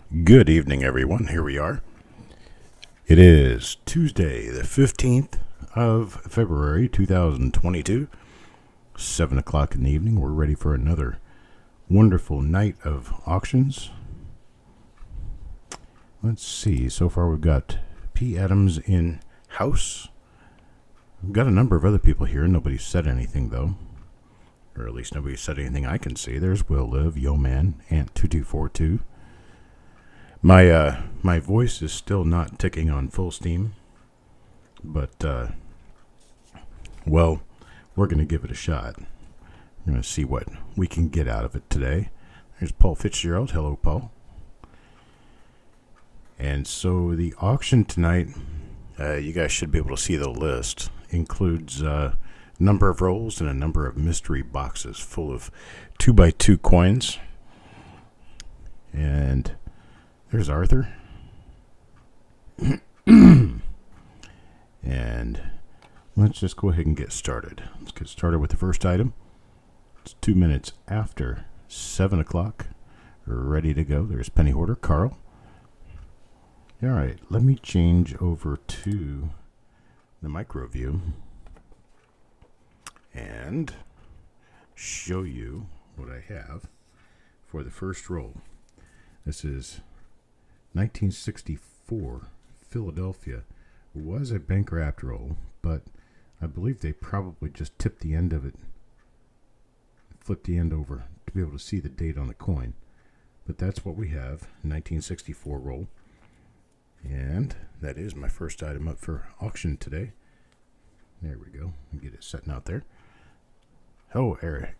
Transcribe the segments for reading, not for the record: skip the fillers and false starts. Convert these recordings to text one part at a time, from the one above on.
Good evening, everyone. Here we are. It is Tuesday, the 15th of February, 2022, 7 o'clock in the evening. We're ready for another wonderful night of auctions. Let's see. So far, we've got P. Adams in house. We've got a number of other people here. Nobody's said anything, though. Or at least nobody's said anything I can see. There's Will Live, Yo Man, Ant2242. My voice is still not ticking on full steam, but, well, we're going to give it a shot. We're going to see what we can get out of it today. There's Paul Fitzgerald. Hello, Paul. And so the auction tonight, you guys should be able to see the list, includes a number of rolls and a number of mystery boxes full of 2x2 coins. And there's Arthur. And let's just go ahead and get started. Let's get started with the first item. It's 2 minutes after 7 o'clock. We're ready to go. There's Penny Hoarder, Carl. All right, let me change over to the micro view and show you what I have for the first roll. This is 1964 Philadelphia. It was a bank wrapped roll, but I believe they probably just tipped the end of it, flipped the end over to be able to see the date on the coin. But that's what we have, 1964 roll. And that is my first item up for auction today. There we go. I'll get it setting out there. Oh, Eric.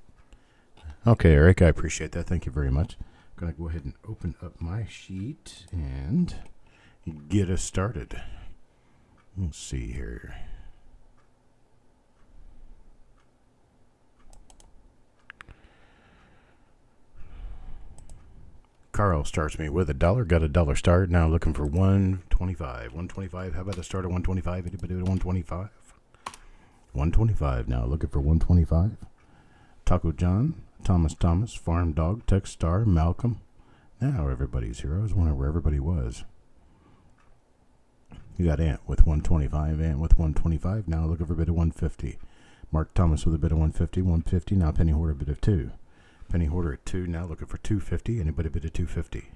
Okay, Eric, I appreciate that. Thank you very much. I'm going to go ahead and open up my sheet and get us started. Let's see here. Carl starts me with $1. Got $1 start. Now looking for 125. 125. How about a start at 125? Anybody at 125? 125. Now looking for 125. Taco John. Thomas, Farm Dog, Tech Star, Malcolm. Now everybody's here. I was wondering where everybody was. You got Ant with 125, Ant with 125. Now looking for a bid of 150. Mark Thomas with a bid of 150, 150. Now Penny Hoarder a bid of 2. Penny Hoarder at 2. Now looking for 250. Anybody bid of 250?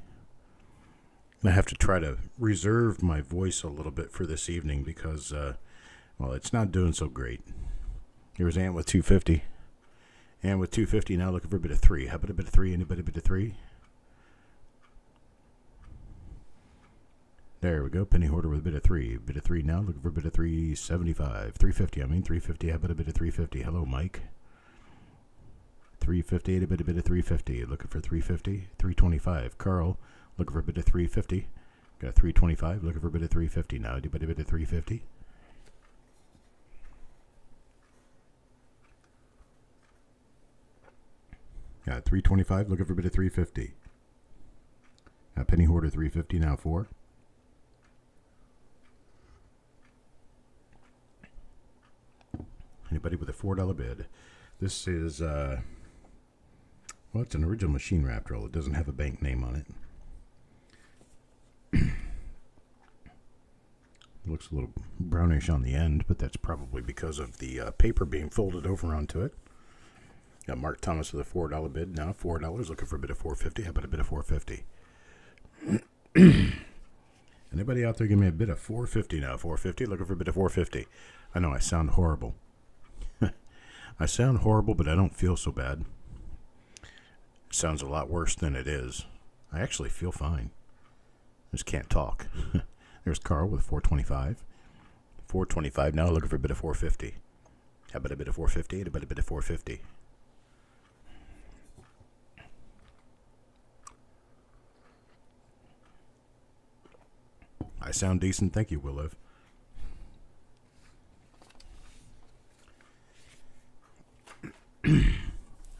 I have to try to reserve my voice a little bit for this evening because, well, it's not doing so great. Here's Ant with 250. And with 250, now looking for a bit of 3. How about a bit of 3? Anybody bit of 3? There we go. Penny Hoarder with a bit of 3. Bit of 3 now. Looking for a bit of 375. 350, 350. How about a bit of 350? Hello, Mike. 350. Anybody bit of 350? Looking for 350. 325. Carl. Looking for a bit of 350. Got 325. Looking for a bit of 350 now. Anybody bit of 350? Got 325, looking for a bit of 350. Penny Hoarder 350, now 4. Anybody with a $4 bid? This is, well, it's an original machine wrapped roll. It doesn't have a bank name on it. Looks a little brownish on the end, but that's probably because of the paper being folded over onto it. Got Mark Thomas with a $4 bid. Now $4. Looking for a bit of 450. How about a bit of 450? Anybody out there give me a bit of 450 now? 450. Looking for a bit of 450. I know I sound horrible. I sound horrible, but I don't feel so bad. It sounds a lot worse than it is. I actually feel fine. I just can't talk. There's Carl with 425. 425 now. Looking for a bit of 450. How about a bit of 450? How about a bit of 450? I sound decent. Thank you, Will Live.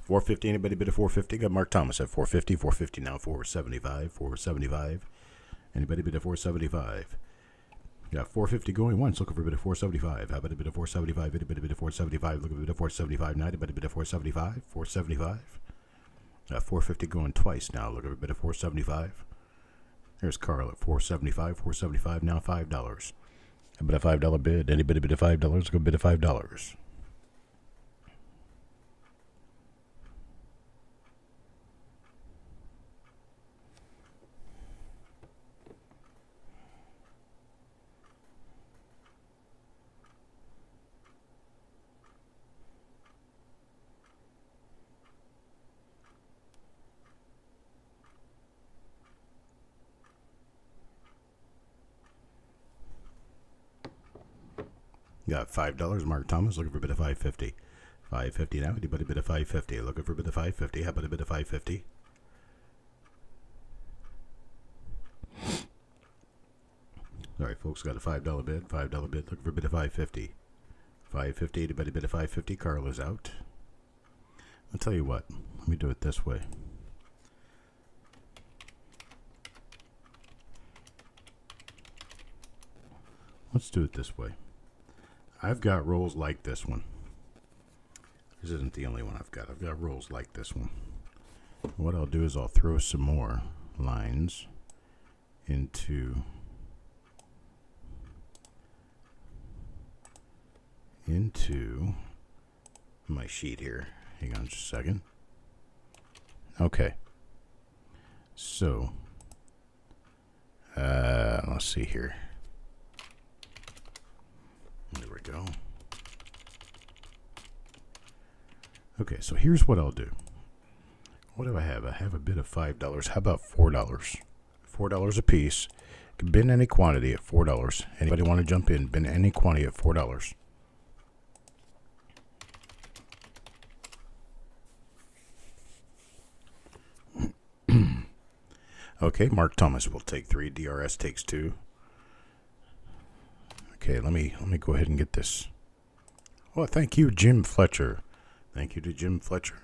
$450. Anybody bid a 450? Got Mark Thomas at 450. 450 now. 475. 475. Anybody bid a 475? Got 450 going once. Looking for a bit of 475. How about a bit of 475? Anybody bid a 475? Looking for a bit of 475 now. Anybody bid a 475? 475. 450 going twice now. Looking for a bit of 475. There's Carl at $4.75, now $5. I bet a $5 bid. Anybody bid a $5? Go bid a $5. Got $5. Mark Thomas looking for a bid of $5.50. $5.50 now. Anybody bid a $5.50? Looking for a bid of $5.50. How about a bid of $5.50? Sorry, folks. Got a $5 bid. $5 bid. Looking for a bid of $5.50. $5.50. Anybody bid a $5.50? Carl is out. I'll tell you what. Let me do it this way. Let's do it this way. I've got rolls like this one. This isn't the only one I've got. I've got rolls like this one. What I'll do is I'll throw some more lines into my sheet here. Hang on just a second. Okay. So, let's see here. There we go. Okay, so here's what I'll do. What do I have? I have a bid of $5. How about $4? $4 a piece. Bin any quantity at $4. Anybody want to jump in? Bin any quantity at $4. Okay, Mark Thomas will take 3. DRS takes 2. Okay, let me go ahead and get this. Oh, thank you, Jim Fletcher. Thank you to Jim Fletcher.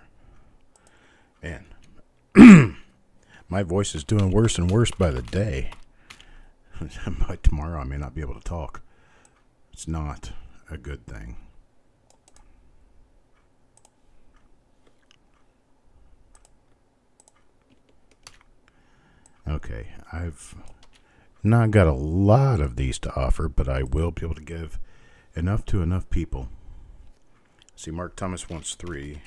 Man, my voice is doing worse and worse by the day. By tomorrow, I may not be able to talk. It's not a good thing. Okay, I've not got a lot of these to offer, but I will be able to give enough to enough people. See, Mark Thomas wants 3.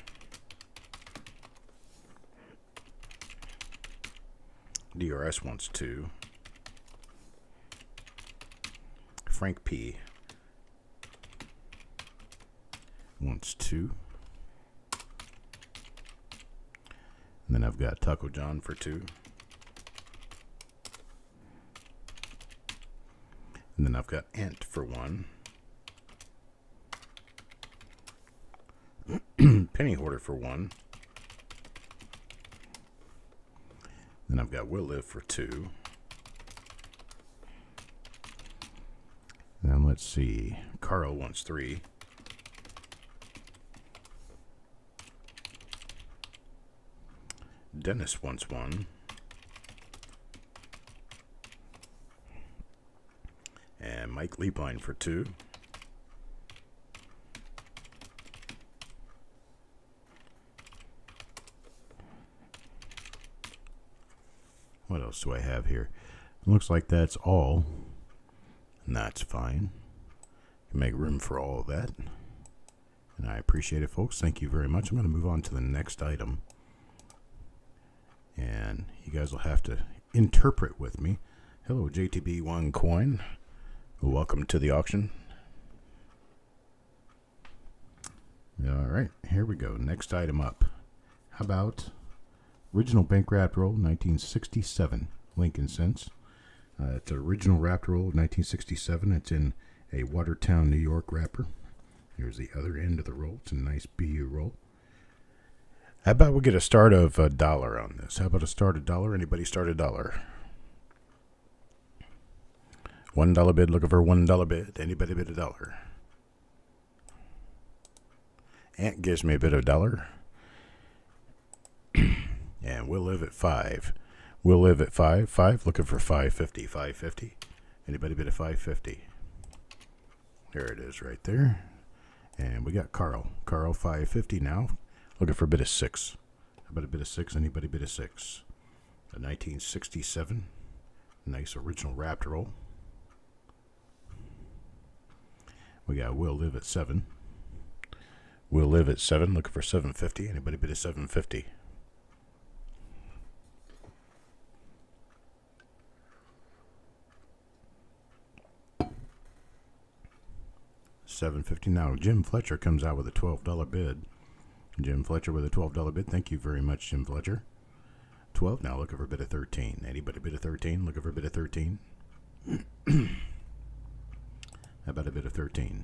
DRS wants 2. Frank P. wants 2. And then I've got Taco John for 2. And then I've got Ant for 1. Penny Hoarder for 1. Then I've got Will Live for 2. Then let's see. Carl wants 3. Dennis wants 1. And Mike Liebline for 2. What else do I have here? It looks like that's all. And that's fine. You can make room for all of that. And I appreciate it, folks. Thank you very much. I'm going to move on to the next item. And you guys will have to interpret with me. Hello, JTB1 coin. Welcome to the auction. All right, here we go. Next item up. How about original bank wrapped roll, 1967, Lincoln cents. It's an original wrapped roll of 1967. It's in a Watertown, New York wrapper. Here's the other end of the roll. It's a nice BU roll. How about we get a start of $1 on this? How about a start $1? Anybody start $1? $1 bid, looking for $1 bid. Anybody bid $1? Ant gives me a bid of $1. And we'll live at 5. We'll live at 5. 5, looking for $5.50. $5.50. Anybody bid a $5.50? There it is right there. And we got Carl. Carl, $5.50 now. Looking for a bid of 6. How about a bid of 6? Anybody bid of 6? A 1967 Nice original Raptor roll. We got Will Live at 7. Will Live at 7, looking for 750. Anybody bid a 750? $7.50 now. Jim Fletcher comes out with a $12 bid. Jim Fletcher with a $12 bid. Thank you very much, Jim Fletcher. 12 now, looking for a bid of 13. Anybody bid a 13? Looking for a bid of 13? How about a bid of 13?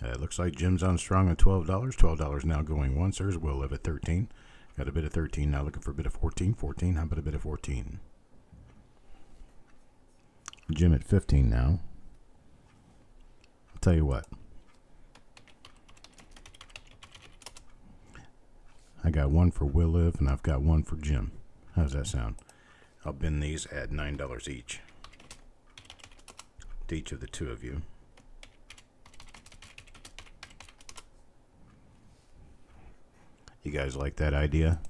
It looks like Jim's on strong at $12. $12 now going once. There's Will Live at 13. Got a bid of 13 now, looking for a bid of 14. 14, how about a bid of 14? Jim at 15 now. I'll tell you what. I got one for Will Live and I've got one for Jim. How does that sound? I'll bin these at $9 each. To each of the two of you. You guys like that idea?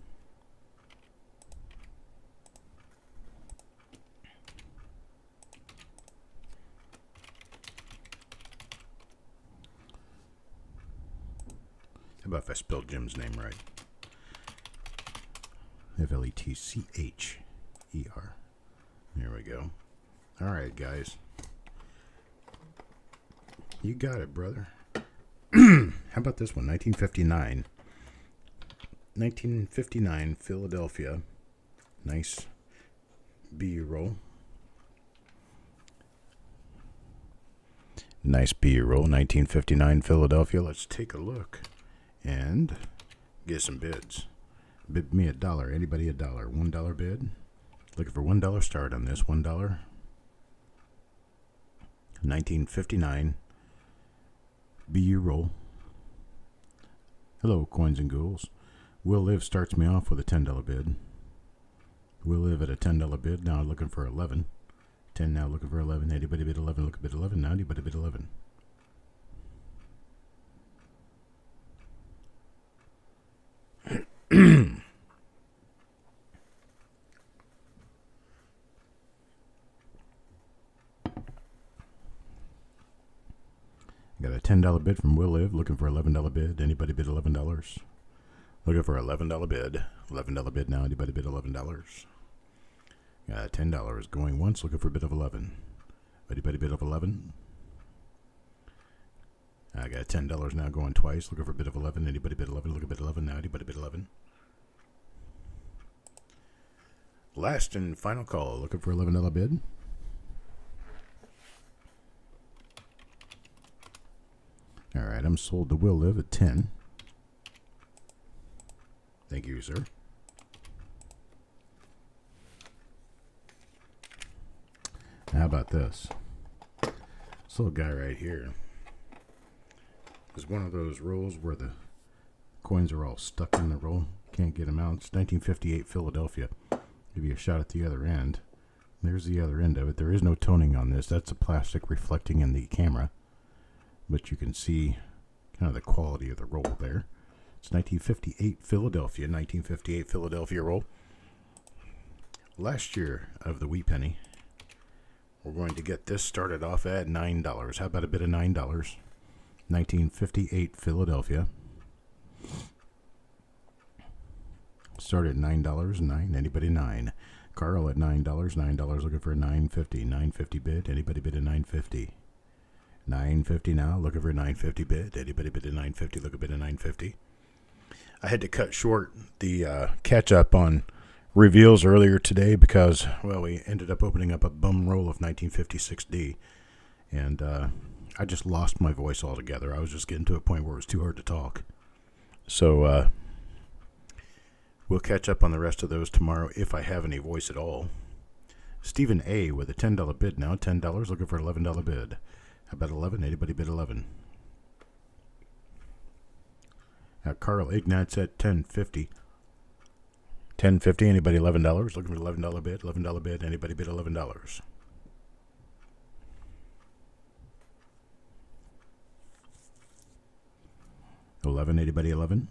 How about if I spelled Jim's name right? Fletcher. There we go. All right, guys. You got it, brother. How about this one? 1959. 1959 Philadelphia. Nice B roll. Nice B roll. 1959 Philadelphia. Let's take a look and get some bids. Bid me $1. Anybody $1? $1 bid. Looking for $1 start on this. $1. 1959 BU roll. Hello, coins and ghouls. Will Live starts me off with a $10 bid. Will Live at a $10 bid. Now looking for 11. 10 now looking for 11. Anybody bid 11? Look at bid 11. Now anybody bid 11? Got a $10 bid from Will Live, looking for $11 bid. Anybody bid $11? Looking for $11 bid. $11 bid now. Anybody bid $11? Got $10 going once, looking for a bid of 11. Anybody bid of 11? I got $10 now going twice, looking for a bid of 11. Anybody bid 11? Look at bid 11 now. Anybody bid 11? Last and final call, looking for $11 bid. All right, I'm sold to Will Live at 10. Thank you, sir. How about this? This little guy right here is one of those rolls where the coins are all stuck in the roll. Can't get them out. It's 1958 Philadelphia. Give you a shot at the other end. There's the other end of it. There is no toning on this. That's the plastic reflecting in the camera. But you can see kind of the quality of the roll there. It's 1958 Philadelphia. 1958 Philadelphia roll. Last year of the wee penny. We're going to get this started off at $9. How about a bit of $9? 1958 Philadelphia. Started at $9. 9. Anybody 9? Carl at $9. $9 looking for a $9.50. $9.50 bid. Anybody bid a $9.50? $9.50 now. Looking for a $9.50 bid. Anybody bid a $9.50? Look a bid a $9.50. I had to cut short the catch up on reveals earlier today because, well, we ended up opening up a bum roll of 1956D, and I just lost my voice altogether. I was just getting to a point where it was too hard to talk. So we'll catch up on the rest of those tomorrow if I have any voice at all. Stephen A. with a $10 bid now. $10 looking for $11 bid. How about 11? Anybody bid 11? Carl Ignatz at $10.50. $10.50. Anybody $11? Looking for $11 bid. $11 bid. Anybody bid $11? 11. Anybody 11?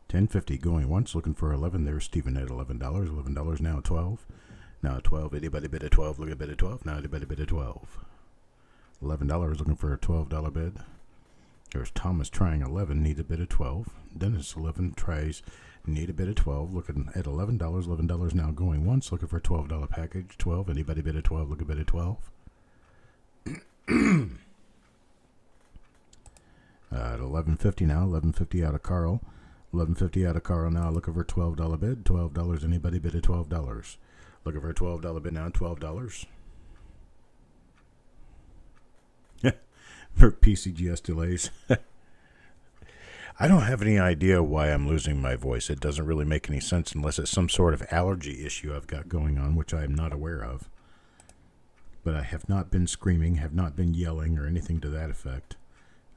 $10.50 going once, looking for 11. There's Stephen at $11. $11 now 12. Now 12. Anybody bid at 12? Look at bid at 12. Now anybody bid at 12. $11 looking for a $12 bid. There's Thomas trying 11, need a bid of 12. Dennis 11 tries, need a bid of 12, looking at $11. $11 now going once, looking for a $12 package. 12. Anybody bid at 12? Look at bid at 12. At $11.50 now. $11.50 out of Carl. $11.50 out of Carl now. Looking for a $12 bid. $12. Anybody bid at $12? Looking for a $12 bid now. $12. For PCGS delays. I don't have any idea why I'm losing my voice. It doesn't really make any sense unless it's some sort of allergy issue I've got going on, which I am not aware of. But I have not been screaming, have not been yelling, or anything to that effect.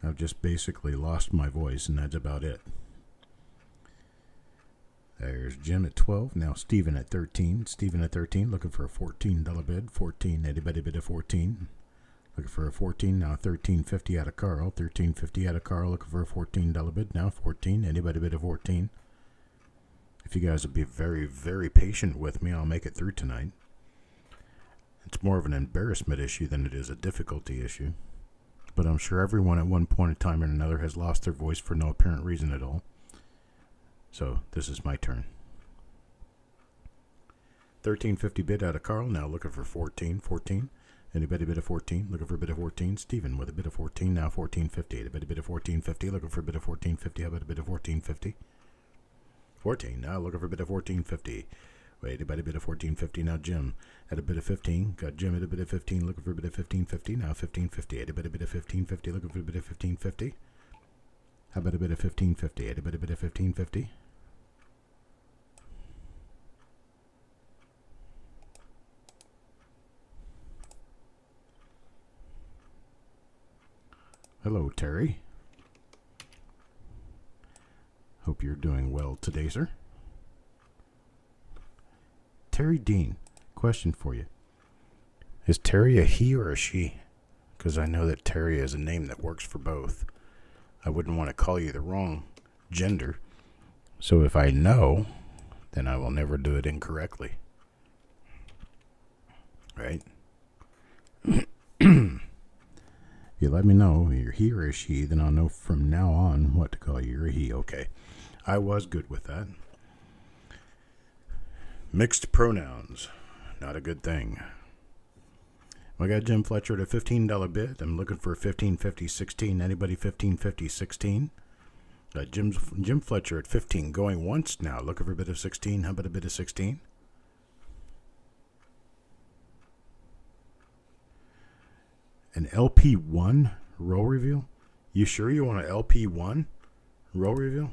I've just basically lost my voice, and that's about it. There's Jim at 12. Now Stephen at 13. Stephen at 13, looking for a $14 bid. 14. Anybody bid at 14? Looking for a 14. Now $13.50 out of Carl. $13.50 out of Carl. Looking for a $14 bid. Now 14. Anybody bid at 14? If you guys would be very, very patient with me, I'll make it through tonight. It's more of an embarrassment issue than it is a difficulty issue. But I'm sure everyone at one point in time or another has lost their voice for no apparent reason at all. So this is my turn. $13.50 bid out of Carl. Now looking for 14. 14. Anybody bid of 14? Looking for a bid of 14. Stephen with a bid of 14. Now $14.50. Anybody bid of 14.50? Looking for a bid of 14.50. How about a bid of 14.50? 14. Now looking for a bid of 14.50. Wait, anybody bid of 14.50? Now Jim at a bid of 15. Got Jim at a bid of 15. Looking for a bid of 15.50. Now 15.50. Anybody bid of 15.50? Looking for a bid of 15.50. How about a bid of 15.50? Anybody bid of 15.50? Hello, Terry. Hope you're doing well today, sir. Terry Dean, question for you. Is Terry a he or a she? Because I know that Terry is a name that works for both. I wouldn't want to call you the wrong gender. So if I know, then I will never do it incorrectly. Right? You let me know you're he or a she, then I'll know from now on what to call you. You're a he. Okay. I was good with that. Mixed pronouns. Not a good thing. I got Jim Fletcher at a $15 bid. I'm looking for a $15.50 16. Anybody $15.50 16? Got Jim Fletcher at 15 going once now. Looking for a bid of 16. How about a bid of 16? An LP1 row reveal? You sure you want an LP1 row reveal?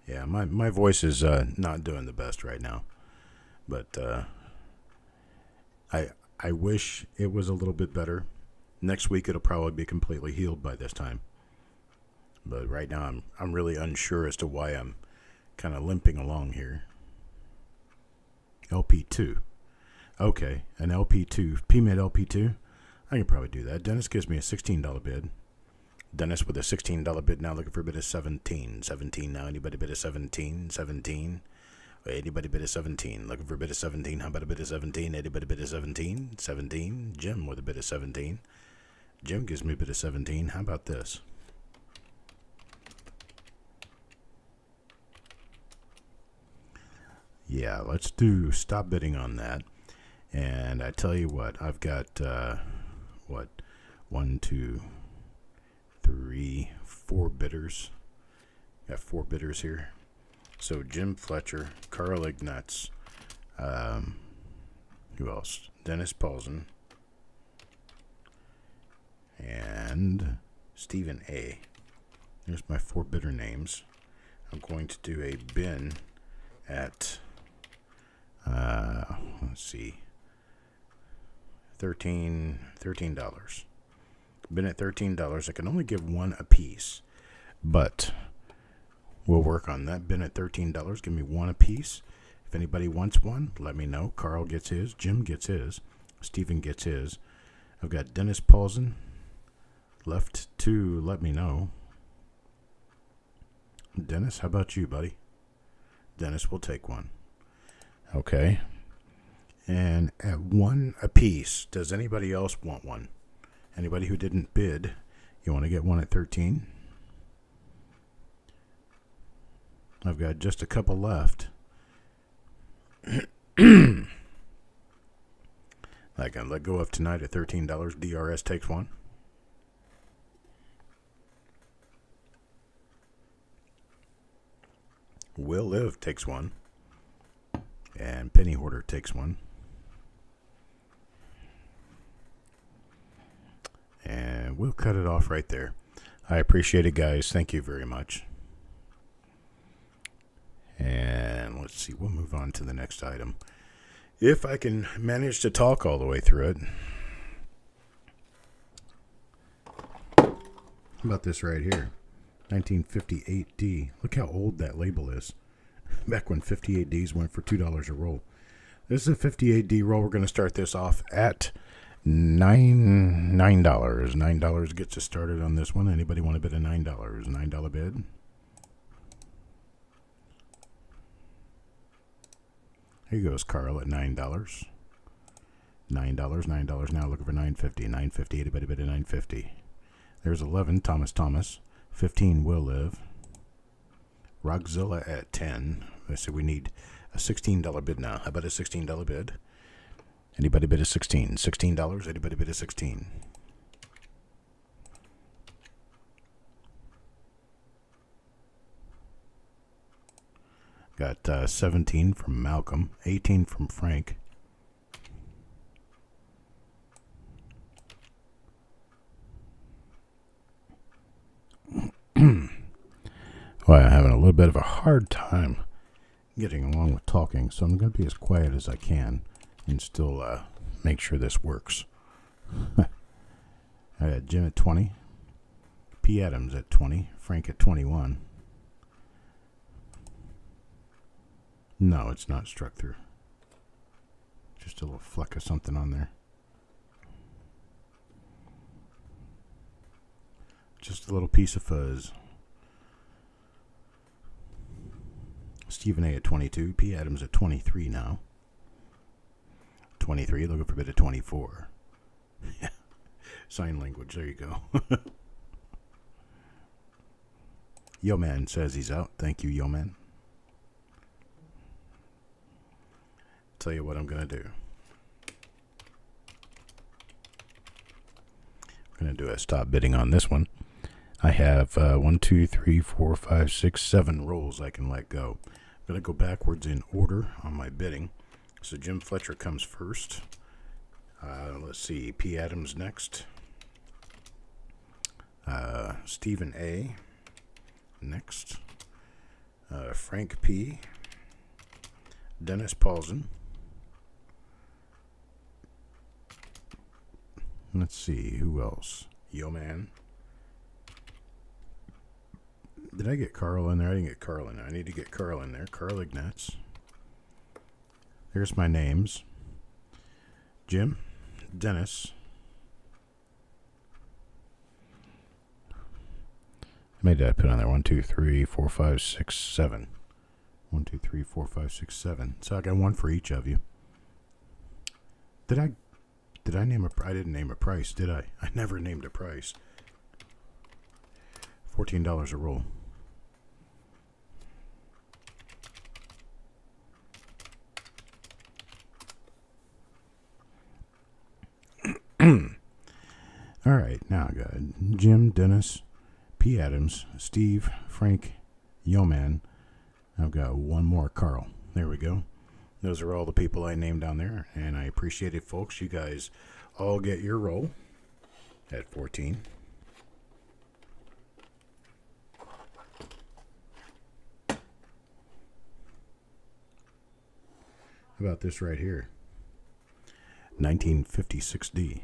Yeah, my voice is not doing the best right now. But I wish it was a little bit better. Next week it'll probably be completely healed by this time. But right now I'm really unsure as to why I'm kind of limping along here. LP2. Okay, an LP2. PMID LP2. I can probably do that. Dennis gives me a $16 bid. Dennis with a $16 bid now, looking for a bid of 17. 17 now. Anybody bid of 17? 17. Wait, anybody bid of 17? Looking for a bid of 17. How about a bid of 17? Anybody bid of 17? 17. Jim with a bid of 17. Jim gives me a bid of 17. How about this? Yeah, let's do stop bidding on that. And I tell you what, I've got, 1, 2, 3, 4 bidders. Got 4 bidders here. So Jim Fletcher, Carl Ignatz, who else? Dennis Paulson, and Stephen A. There's my 4 bidder names. I'm going to do a bin at let's see, $13. Bin at $13. I can only give 1 apiece, but we'll work on that. Bin at $13. Give me 1 apiece. If anybody wants one, let me know. Carl gets his. Jim gets his. Stephen gets his. I've got Dennis Paulson left to let me know. Dennis, how about you, buddy? Dennis will take one. Okay. And at one apiece, does anybody else want one? Anybody who didn't bid, you want to get one at 13? I've got just a couple left. I can let go of tonight at $13. DRS takes one. Will Live takes one. And Penny Hoarder takes one. And we'll cut it off right there. I appreciate it, guys. Thank you very much. And let's see, we'll move on to the next item. If I can manage to talk all the way through it. How about this right here? 1958D. Look how old that label is. Back when 58Ds went for $2 a roll. This is a 58D roll. We're going to start this off at $9. $9 gets us started on this one. Anybody want to bid a $9? $9 bid. Here goes Carl at $9. $9. $9 now looking for $9.50. $9.50. Anybody bid a $9.50? There's 11. Thomas. 15. Will Live. Rockzilla at 10. So we need a $16 bid now. How about a $16 bid? Anybody bid a 16? $16. Anybody bid a 16? Got 17 from Malcolm, 18 from Frank. Well, I'm having a little bit of a hard time getting along with talking, so I'm going to be as quiet as I can and still make sure this works. I got Jim at 20, P. Adams at 20, Frank at 21. No, it's not struck through. Just a little fleck of something on there. Just a little piece of fuzz. Stephen A. at 22. P. Adams at 23 now. 23, looking for a bit of 24. Sign language, there you go. Yo Man says he's out. Thank you, Yo Man. Tell you what I'm going to do. I'm going to do a stop bidding on this one. I have 1, 2, 3, 4, 5, 6, 7 rolls I can let go. I'm going to go backwards in order on my bidding. So Jim Fletcher comes first. Let's see, P. Adams next. Stephen A. next. Frank P. Dennis Paulson. Let's see, who else? Yo Man. Did I get Carl in there? I didn't get Carl in there. I need to get Carl in there. Carl Ignatz. There's my names. Jim. Dennis. How many did I put on there? 1, 2, 3, 4, 5, 6, 7. 1, 2, 3, 4, 5, 6, 7. So I got one for each of you. Did I name I didn't name a price, did I? I never named a price. $14 a roll. All right, now I got Jim, Dennis, P. Adams, Steve, Frank, Yo Man. I've got one more, Carl. There we go. Those are all the people I named down there, and I appreciate it, folks. You guys all get your roll at 14. How about this right here? 1956D.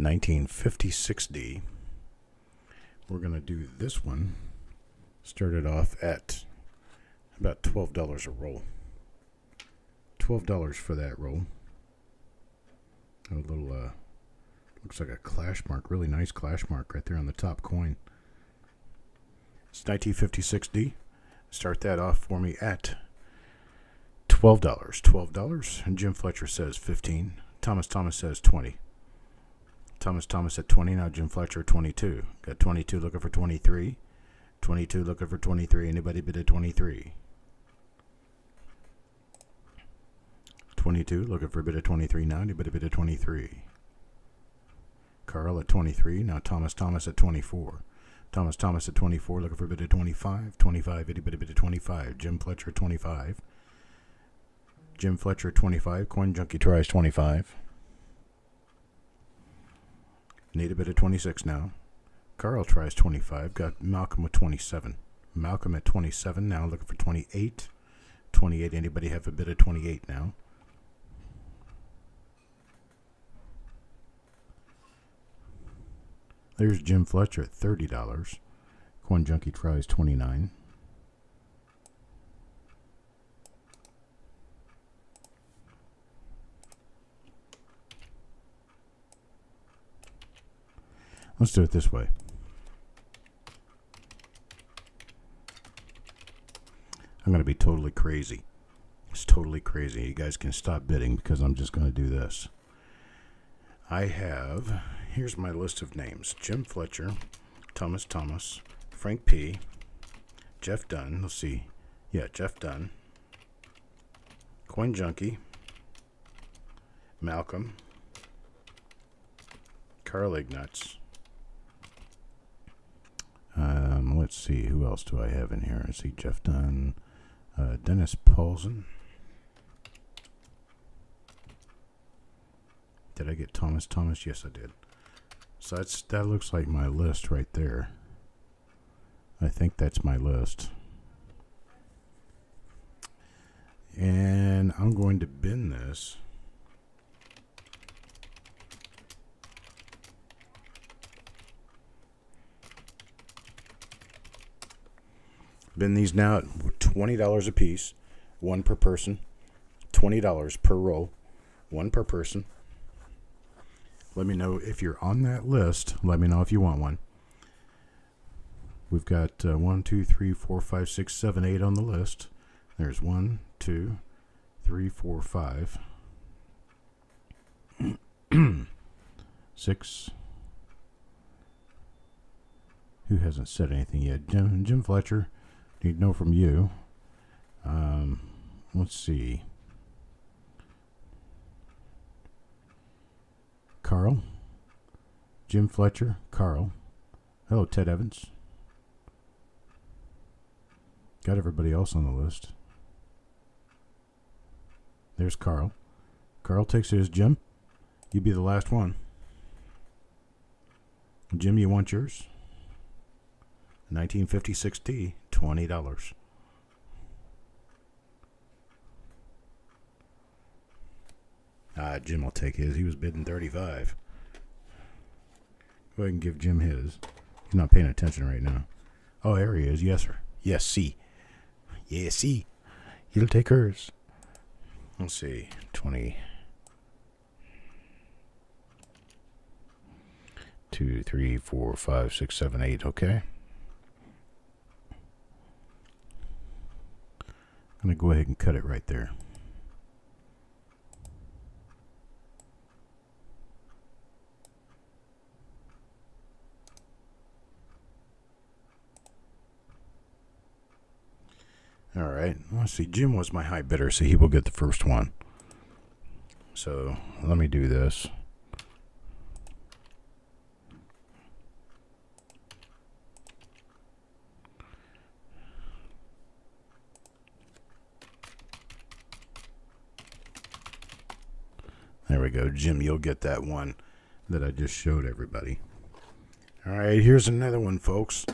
1956D. We're going to do this one. Started off at about $12 a roll. $12 for that roll. A little, looks like a clash mark. Really nice clash mark right there on the top coin. It's 1956D. Start that off for me at $12. $12. And Jim Fletcher says 15. Thomas says 20. Thomas at 20. Now Jim Fletcher at 22. Got 22 looking for 23. 22 looking for 23. Anybody bid at 23? 22 looking for a bid at 23 now. Anybody bid at 23? Carl at 23. Now Thomas at 24. Thomas at 24 looking for a bid at 25. 25. Anybody bid at 25? Jim Fletcher at 25. Jim Fletcher at 25. Coin Junkie tries 25. Need a bid at 26 now. Carl tries 25. Got Malcolm with 27. Malcolm at 27 now looking for 28. 28. Anybody have a bid at 28 now? There's Jim Fletcher at $30. Coin Junkie tries 29. Let's do it this way. I'm going to be totally crazy. It's totally crazy. You guys can stop bidding because I'm just going to do this. I have, here's my list of names. Jim Fletcher, Thomas, Frank P., Jeff Dunn, let's see. Yeah, Jeff Dunn. Coin Junkie, Malcolm, Carl Ignatz. Let's see, who else do I have in here? I see Jeff Dunn, Dennis Paulson. Did I get Thomas? Yes, I did. So that looks like my list right there. I think that's my list. And I'm going to bin this. Bin these now at $20 a piece, one per person, $20 per roll, one per person. Let me know if you're on that list. Let me know if you want one. We've got 1, 2, 3, 4, 5, 6, 7, 8 on the list. There's 1, 2, 3, 4, 5, 6. Who hasn't said anything yet? Jim Fletcher. Need to know from you. Let's see. Carl. Jim Fletcher. Carl. Hello, Ted Evans. Got everybody else on the list. There's Carl. Carl takes his. Jim, you be the last one. Jim, you want yours? 1956D, $20. Jim will take his. He was bidding 35. Go ahead and give Jim his. He's not paying attention right now. Oh, there he is. Yes, sir. Yes, see. Yes, see. He'll take hers. Let's see. 20. 2, 3, 4, 5, 6, 7, 8. Okay. I'm going to go ahead and cut it right there. All right. Let's see. Jim was my high bidder, so he will get the first one. So let me do this. There we go. Jim, you'll get that one that I just showed everybody. All right, here's another one, folks.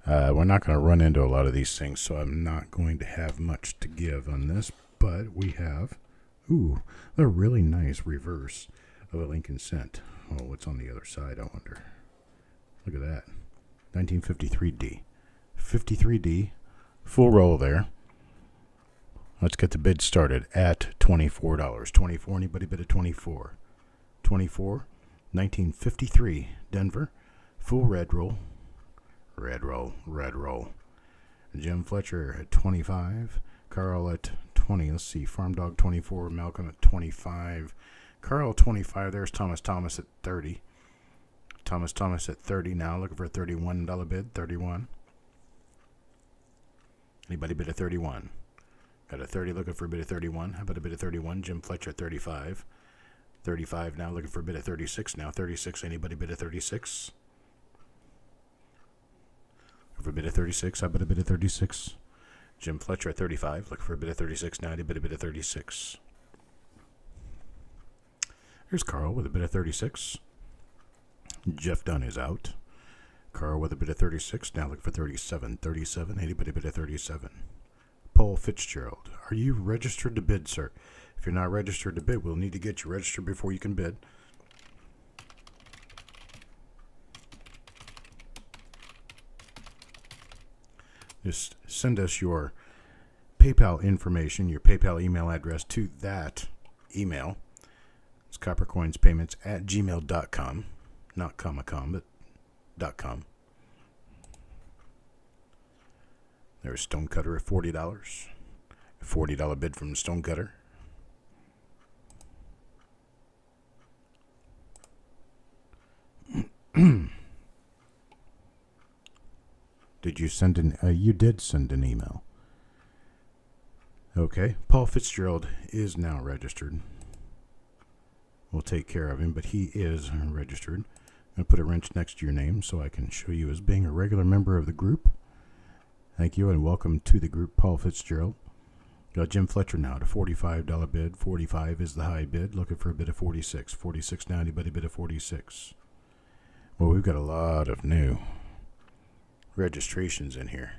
We're not going to run into a lot of these things, so I'm not going to have much to give on this. But we have, a really nice reverse of a Lincoln cent. Oh, what's on the other side, I wonder. Look at that. 1953D. 53D. Full roll there. Let's get the bid started at $24. 24, anybody bid at 24? 24, 1953, Denver. Full red roll. Red roll, red roll. Jim Fletcher at 25. Carl at 20. Let's see, Farm Dog 24. Malcolm at 25. Carl 25. There's Thomas at 30. Thomas at 30 now. Looking for a $31 bid. 31. Anybody bid a 31? Got a 30 looking for a bid of 31. How about a bid of 31? Jim Fletcher 35. 35 now looking for a bid of 36 now. 36. Anybody bid a 36? Looking for a bid of 36. How about a bid of 36? Jim Fletcher at 35. Looking for a bid of 36 now. Anybody bid a 36? Here's Carl with a bid of 36. Jeff Dunn is out. Carl with a bid of 36. Now looking for 37. 37. Anybody bid a 37? Paul Fitzgerald. Are you registered to bid, sir? If you're not registered to bid, we'll need to get you registered before you can bid. Just send us your PayPal information, your PayPal email address to that email. It's coppercoinspayments@gmail.com. Not Comic-Con, but .com. There's Stonecutter at $40. A $40 bid from Stonecutter. Did you send an... you did send an email. Okay. Paul Fitzgerald is now registered. We'll take care of him, but he is registered. I'm going to put a wrench next to your name so I can show you as being a regular member of the group. Thank you, and welcome to the group, Paul Fitzgerald. Got Jim Fletcher now at a $45 bid. 45 is the high bid. Looking for a bid of 46. 46 now. Anybody bid of 46? Well, we've got a lot of new registrations in here.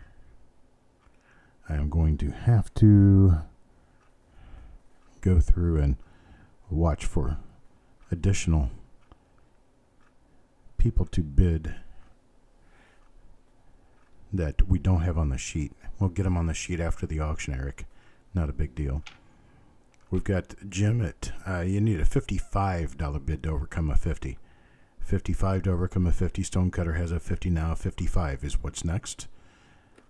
I am going to have to go through and watch for additional people to bid that we don't have on the sheet. We'll get them on the sheet after the auction, Eric. Not a big deal. We've got Jim at, you need a $55 bid to overcome a 50. 55 to overcome a 50. Stonecutter has a 50 now. 55 is what's next.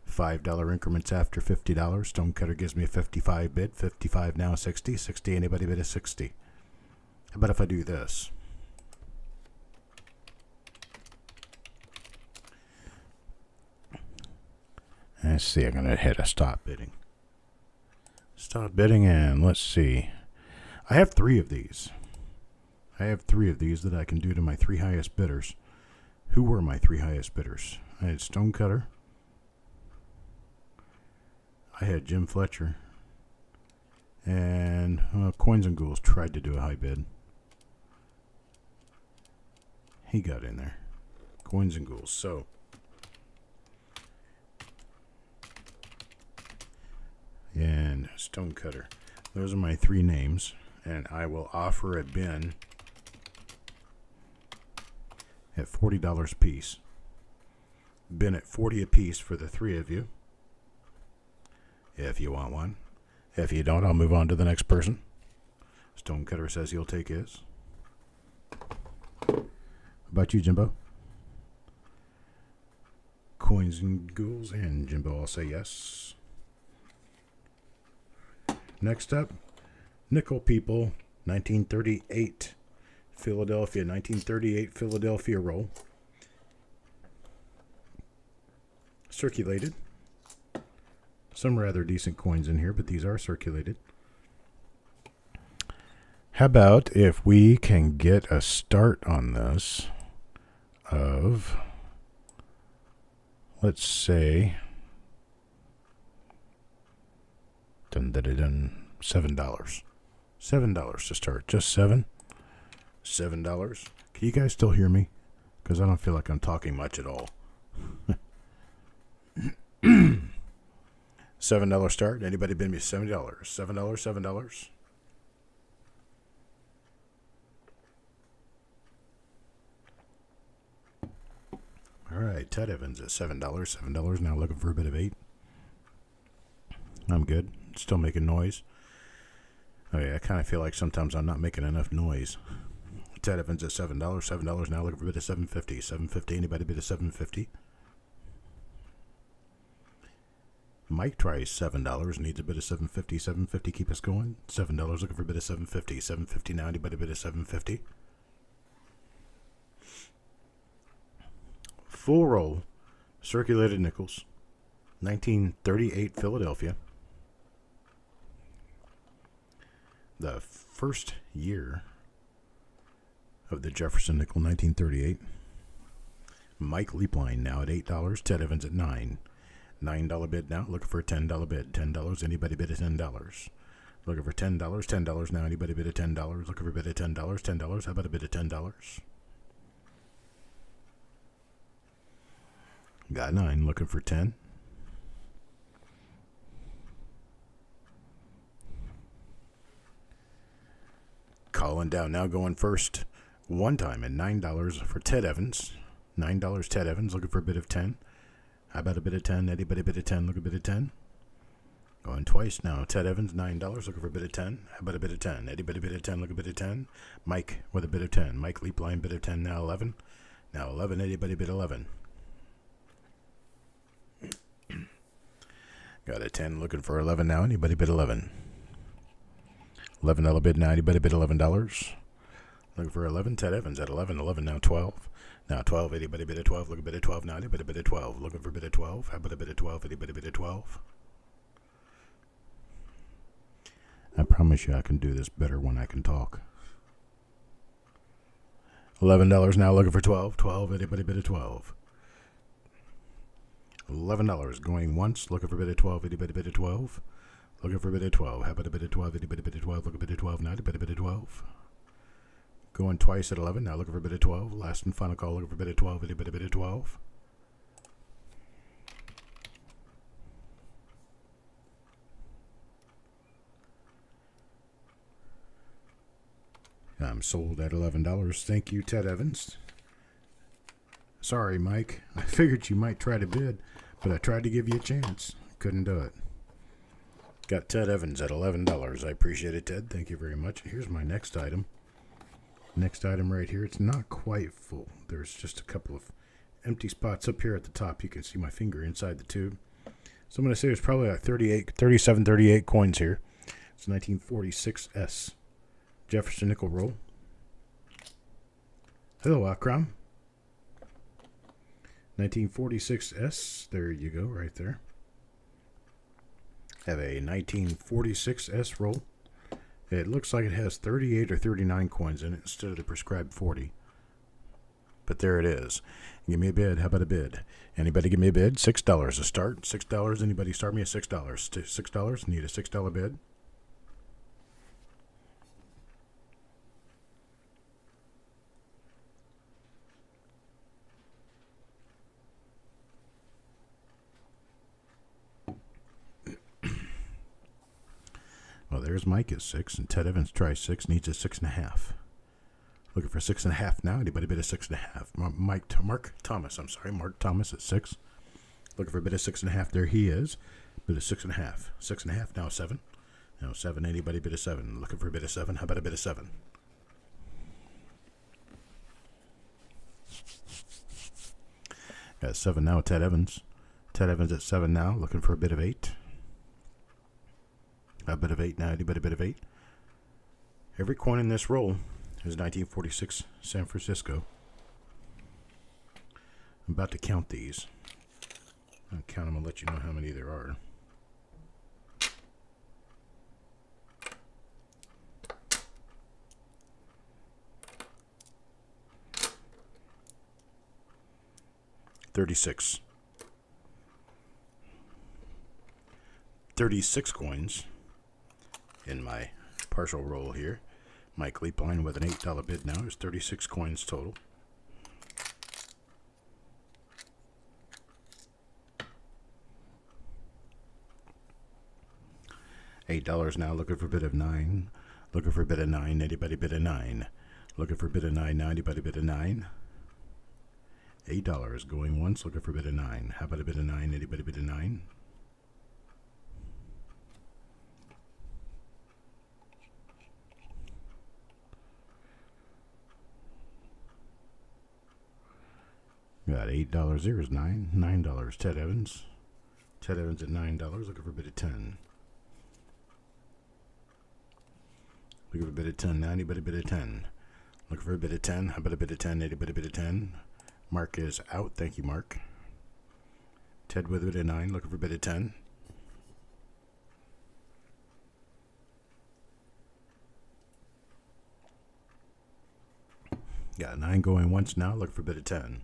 $5 increments after $50. Stonecutter gives me a 55 bid. 55 now, 60. 60, anybody bid a 60? How about if I do this? Let's see, I'm going to hit a stop bidding. Stop bidding, and let's see. I have 3 of these. I have 3 of these that I can do to my 3 highest bidders. Who were my 3 highest bidders? I had Stonecutter. I had Jim Fletcher. And Coins and Ghouls tried to do a high bid. He got in there. Coins and Ghouls. So, and Stonecutter. Those are my 3 names, and I will offer a bin at $40 a piece. Bin at $40 a piece for the 3 of you, if you want one. If you don't, I'll move on to the next person. Stonecutter says he'll take his. How about you, Jimbo? Coins and Ghouls and Jimbo, I'll say yes. Next up, Nickel People, 1938, Philadelphia, 1938 Philadelphia roll. Circulated. Some rather decent coins in here, but these are circulated. How about if we can get a start on this of, let's say, $7. $7 to start. Just 7? $7. Can you guys still hear me? Because I don't feel like I'm talking much at all. $7 start. Anybody bid me $70? $7, $7. All right, Ted Evans at $7. $7 now looking for a bid of 8. I'm good. Still making noise. Oh yeah, I kind of feel like sometimes I'm not making enough noise. Ted Evans at $7. $7 now. Looking for a bid of $7.50. $7.50. Anybody bid of $7.50? Mike tries $7. Needs a bid of $7.50. $7.50. Keep us going. $7. Looking for a bid of $7.50. $7.50 now. Anybody bid of $7.50? Full roll. Circulated nickels. 1938 Philadelphia. The first year of the Jefferson nickel, 1938. Mike Leapline now at $8. Ted Evans at $9. $9 bid now. Looking for a $10 bid. $10. Anybody bid at $10? Looking for $10. $10 now. Anybody bid at $10? Looking for a bid at $10. $10. How about a bid at $10? Got 9. Looking for 10. Calling down now, going first one time at $9 for Ted Evans. $9 Ted Evans, looking for a bid of 10. How about a bid of 10? Anybody bid of 10? Look a bid of 10. Going twice now. Ted Evans, $9, looking for a bid of 10. How about a bid of 10? Anybody bid of 10? Look a bid of 10. Mike with a bid of 10. Mike Leapline, bid of 10, now 11. Now 11, anybody bid 11? Got a 10, looking for 11 now. Anybody bid 11? $11 bid now. Anybody bid $11? Looking for 11. Ted Evans at 11. 11 now 12. Now 12. Anybody bid at 12? Look a bid at 12 now. Anybody bid at 12? Looking for a bid at 12. How about a bid at 12? Anybody bid at 12? I promise you I can do this better when I can talk. $11 now. Looking for 12. 12. Anybody bid at 12? $11 going once. Looking for a bid at 12. Anybody bid at 12? Looking for a bid at 12. How about a bid at 12? Anybody bid at 12? Look a bid at 12 now. Anybody bid at 12? Going twice at 11. Now looking for a bid at 12. Last and final call. Looking for a bid at 12. Anybody bid at 12? I'm sold at $11. Thank you, Ted Evans. Sorry, Mike. I figured you might try to bid, but I tried to give you a chance. Couldn't do it. Got Ted Evans at $11. I appreciate it, Ted. Thank you very much. Here's my next item. Next item right here. It's not quite full. There's just a couple of empty spots up here at the top. You can see my finger inside the tube. So I'm going to say there's probably like 38 coins here. It's 1946 S Jefferson nickel roll. Hello, Akram. 1946 S. There you go, right there. Have a 1946 S roll. It looks like it has 38 or 39 coins in it instead of the prescribed 40. But there it is. Give me a bid. How about a bid? Anybody give me a bid? $6 a start. $6. Anybody start me at $6? $6. Need a $6 bid. Well, there's Mike at 6, and Ted Evans tries 6, needs a 6.5. Looking for 6.5 now. Anybody bid a 6.5? Mark Thomas at 6. Looking for a bid of 6.5. There he is. Bid of 6.5. 6.5 now 7. Now 7. Anybody bid a 7? Looking for a bid of 7. How about a bid of 7? Got 7 now. Ted Evans. Ted Evans at 7 now. Looking for a bid of 8. A bit of 8 now. Anybody bid of 8? Every coin in this roll is 1946 San Francisco. I'm about to count these. I'll count them and let you know how many there are. $36 coins in my partial roll here. Mike Leapline with an $8 bid now is 36 coins total. $8 now. Looking for a bid of 9. Looking for a bid of 9. Anybody bid a 9? Looking for a bid of 9 now. Anybody bid a 9? $8 going once. Looking for a bid of 9. How about a bid of 9? Anybody bid a 9? Got $8. Here's $9. Ted Evans. Ted Evans at $9. Looking for a bid of 10. Looking for a bid of 10. Now anybody bid of 10. Looking for a bid of 10. How about a bid of 10? Anybody bid of 10? Mark is out. Thank you, Mark. Ted with a bid of 9. Looking for a bid of 10. Got 9 going once now. Looking for a bid of 10.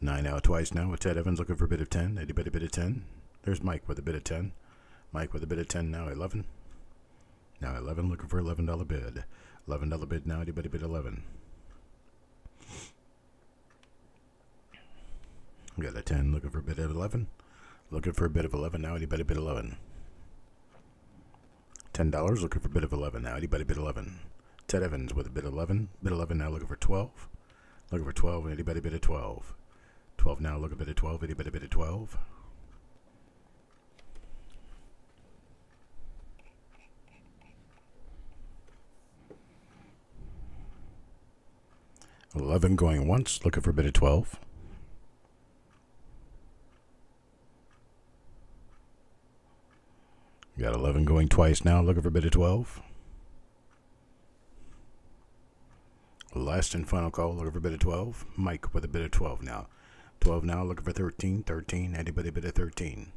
9 out twice now with Ted Evans looking for a bid of 10. Anybody bid of 10? There's Mike with a bid of 10. Mike with a bid of 10 now 11. Now 11 looking for $11 bid. $11 bid now. Anybody bid 11? We got a 10 looking for a bid of 11. Looking for a bid of 11 now. Anybody bid 11? $10 looking for a bid of 11 now. Anybody bid 11? Ted Evans with a bid of 11. Bid 11 now looking for 12. Looking for 12. Anybody bid of 12? 12 now looking for a bid of 12. Anybody bid of 12? $11 going once, looking for a bid of 12. Got 11 going twice now, looking for a bid of 12. Last and final call, looking for a bid of 12. Mike with a bid of 12 now. 12 now, looking for 13. 13, anybody bid of 13?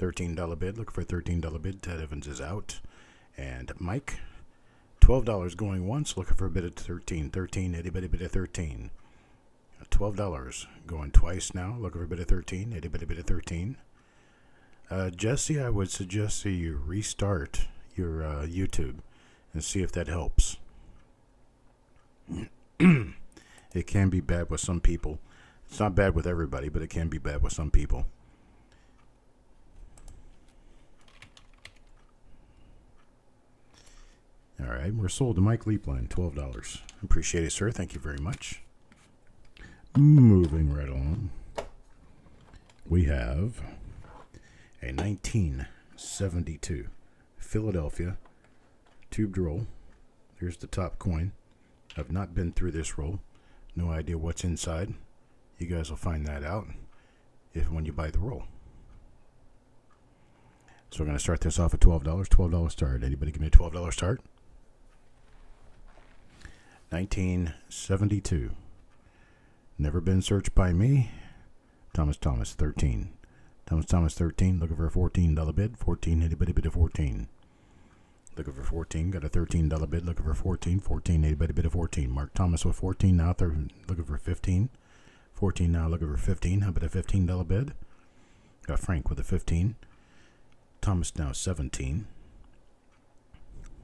$13 bid, looking for a $13 bid. Ted Evans is out. And Mike, $12 going once, looking for a bid of 13. 13, anybody bid of 13? $12 going twice now, looking for a bid of 13. Anybody bid of 13? Jesse, I would suggest that you restart your YouTube and see if that helps. It can be bad with some people. It's not bad with everybody, but it can be bad with some people. All right, we're sold to Mike Leapline, $12. Appreciate it, sir. Thank you very much. Moving right along. We have a 1972 Philadelphia tubed roll. Here's the top coin. I've not been through this roll. No idea what's inside. You guys will find that out when you buy the roll. So we're going to start this off at $12. $12 start. Anybody give me a $12 start? 1972. Never been searched by me. Thomas, 13. Thomas, 13. Looking for a $14 bid. 14. Anybody bid a 14? Looking for 14. Got a $13 bid. Looking for 14. 14. Anybody bid a 14? Mark Thomas with 14 now. Looking for 15. 14 now. Looking for 15. How about a $15 bid? Got Frank with a 15. Thomas now 17.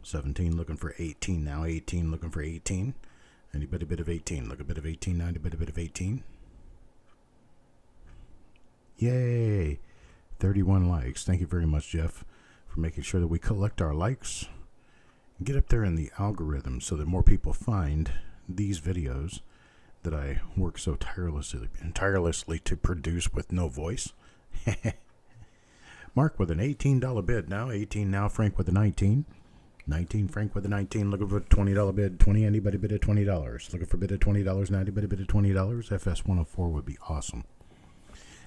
17 looking for 18 now. 18 looking for 18. Anybody bid of 18? Look a bit of 18 now. Anybody bid of 18? Yay! 31 likes. Thank you very much, Jeff, for making sure that we collect our likes and get up there in the algorithm so that more people find these videos that I work so tirelessly to produce with no voice. Mark with an $18 bid now. 18 now. Frank with a 19. 19. Frank with a 19. Looking for a $20 bid. 20. Anybody bid at $20? Looking for a bid at $20 now. Anybody bid at $20? FS 104 would be awesome.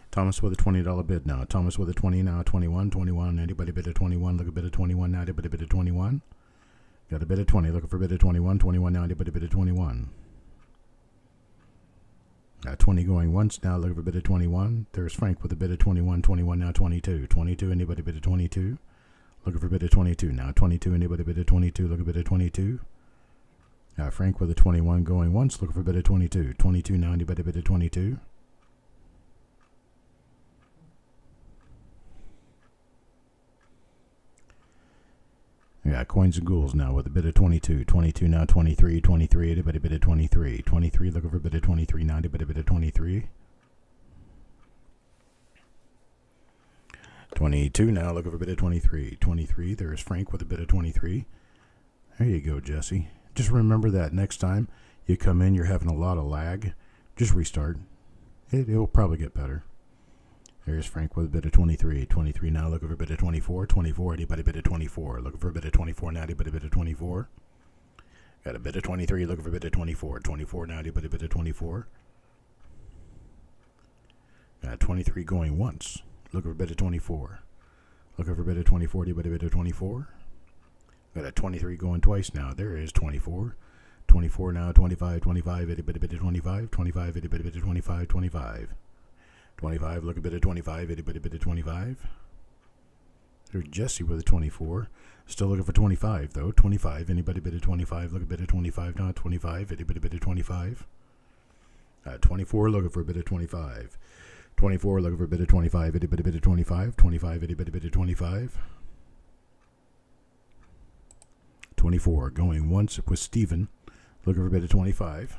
Thomas with a $20 bid now. Thomas with a 20 now. 21. 21. Anybody bid at 21? Look a bid at 21 now. Anybody bid at 21? Got a bid at 20. Looking for a bid at 21. 21 now. Anybody bid at 21? Got 20 going once now. Looking for a bid at 21. There's Frank with a bid at 21. 21 now. 22. 22. Anybody bid at 22? Looking for a bid at 22 now. 22. Anybody bid at 22? Look a bid at 22. Frank with a 21 going once. Looking for a bid at 22. 22 now. Anybody bid at 22? Yeah, Coins and Ghouls now with a bid of 22. 22 now, 23. 23, anybody bid of 23. 23, looking for a bid of 23 now, anybody bid of 23. 22 now, looking for a bid of 23. 23, there's Frank with a bid of 23. There you go, Jesse. Just remember that next time you come in, you're having a lot of lag. Just restart. It'll probably get better. There's Frank with a bid of 23. 23 now, looking for a bid of 24. 24, anybody bid of 24. Looking for a bid of 24 now, anybody bid of 24. Got a bid of 23, looking for a bid of 24. 24 now, anybody bid of 24? Got 23 going once. Looking for a bid of 24. Looking for a bid of 24, anybody bid of 24? Got a 23 going twice now. There is 24. 24 now, 25, 25, anybody bid of 25? 25, anybody bid of 25? 25. 25, look a bit of 25, anybody bid of 25? There's Jesse with a 24. Still looking for 25, though. 25, anybody bid of 25? Look a bit of 25 now. 25, anybody bid of 25? 24, looking for a bit of 25. 24, looking for a bit of 25, anybody bid of 25? 25, anybody bid of 25? 24, going once with Stephen. Looking for a bit of 25.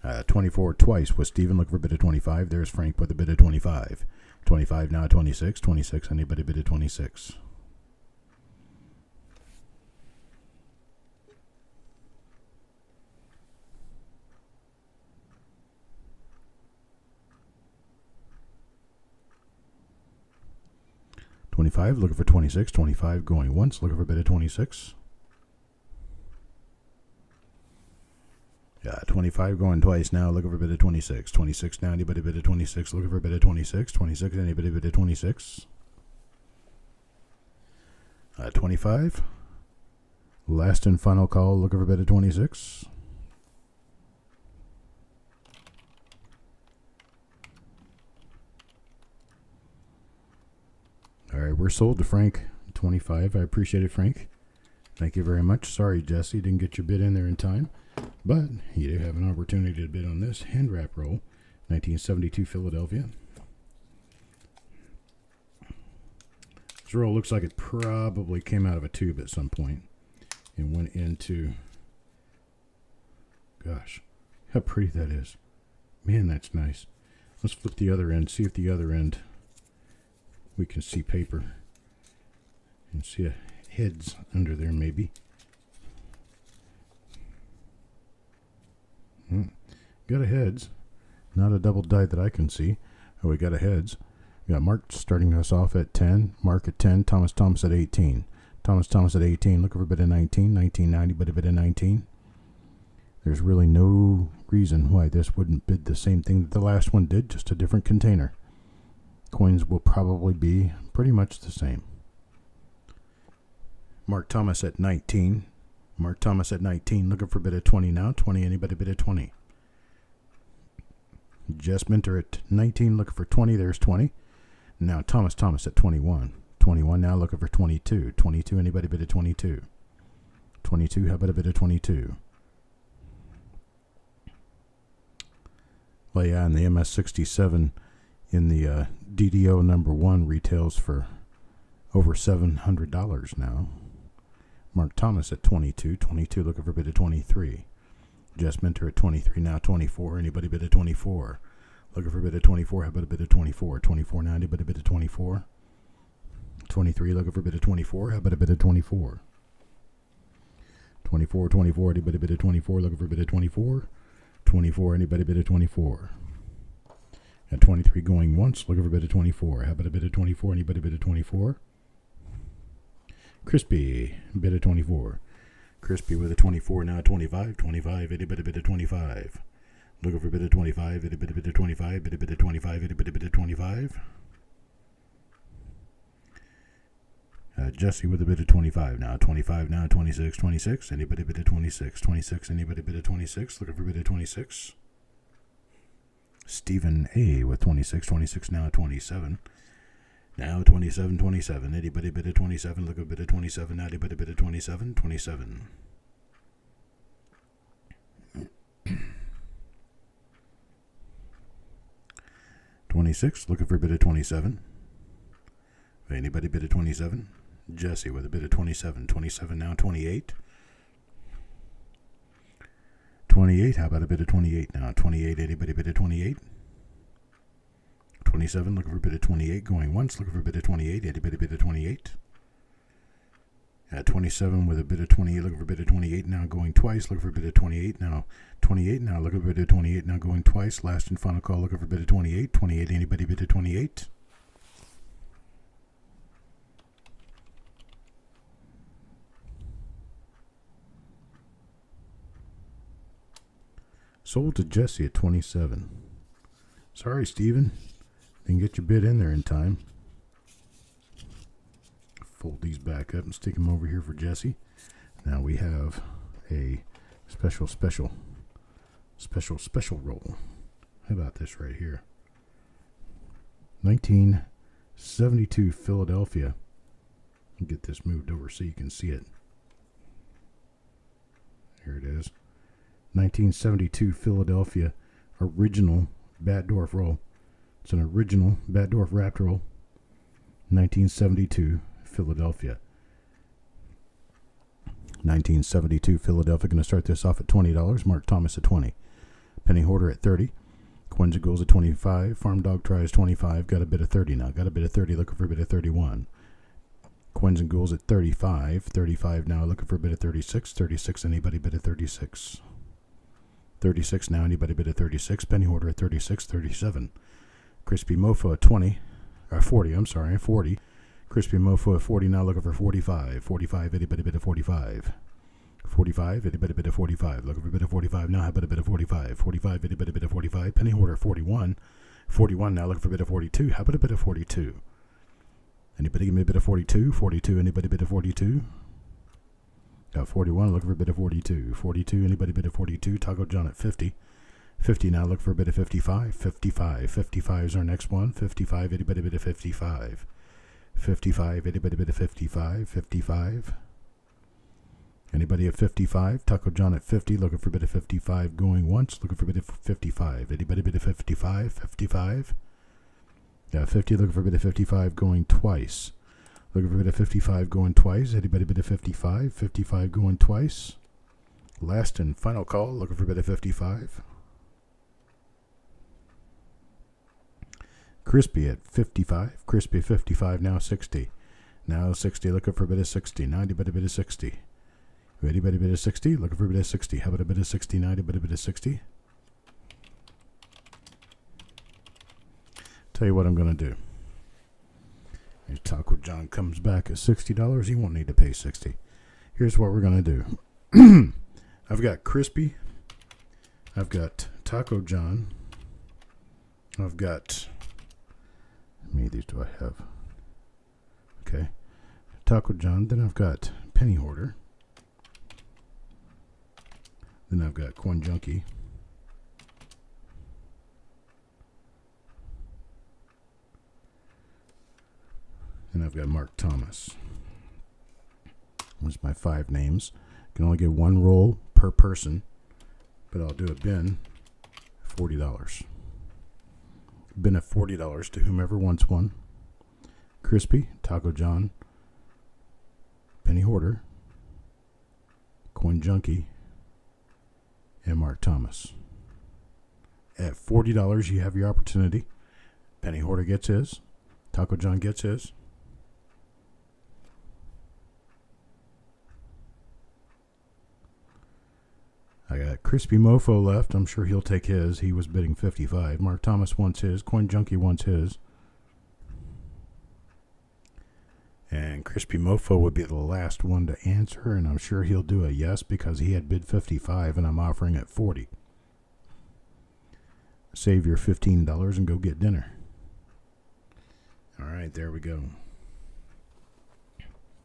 Uh, 24 twice with Stephen, looking for a bid of 25. There's Frank with a bid of 25. 25 now, 26. 26, anybody bid of 26? $25, looking for 26. 25 going once, looking for a bid of 26. 25 going twice now, looking for a bid of 26. 26 now, anybody bid of 26? Looking for a bid of 26. 26, anybody bid of 26? 25. Last and final call, looking for a bid of 26. All right, we're sold to Frank. 25. I appreciate it, Frank. Thank you very much. Sorry, Jesse, didn't get your bid in there in time. But you do have an opportunity to bid on this hand wrap roll, 1972 Philadelphia. This roll looks like it probably came out of a tube at some point and went into, gosh, how pretty that is. Man, that's nice. Let's flip the other end, see if the other end we can see paper and see a heads under there maybe. Got a heads, not a double die that I can see. Oh, we got a heads. We got Mark starting us off at 10, Mark at 10, Thomas at 18. Thomas at 18, looking for a bit of 19, 1990, but a bit of 19. There's really no reason why this wouldn't bid the same thing that the last one did, just a different container. Coins will probably be pretty much the same. Mark Thomas at 19. Mark Thomas at 19, looking for a bit of 20 now. 20, anybody bid of 20? Jess Minter at 19, looking for 20. There's 20. Now Thomas at 21. 21 now, looking for 22. 22, anybody bid of 22? 22, how about a bit of 22? Well, yeah, and the MS67 in the DDO number 1 retails for over $700 now. Mark Thomas at 22. 22, looking for a bid of 23. Jess Minter at 23. Now 24. Anybody bid of 24? Looking for a bid of 24. How about a bid of 24? 24 now. Anybody bid of 24? 23. Looking for a bid of 24. How about a bid of 24? 24. 24. Anybody bid of 24? Looking for a bid of 24? 24. Anybody bid of 24? At 23 going once. Looking for a bid of 24. How about a bid of 24? Anybody bid of 24? Crispy, bid of 24. Crispy with a 24 now, 25. 25, anybody bid of 25? Looking for a bid of 25, anybody bid of 25? Bid of 25, anybody bid of 25? Jesse with a bid of 25 now. 25 now, 26. 26, anybody bid of 26? 26, anybody bid of 26? Looking for a bid of 26? Stephen A with 26. 26 now, 27. Now 27, 27. Anybody bid of 27? Look a bit of 27. Anybody bid of 27? 27. $26. Looking for a bid of 27. Anybody bid of 27? Jesse with a bid of 27. 27 now. 28. 28. How about a bid of 28 now? 28. Anybody bid of 28? 27, looking for a bid of 28, going once, looking for a bid of 28, anybody bid of 28? At 27 with a bid of 28, looking for a bid of 28, now going twice, looking for a bid of 28, now 28, now looking for a bid of 28, now going twice, last and final call, looking for a bid of 28, 28, anybody bid of 28? Sold to Jesse at 27. Sorry, Steven. Didn't get your bid in there in time. Fold these back up and stick them over here for Jesse. Now we have a special roll. How about this right here? 1972 Philadelphia. I'll get this moved over so you can see it. Here it is. 1972 Philadelphia original Batdorf roll. It's an original Batdorf wrapped roll. 1972 Philadelphia. 1972 Philadelphia. Going to start this off at $20. Mark Thomas at 20. Penny Hoarder at 30. Coins and Goals at 25. Farm Dog Tries 25. Got a bid of 30 now. Got a bid of 30. Looking for a bid of 31. Coins and Ghouls at 35. 35 now. Looking for a bid of 36. 36. Anybody bid of 36? 36 now. Anybody bid of 36? Penny Hoarder at 36. 37. Crispy Mofo at 40. 40. Crispy Mofo at 40 now. Looking for 45. 45. Anybody bid of 45? 45. Anybody bid of 45? Looking for a bid of 45 now. How about a bid of 45? 45. Anybody bid of 45? Penny Hoarder 41. 41 now. Looking for a bid of 42. How about a bid of 42? Anybody give me a bit of 42? 42, anybody bid of 42? Got 41, looking for a bit of 42. 42, anybody bid of 42? Taco John at 50. 50 now, look for a bit of 55. 55, 55 is our next one. 55, anybody bid of 55? 55, anybody bid of 55? 55. Anybody at 55? Taco John at 50, looking for a bit of 55 going once, looking for a bit of 55. Anybody bid of 55? 55. Got 50, looking for a bit of 55 going twice. Looking for a bit of 55 going twice. Anybody bid of 55? 55 going twice. Last and final call, looking for a bit of 55. Crispy at 55. Crispy 55, now 60. Now 60, looking for a bit of 60. Now anybody bid of 60? Anybody bid of 60? Looking for a bit of 60. How about a bit of 60? Now anybody bid of 60? Tell you what I'm going to do. If Taco John comes back at $60, he won't need to pay 60. Here's what we're going to do. I've got Crispy. I've got Taco John. I've got... How many of these do I have? Okay. Taco John. Then I've got Penny Hoarder. Then I've got Coin Junkie. And I've got Mark Thomas. Those are my 5 names. Can only get 1 roll per person, but I'll do a bin $40. Bin of $40 to whomever wants one. Crispy, Taco John, Penny Hoarder, Coin Junkie, and Mark Thomas. At $40, you have your opportunity. Penny Hoarder gets his. Taco John gets his. I got Crispy Mofo left. I'm sure he'll take his. He was bidding 55. Mark Thomas wants his. Coin Junkie wants his. And Crispy Mofo would be the last one to answer, and I'm sure he'll do a yes because he had bid 55 and I'm offering at 40. Save your $15 and go get dinner. All right, there we go.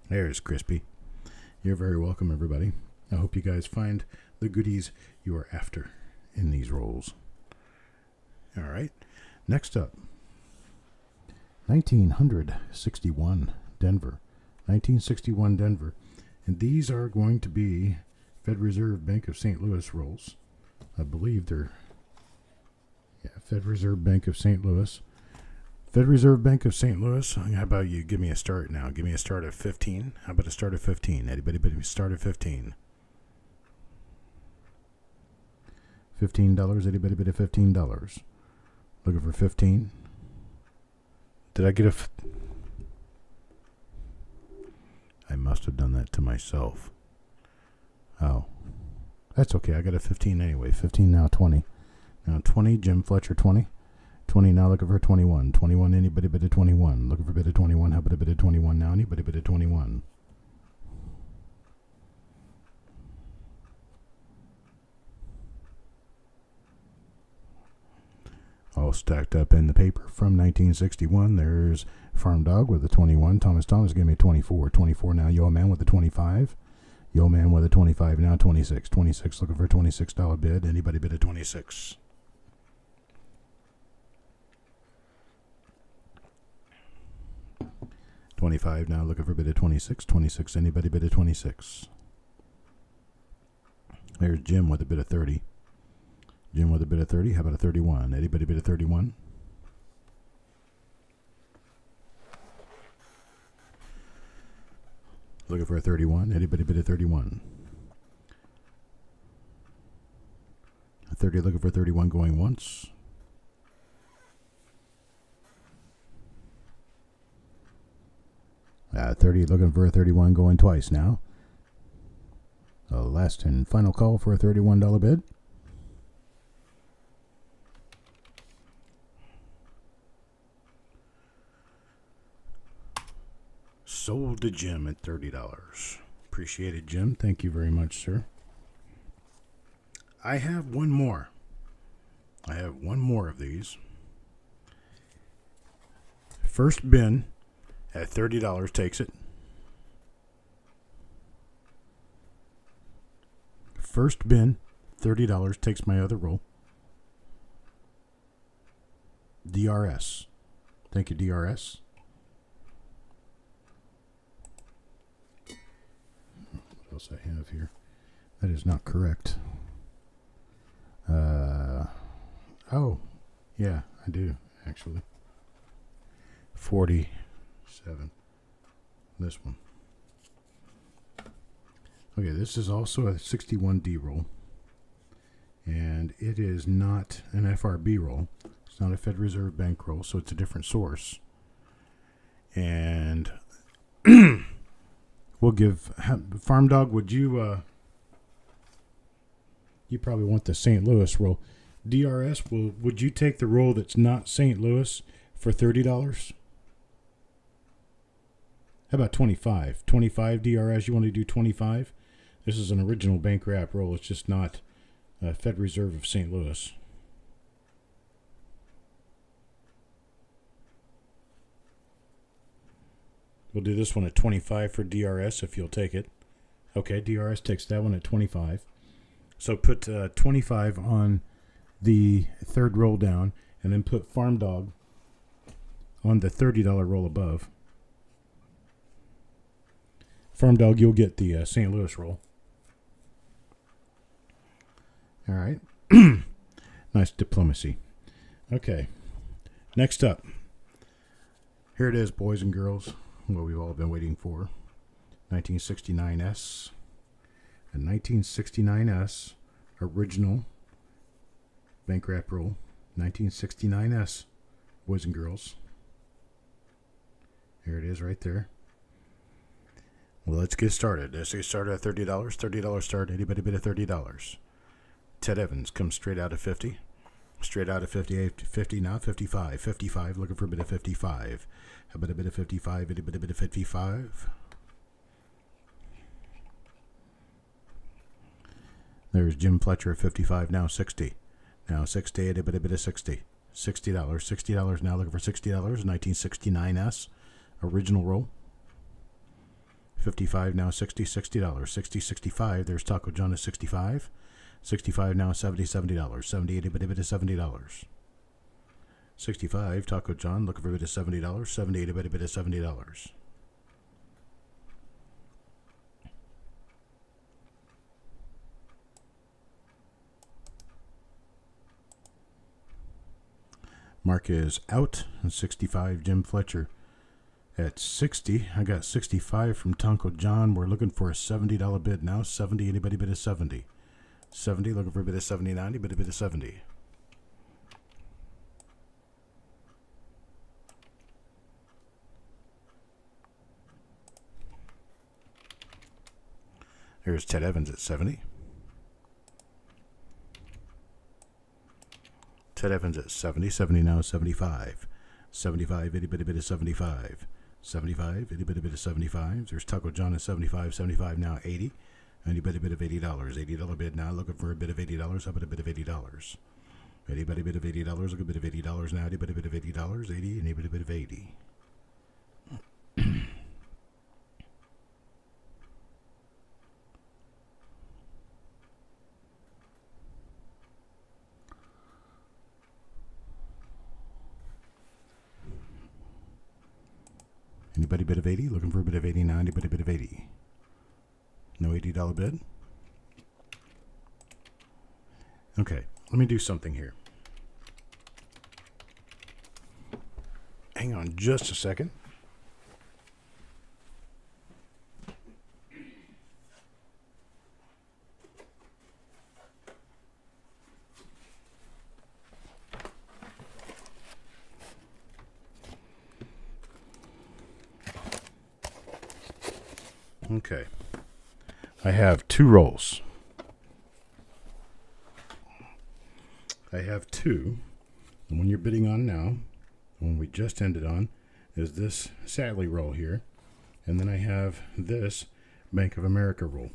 There's Crispy. You're very welcome, everybody. I hope you guys find the goodies you are after in these rolls. All right. Next up, 1961 Denver. 1961 Denver. And these are going to be Fed Reserve Bank of St. Louis rolls. I believe they're Fed Reserve Bank of St. Louis. Fed Reserve Bank of St. Louis. How about you give me a start now? Give me a start of 15. How about a start of 15? Anybody start of 15? $15. Anybody bid of $15? Looking for 15. Did I get I must have done that to myself. Oh. That's okay. I got a 15 anyway. 15 now, 20. Now 20, Jim Fletcher 20. 20 now, looking for 21. 21, anybody bid of 21? Looking for a bid of 21. How about a bid of 21 now? Anybody bid of 21? all stacked up in the paper from 1961. There's Farm Dog with a 21. Thomas gave me a 24. 24 now. Yo Man with a 25. Yo Man with a 25 now. 26. 26 looking for a $26 bid. Anybody bid a 26? $25 now looking for a bid of 26. 26. Anybody bid a 26? There's Jim with a bid of 30. Jim with a bid of 30. How about a 31? Anybody bid a 31? Looking for a 31. Anybody bid a 31? A 30 looking for a 31 going once. 30 looking for a 31 going twice now. Last and final call for a $31 bid. Sold to Jim at $30. Appreciate it, Jim. Thank you very much, sir. I have one more. I have one more of these. First bin at $30 takes it. First bin, $30 takes my other roll. DRS. Thank you, DRS. What else I have here? That is not correct. Oh, yeah, I do, actually. 47. This one. Okay, this is also a 61D roll. And it is not an FRB roll. It's not a Fed Reserve Bank roll, so it's a different source. And we'll give... Farm Dog, would you... you probably want the St. Louis roll. DRS, would you take the roll that's not St. Louis for $30? How about 25? 25 DRS, you want to do 25? This is an original bank wrap roll. It's just not Fed Reserve of St. Louis. We'll do this one at 25 for DRS if you'll take it. Okay, DRS takes that one at 25. So put 25 on the third roll down, and then put Farm Dog on the $30 roll above. Farm Dog, you'll get the St. Louis roll. All right. Nice diplomacy. Okay. Next up. Here it is, boys and girls. What we've all been waiting for. 1969S. A 1969S original bank wrap roll. 1969S, boys and girls. Here it is right there. Well, let's get started. Let's get started at $30. $30 start. Anybody bid at $30? Ted Evans comes straight out of 50. Straight out of 50 now. 55. 55. Looking for a bid of 55. How about a bid of 55? A bit of 55. There's Jim Fletcher at 55. Now 60. Now 60. A bit of 60. $60. $60 now. Looking for $60. 1969S. Original roll. 55 now 60. $60. 60. 65. There's Taco John at 65. 65 now 70. $70. 70. A bit of $70. 65. Taco John looking for a bit of $70. 70. A bit of $70. Mark is out. And 65. Jim Fletcher at 60. I got 65 from Taco John. We're looking for a $70 bid now. 70. Anybody bid of 70? 70. Looking for a bid of 79. A bit of 70. Here's Ted Evans at 70. Ted Evans at 70. 70 now 75. 75. Itty bitty bit of 75. 75. Itty bitty bit of 75. There's Taco John at 75. 75 now 80. And you bet a bit of $80. $80 bid now. Looking for a bit of $80. How about a bit of $80? Anybody bid of $80? Look a bit of $80 now. Anybody bid of $80? 80. Anybody bid of 80? Anybody bid of 80? Looking for a bid of 89. Anybody bid of 80? No $80 bid? Okay, let me do something here. Hang on just a second. Okay. I have 2 rolls. I have 2. The one you're bidding on now, the one we just ended on, is this Sadly roll here. And then I have this Bank of America roll.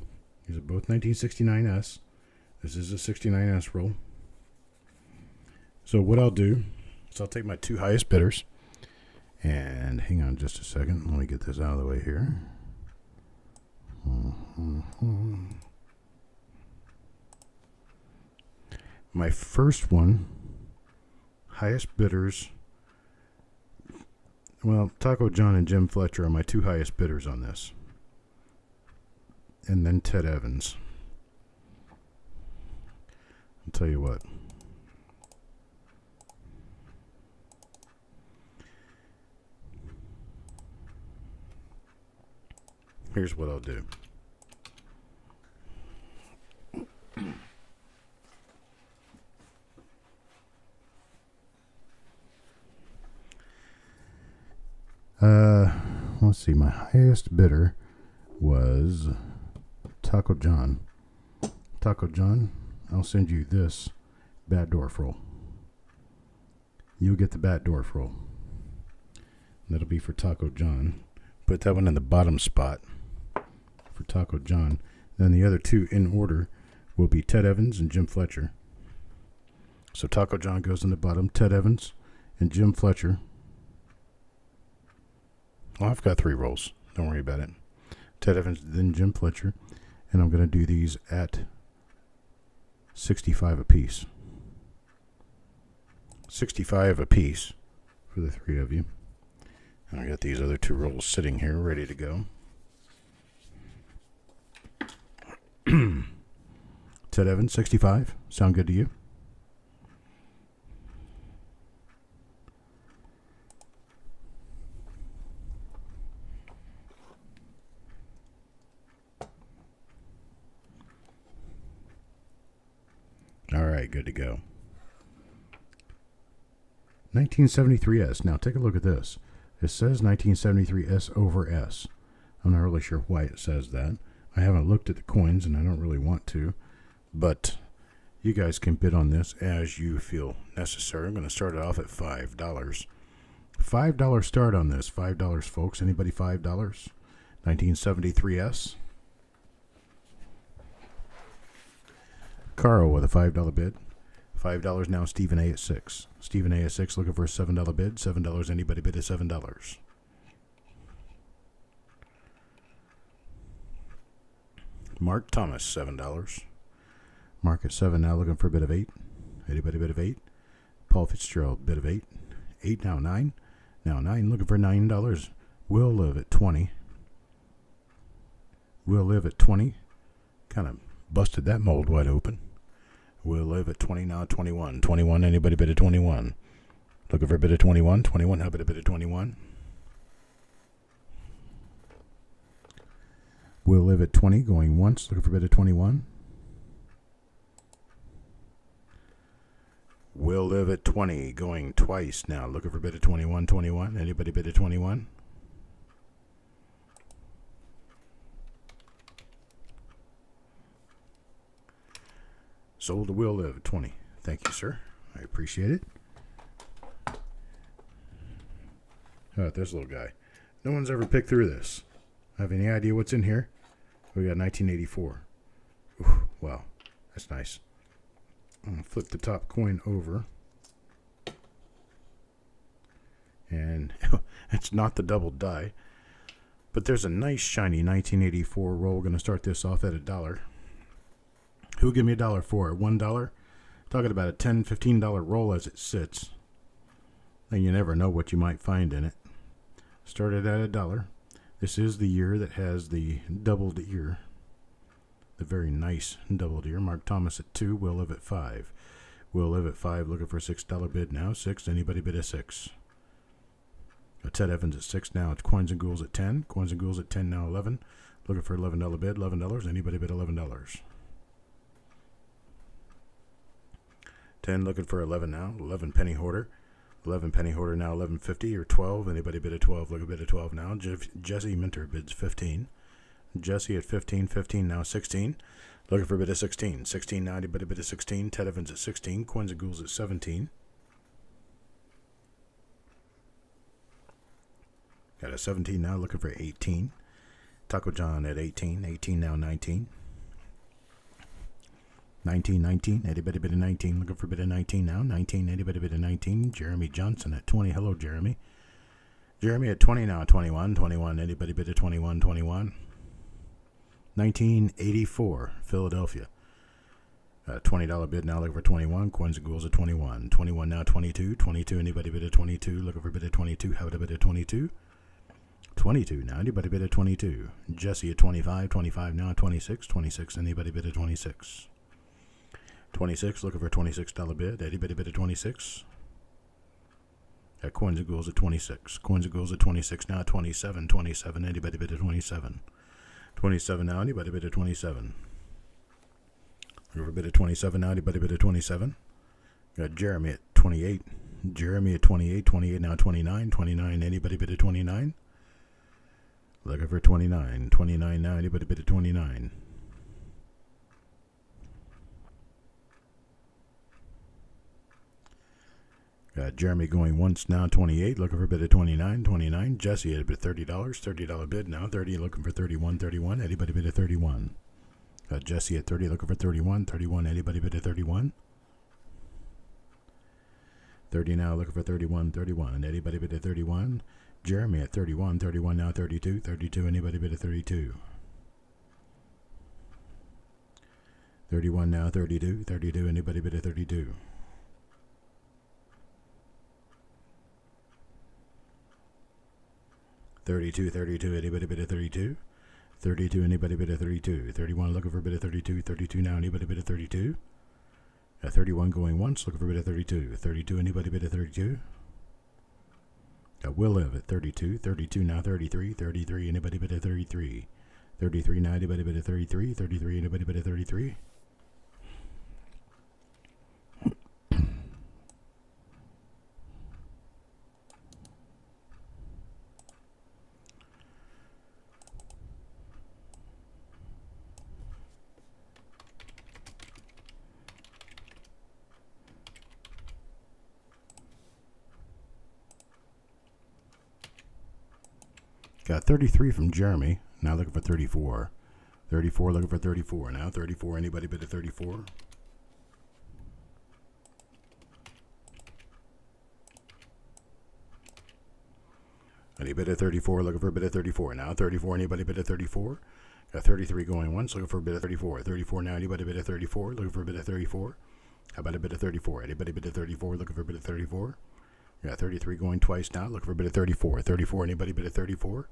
These are both 1969S. This is a 69S roll. So what I'll do is I'll take my 2 highest bidders. And hang on just a second. Let me get this out of the way here. My first one, highest bidders, well, Taco John and Jim Fletcher are my 2 highest bidders on this. And then Ted Evans. I'll tell you what. Here's what I'll do. Let's see, my highest bidder was Taco John. Taco John, I'll send you this bat dwarf roll. You'll get the bat dwarf roll. That'll be for Taco John. Put that one in the bottom spot for Taco John. Then the other 2 in order will be Ted Evans and Jim Fletcher. So Taco John goes in the bottom, Ted Evans and Jim Fletcher. Well, I've got 3 rolls. Don't worry about it. Ted Evans, then Jim Fletcher. And I'm going to do these at 65 apiece. 65 apiece for the 3 of you. And I got these other 2 rolls sitting here ready to go. Ted Evans, 65. Sound good to you? All right, good to go. 1973S. Now take a look at this. It says 1973S over S. I'm not really sure why it says that. I haven't looked at the coins, and I don't really want to. But you guys can bid on this as you feel necessary. I'm going to start it off at $5. $5 start on this. $5, folks. Anybody $5? 1973S. Carl with a $5 bid. $5 now. Stephen A at 6. Stephen A at 6 looking for a $7 bid. $7. Anybody bid at $7? Mark Thomas, $7. Mark at 7 now looking for a bid of 8. Anybody bid of 8? Paul Fitzgerald, bid of 8. 8 now, 9. Now 9 looking for $9. Will live at 20. Will live at 20. Kind of busted that mold wide open. Will live at 20 now, 21. 21, anybody bid at 21? Looking for a bid of 21. 21, how about a bid of 21? Will live at 20, going once, looking for a bid of 21. Will live at 20, going twice now, looking for a bid of 21. 21, anybody bid of 21? Sold to Will live at 20. Thank you, sir. I appreciate it. How about this little guy? No one's ever picked through this. Have any idea what's in here? We got 1984. Ooh, wow, that's nice. Flip the top coin over. And it's not the double die. But there's a nice shiny 1984 roll. We're going to start this off at $1. Who'll give me $1 for it? $1? Talking about a $10, $15 roll as it sits. And you never know what you might find in it. Started at $1. This is the year that has the doubled ear. The very nice doubled ear. Mark Thomas at 2. Will Live at 5. Will Live at 5. Looking for a $6 bid now. 6. Anybody bid a 6? Ted Evans at 6 now. It's Coins and Ghouls at 10. Coins and Ghouls at 10 now. 11. Looking for $11 bid. $11. Anybody bid $11? 10 looking for 11 now. 11 Penny Hoarder. 11 Penny Hoarder now. 11.50 or 12. Anybody bid a 12? Look a bid a 12 now. Jesse Minter bids 15. Jesse at 15. 15 now. 16. Looking for a bid of 16. 16 now. Anybody bid a 16? Ted Evans at 16. Coins and Ghouls at 17. Got a 17 now, looking for 18. Taco John at 18. 18 now, 19. 19, 19. Anybody bid a 19? Looking for a bid of 19 now. 19. Anybody bid a 19? Jeremy Johnson at 20. Hello, Jeremy. Jeremy at 20 now. 21. 21. Anybody bid a 21? 21. 1984. Philadelphia. $20 bid now. Looking for 21. Coins and Ghouls at 21. 21 now. 22. 22. Anybody bid a 22? Looking for a bid of 22. How about a bid of 22? 22 now. Anybody bid a 22? Jesse at 25. 25 now. 26. 26. Anybody bid a 26? 26. Looking for a $26 bid. Anybody bid a 26? Got Coins and Ghouls at 26. Coins and Ghouls at 26 now. 27. 27. Anybody bid a 27? 27 now. Anybody bid a 27? Looking for a bid of 27 now. Anybody bid a 27? Got Jeremy at 28. Jeremy at 28. 28 now. 29. 29. Anybody bid a 29? Looking for 29. 29 now. Anybody bid a 29? Got Jeremy going once now. 28. Looking for a bid of 29. 29. Jesse at a bid $30. $30 bid now. 30. Looking for 31. 31. Anybody bid a 31? Got Jesse at 30. Looking for 31. 31. Anybody bid a 31? 30 now. Looking for 31. 31. Anybody bid a 31? Jeremy at 31. 31 now. 32. 32. Anybody bid a 32? 31 now. 32. 32. Anybody bid a 32? 32. 32. Anybody bid a 32? 32. Anybody bid a 32? 31. Looking for a bid of 32. 32 now. Anybody bid a 32? 31 going once. Looking for a bid of 32. 32. Anybody bid a 32? Will Live at 32. 32 now. 33. 33. Anybody bid a 33? 33 now. Anybody bid a 33? 33. Anybody bid a 33? Got 33 from Jeremy. Now looking for 34. 34 looking for 34. Now 34. Anybody bid a 34? Any bid a 34? Looking for a bid of 34. Now 34. Anybody bid a 34? Got 33 going once. Looking for a bid of 34. 34 now. Anybody bid a 34? Looking for a bid of 34? How about a bid of 34? Anybody bid a 34? Looking for a bid of 34? Got 33 going twice now. Looking for a bid of 34. 34. Anybody bid a 34?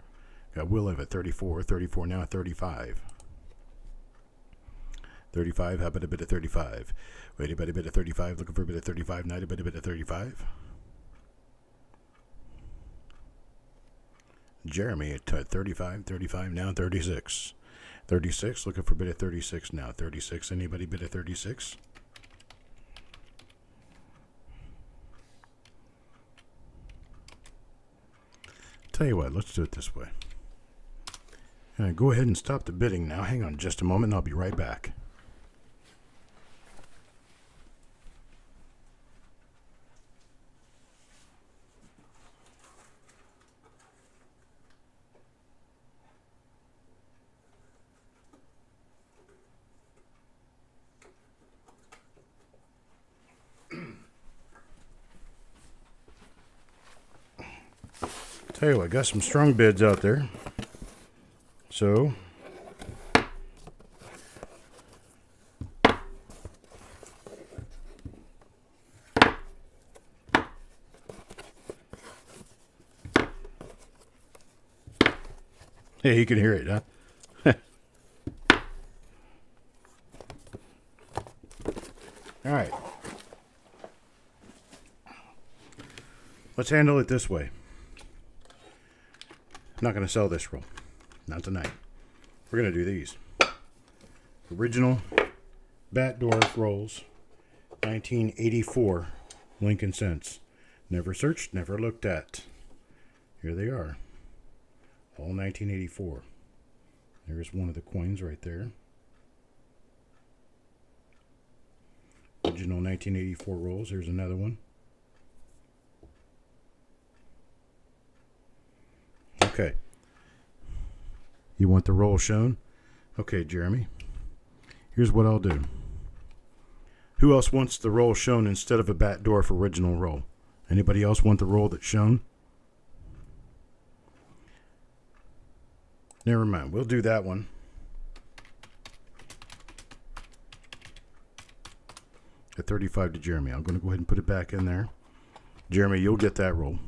Got Will Live at 34. 34 now. 35. 35. How about a bid of 35? Anybody bid a 35? Looking for a bid of 35 now. Anybody bid a 35? Jeremy at 35. 35 now. 36. 36. Looking for a bid of 36 now. 36. Anybody bid a 36? Tell you what, let's do it this way. Go ahead and stop the bidding now. Hang on just a moment, and I'll be right back. Tell you what, got some strong bids out there. So yeah, you can hear it, huh? All right. Let's handle it this way. I'm not going to sell this roll. Not tonight. We're going to do these. Original Bat Dwarf rolls. 1984 Lincoln cents. Never searched, never looked at. Here they are. All 1984. There's one of the coins right there. Original 1984 rolls. Here's another one. Okay. You want the roll shown? Okay, Jeremy. Here's what I'll do. Who else wants the roll shown instead of a Bat Dwarf original roll? Anybody else want the roll that's shown? Never mind. We'll do that one. At 35 to Jeremy. I'm going to go ahead and put it back in there. Jeremy, you'll get that roll.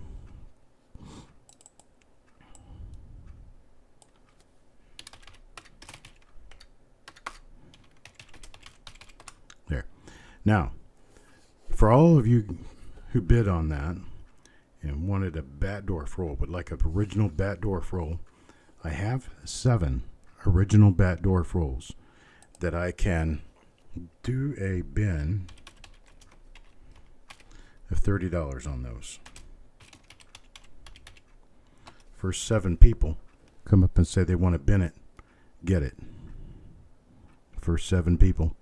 There. Now, for all of you who bid on that and wanted a Bat Dwarf roll, but like an original Bat Dwarf roll, I have 7 original Bat Dwarf rolls that I can do a bin of $30 on those. First 7 people come up and say they want to bin it, get it. First 7 people.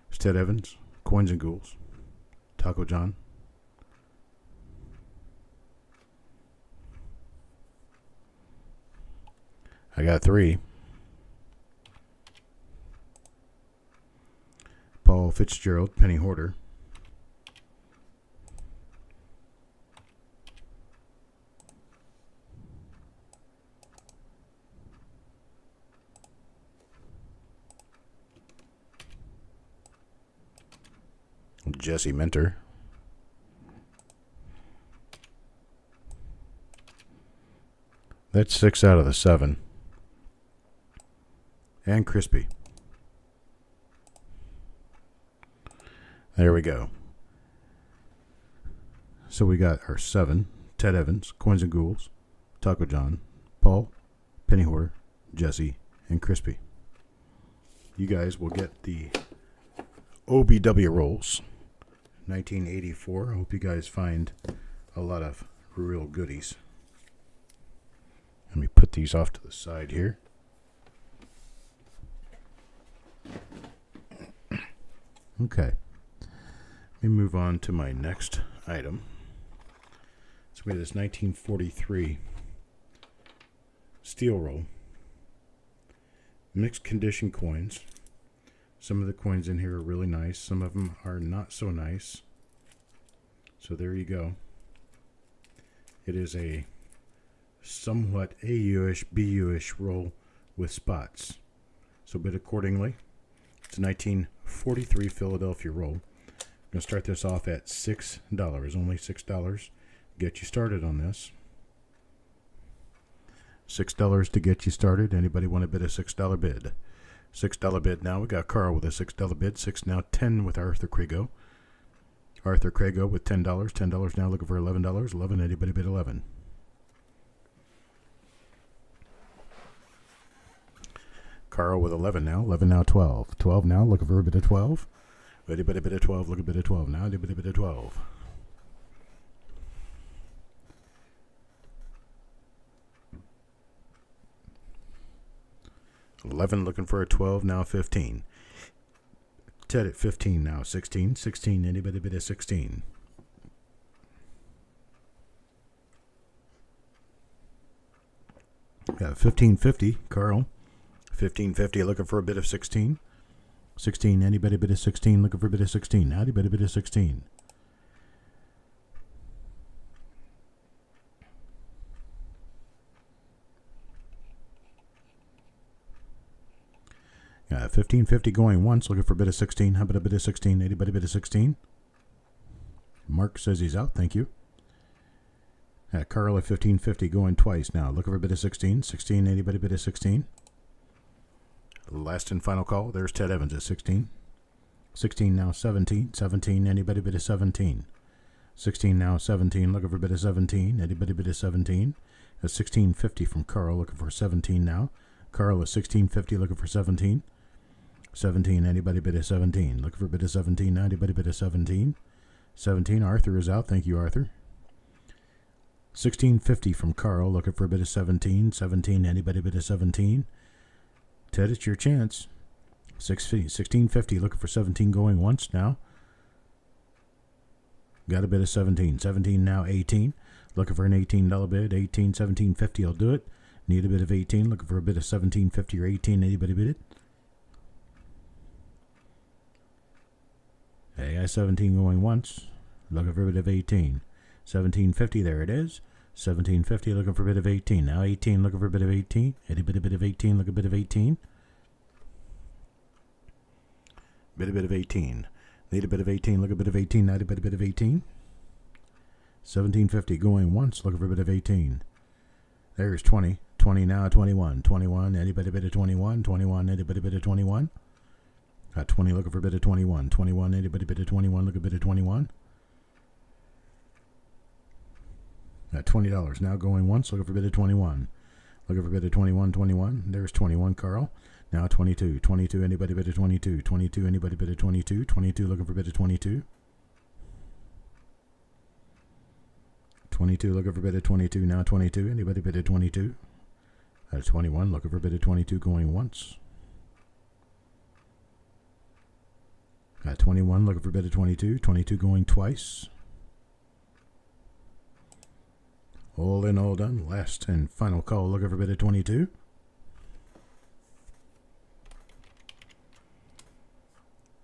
It's Ted Evans, Coins and Ghouls, Taco John, I got 3. Paul Fitzgerald, Penny Hoarder. Jesse Mentor. That's 6 out of the 7. And Crispy. There we go. So we got our 7. Ted Evans, Coins and Ghouls, Taco John, Paul, Penny Hoarder, Jesse, and Crispy. You guys will get the OBW rolls. 1984. I hope you guys find a lot of real goodies. Let me put these off to the side here. Okay. Let me move on to my next item. So we have this 1943 steel roll. Mixed condition coins. Some of the coins in here are really nice. Some of them are not so nice. So there you go. It is a somewhat AU-ish, BU-ish roll with spots. So bid accordingly. It's a 1943 Philadelphia roll. I'm going to start this off at $6. Only $6. Get you started on this. $6 to get you started. Anybody want to bid a $6 bid? $6 bid now. We got Carl with a $6 bid. 6 now. 10 with Arthur Crago. Arthur Crago with $10. $10 now. Looking for $11. 11. Anybody bid 11? Carl with 11 now. 11 now. 12. 12 now. Looking for a bid of 12. Anybody bid of 12? Look a bid of 12 now. Anybody bid of 12? $11 looking for a 12 now. 15. Ted at 15 now. 16. 16. Anybody bid of 16? Got 15.50. Carl. 15.50 looking for a bid of 16. 16. Anybody bid of 16? Looking for a bid of 16. Now anybody bid of 16? 1550 going once, looking for a bid of 16. How about a bid of 16? Anybody bid of 16? Mark says he's out. Thank you. Carl at 1550 going twice now. Looking for a bid of 16. 16. Anybody bid of 16? Last and final call. There's Ted Evans at 16. 16 now 17. 17. Anybody bid of 17? 16 now 17. Looking for a bid of 17. Anybody bid of 17? A 1650 from Carl. Looking for 17 now. Carl at 1650. Looking for 17. 17. Anybody bid of 17? Looking for a bid of 17. Anybody bid of 17? 17. Arthur is out. Thank you, Arthur. 1650 from Carl. Looking for a bid of 17. 17. Anybody bid of 17? Ted, it's your chance. 1650. Looking for 17 going once now. Got a bid of 17. 17 now 18. Looking for an $18 bid. 18. 1750 will do it. Need a bid of 18. Looking for a bid of 1750 or 18. Anybody bid it? AI 17 going once. Looking for a bid of 18. 1750. There it is. 1750. Looking for a bid of 18. Now 18. Looking for a bid of 18. Anybody bid of 18? Look a bid of 18. Bid a bit of 18. Need a bit of 18. Look a bit of 18. Not a bit of 18. 1750 going once. Looking for a bit of 18. There's 20. 20 now 21. 21. Anybody bid of 21? 21. Anybody bid of 21? Got 20. Looking for a bit of 21. 21. Anybody bid of 21? Look a bit of 21. Got $20 now going once. Looking for a bit of 21. Looking for a bit of 21. 21. There's 21. Carl. Now 22. 22. Anybody bid of 22? 22. Anybody bid of 22? 22. Looking for a bid of 22. 22. Looking for a bid of 22. Now 22. Anybody bid of 22? 21. Looking for a bid of 22 going once. 21. Looking for a bid of 22. 22 going twice. All in, all done. Last and final call. Looking for a bid of 22.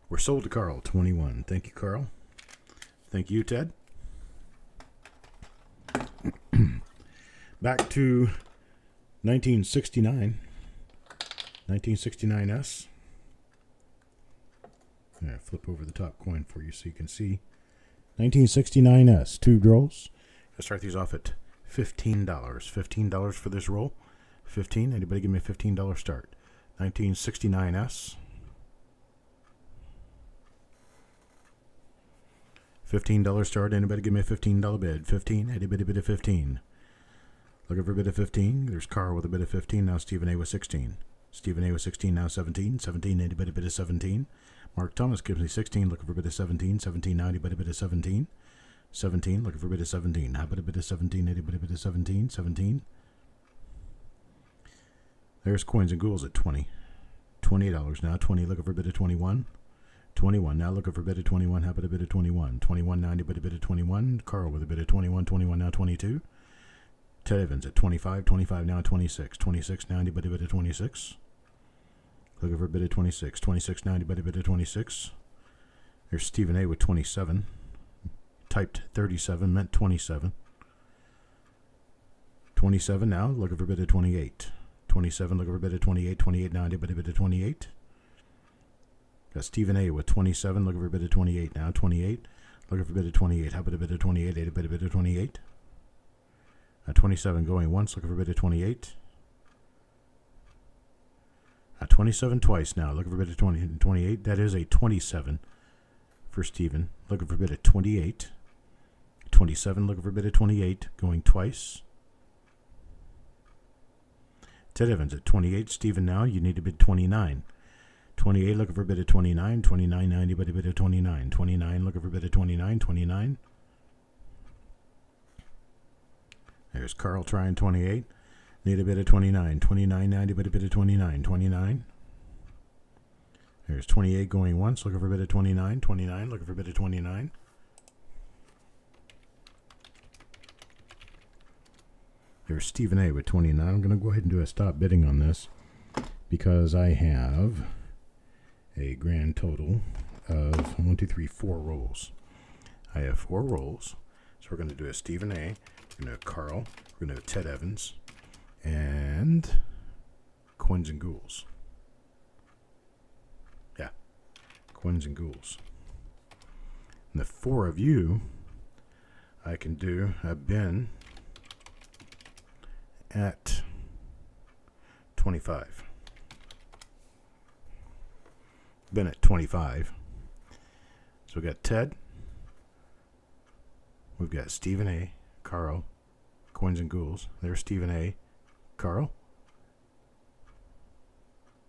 We're sold to Carl, 21. Thank you, Carl. Thank you, Ted. Back to 1969. 1969S. Flip over the top coin for you so you can see. 1969S, 2 rolls. I'll start these off at $15. $15 for this roll. 15. Anybody give me a $15 start? 1969S. $15 start. Anybody give me a $15 bid? 15. Anybody bid of 15? Looking for a bid of 15. There's Carl with a bid of 15. Now Stephen A with 16. Stephen A with 16. Now 17. 17. Anybody bid of 17? Mark Thomas gives me 16. Looking for a bid of 17. 17. Now anybody bid of 17? 17. Looking for a bid of 17. How about a bid of 17? Anybody bid of 17? 17. There's Coins and Ghouls at 20. $20 now. 20. Looking for a bid of 21. 21. Now looking for a bid of 21. How about a bid of 21? 21. Now anybody bid of 21? Carl with a bid of 21. 21 now 22. Ted Evans at 25. 25 now 26. 26 now anybody bid of 26? Looking for a bid of 26. 26 now anybody bid of 26? There's Stephen A with 27. Typed 37, meant 27. 27 now, looking for a bid of 28. 27, looking for a bid of 28. 28 now anybody bid of 28? Got Stephen A with 27, looking for a bid of 28 now. 28, looking for a bid of 28. How about a bid of 28? A bid of 28. 27 going once, looking for a bid of 28. 27 twice now, looking for a bid of 28. That is a 27 for Stephen. Looking for a bid of 28. 27, looking for a bid of 28, going twice. Ted Evans at 28. Stephen now, you need to bid 29. 28, looking for a bid of 29. 29, now anybody bid of 29. 29, looking for a bid of 29. 29. There's Carl trying 28. Need a bid of 29. 29, now anybody bid of 29. 29. There's 28 going once, looking for a bid of 29. 29, looking for a bid of 29. There's Stephen A with 29. I'm going to go ahead and do a stop bidding on this because I have a grand total of 4 rolls. I have 4 rolls. So we're going to do a Stephen A, we're going to have Carl, we're going to have Ted Evans, and Coins and Ghouls. Coins and ghouls. And the 4 of you, I can do a bin at 25. Bin at 25. So we got Ted. We've got Stephen A. Carl. Coins and ghouls. There's Stephen A. Carl.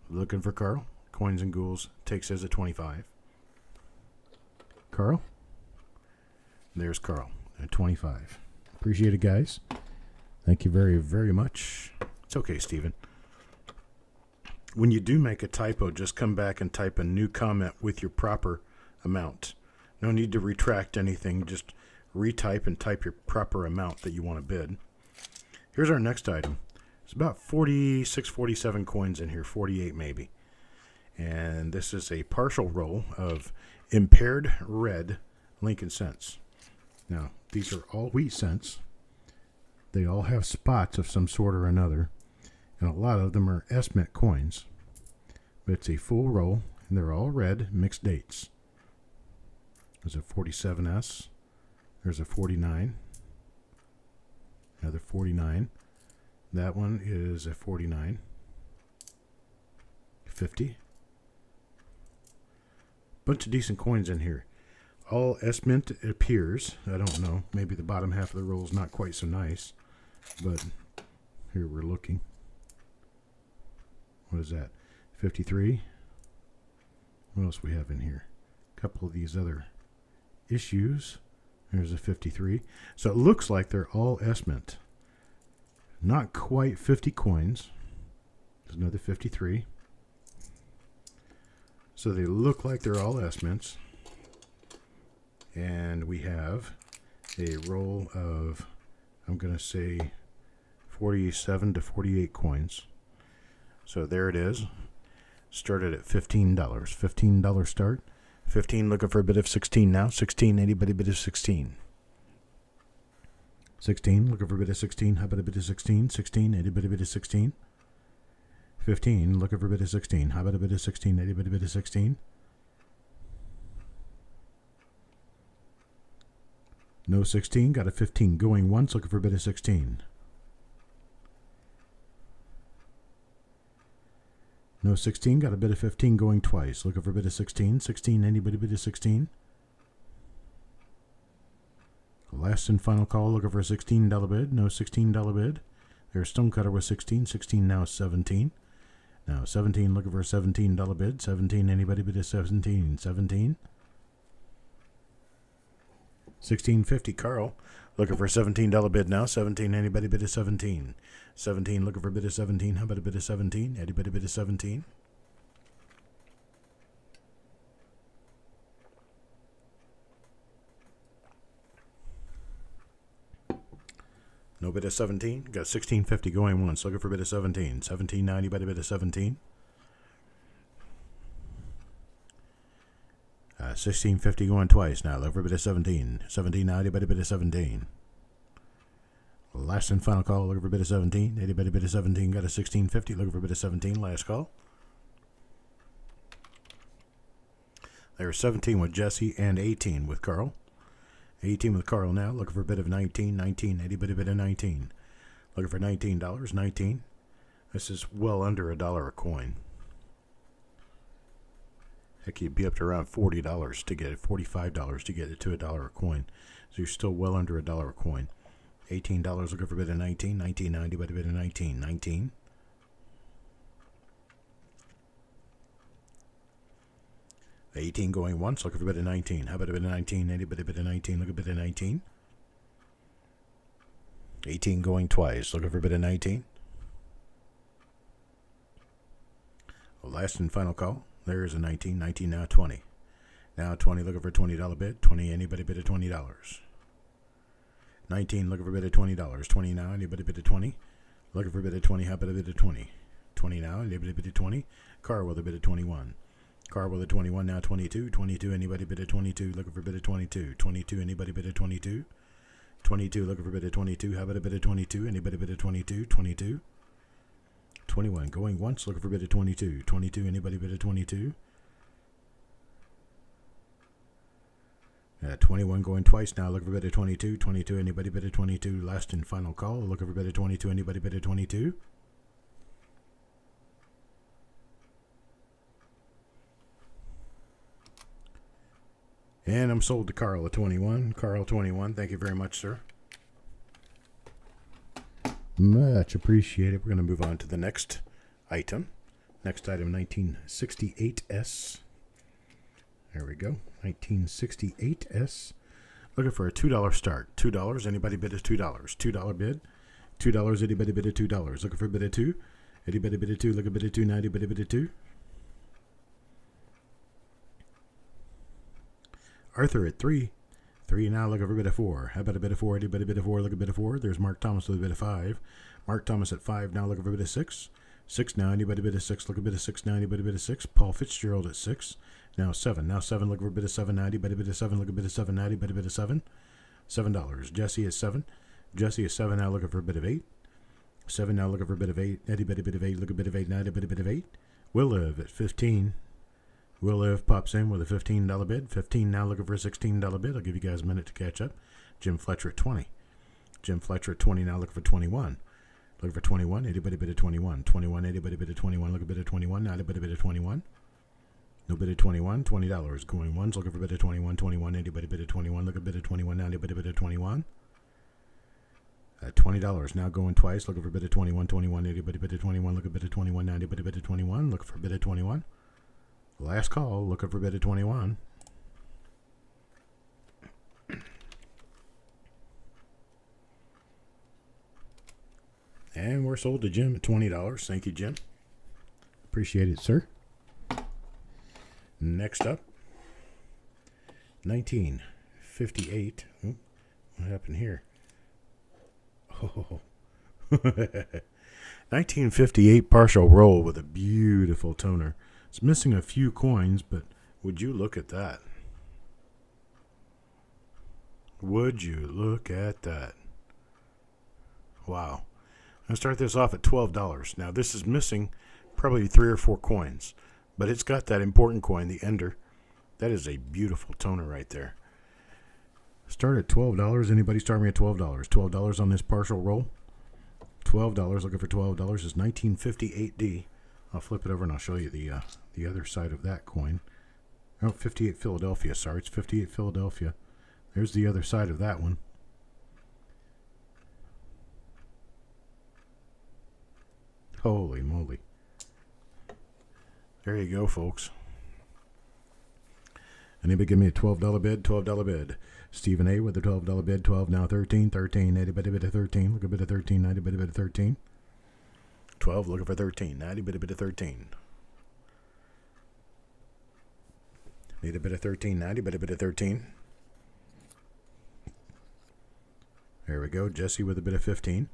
Looking for Carl. Coins and ghouls takes as a 25. Carl. There's Carl at 25. Appreciate it, guys. Thank you very, very much. It's okay, Stephen. When you do make a typo, just come back and type a new comment with your proper amount. No need to retract anything. Just retype and type your proper amount that you want to bid. Here's our next item. It's about 46, 47 coins in here, 48 maybe. And this is a partial roll of impaired red Lincoln cents. Now, these are all wheat cents. They all have spots of some sort or another. And a lot of them are S Mint coins. But it's a full roll, and they're all red, mixed dates. There's a 47S. There's a 49. Another 49. That one is a 49. 50. Bunch of decent coins in here. All S Mint, it appears. I don't know. Maybe the bottom half of the roll is not quite so nice. But here we're looking. What is that? 53. What else we have in here? A couple of these other issues. There's a 53. So it looks like they're all S Mint. Not quite 50 coins. There's another 53. So they look like they're all S Mints. And we have a roll of, I'm going to say, 47 to 48 coins. So there it is. Started at $15. $15 start. 15 looking for a bid of 16 now. 16, anybody bid of 16. 16 looking for a bid of 16. How about a bid of 16? 16, anybody bid of 16. 15 looking for a bid of 16. How about a bid of 16? Anybody bid of 16? No 16, got a 15 going once, looking for a bid of 16. No 16, got a bid of 15 going twice, looking for a bid of 16. 16, anybody bid of 16? Last and final call, looking for a $16 bid. No $16 bid. There's Stonecutter with 16. 16 now 17. Now 17 looking for a $17 bid. 17, anybody bid of 17? 17. 16.50 Carl looking for a $17 bid now. 17, anybody bid of 17? 17 looking for a bid of 17. How about a bid of 17? Anybody bid of 17? No bid of 17. Got 16.50 going once. Looking for a bid of 17. 17 now. Anybody bid of 17? 16.50 going twice now. Looking for a bid of 17. 17 now. Anybody bid of 17? Last and final call. Looking for a bid of 17. Anybody bid of 17? Got a 16.50. Looking for a bid of 17. Last call. There's 17 with Jesse and 18 with Carl. 18 with Carl now, looking for a bid of 19. 19, anybody bid of 19? Looking for $19. 19. This is well under $1 a coin. Heck, you'd be up to around $40 to get it, $45 to get it to $1 a coin. So you're still well under $1 a coin. $18 looking for a bid of 19. 19 now, anybody bid of 19? 19. 18 going once, looking for a bid of 19. How about a bid of 19? Anybody bid of 19? Look at a bid of 19. 18 going twice, looking for a bid of 19. Last and final call. There is a 19. 19 now 20. Now 20 looking for a $20 bid. 20, anybody bid of $20? 19 looking for a bid of $20. 20 now, anybody bid of 20? Looking for a bid of 20. How about a bid of 20? 20 now, anybody bid of 20? Car with a bid of 21. Car with a 21 now 22. 22, anybody bid of 22? Looking for a bid of 22. 22, anybody bid of 22? 22, looking for a bid of 22. How about a bid of 22? Anybody bid of 22? 22. 21, going once, looking for a bid of 22. 22, anybody bid of 22? 21 going twice now. Look for bid at 22. 22, anybody bid at 22? Last and final call. Look for bid at 22. Anybody bid at 22? And I'm sold to Carl at 21. Carl 21, thank you very much, sir. Much appreciated. We're going to move on to the next item. Next item, 1968S. There we go. 1968S. Looking for a $2 start. $2. Anybody bid at $2? $2 bid. $2. Anybody bid at $2? Looking for a bid at 2. Anybody bid at 2? Look at bid at 2. 90 bid at 2. Arthur at 3. 3 now. Look for a bid at 4. How about a bid at 4? Anybody bid at 4? Look at bid at 4. There's Mark Thomas with a bid at 5. Mark Thomas at 5 now. Looking for a bid at 6. 6 now. Anybody bid at 6? Look at bid at 6 now. Anybody bid at 6? Paul Fitzgerald at 6. Now 7. Now 7. Look for a bid at 7 now. Anybody bid at 7? Look at bid at 7 now. Anybody bid at 7? $7. Jesse at 7. Jesse at 7 now. Looking for a bid of 8. 7 now. Looking for a bid of 8. Anybody bid of 8? Look at bid of 8 now. Anybody bid of 8? Will Live at 15. Will Live pops in with a $15 bid. 15 now. Looking for a $16 bid. I'll give you guys a minute to catch up. Jim Fletcher at 20. Jim Fletcher at 20 now. Looking for 21. Looking for 21. Anybody bid at 21? 21. Anybody bid at 21? Look at bid at 21. Now anybody bid at 21? No bid at 21. $20 going once. Looking for bid at 21. 21. Anybody bid at 21? Look at bid at 21. Now anybody bid at 21? $20 now going twice. Looking for bid at 21. 21. Anybody bid at 21? Look at bid at 21. Now anybody bid at 21? Looking for bid at 21. Last call. Looking for bid at 21. And we're sold to Jim at $20. Thank you, Jim. Appreciate it, sir. Next up, 1958. What happened here? Oh. 1958 partial roll with a beautiful toner. It's missing a few coins, but would you look at that? Would you look at that? Wow. I'm going to start this off at $12. Now, this is missing probably 3 or 4 coins, but it's got that important coin, the Ender. That is a beautiful toner right there. Start at $12. Anybody start me at $12? $12 on this partial roll. $12. Looking for $12 is 1958D. I'll flip it over and I'll show you the other side of that coin. Oh, 58 Philadelphia. Sorry, it's 58 Philadelphia. There's the other side of that one. Holy moly. There you go, folks. Anybody give me a $12 bid? $12 bid. Stephen A with a $12 bid. 12 now 13. 13. Anybody bid at 13? Look a bit of 13. Anybody bid at 13? 12 looking for 13. Anybody bid at 13? Need a bit of 13. Anybody bid at 13? There we go. Jesse with a bit of 15.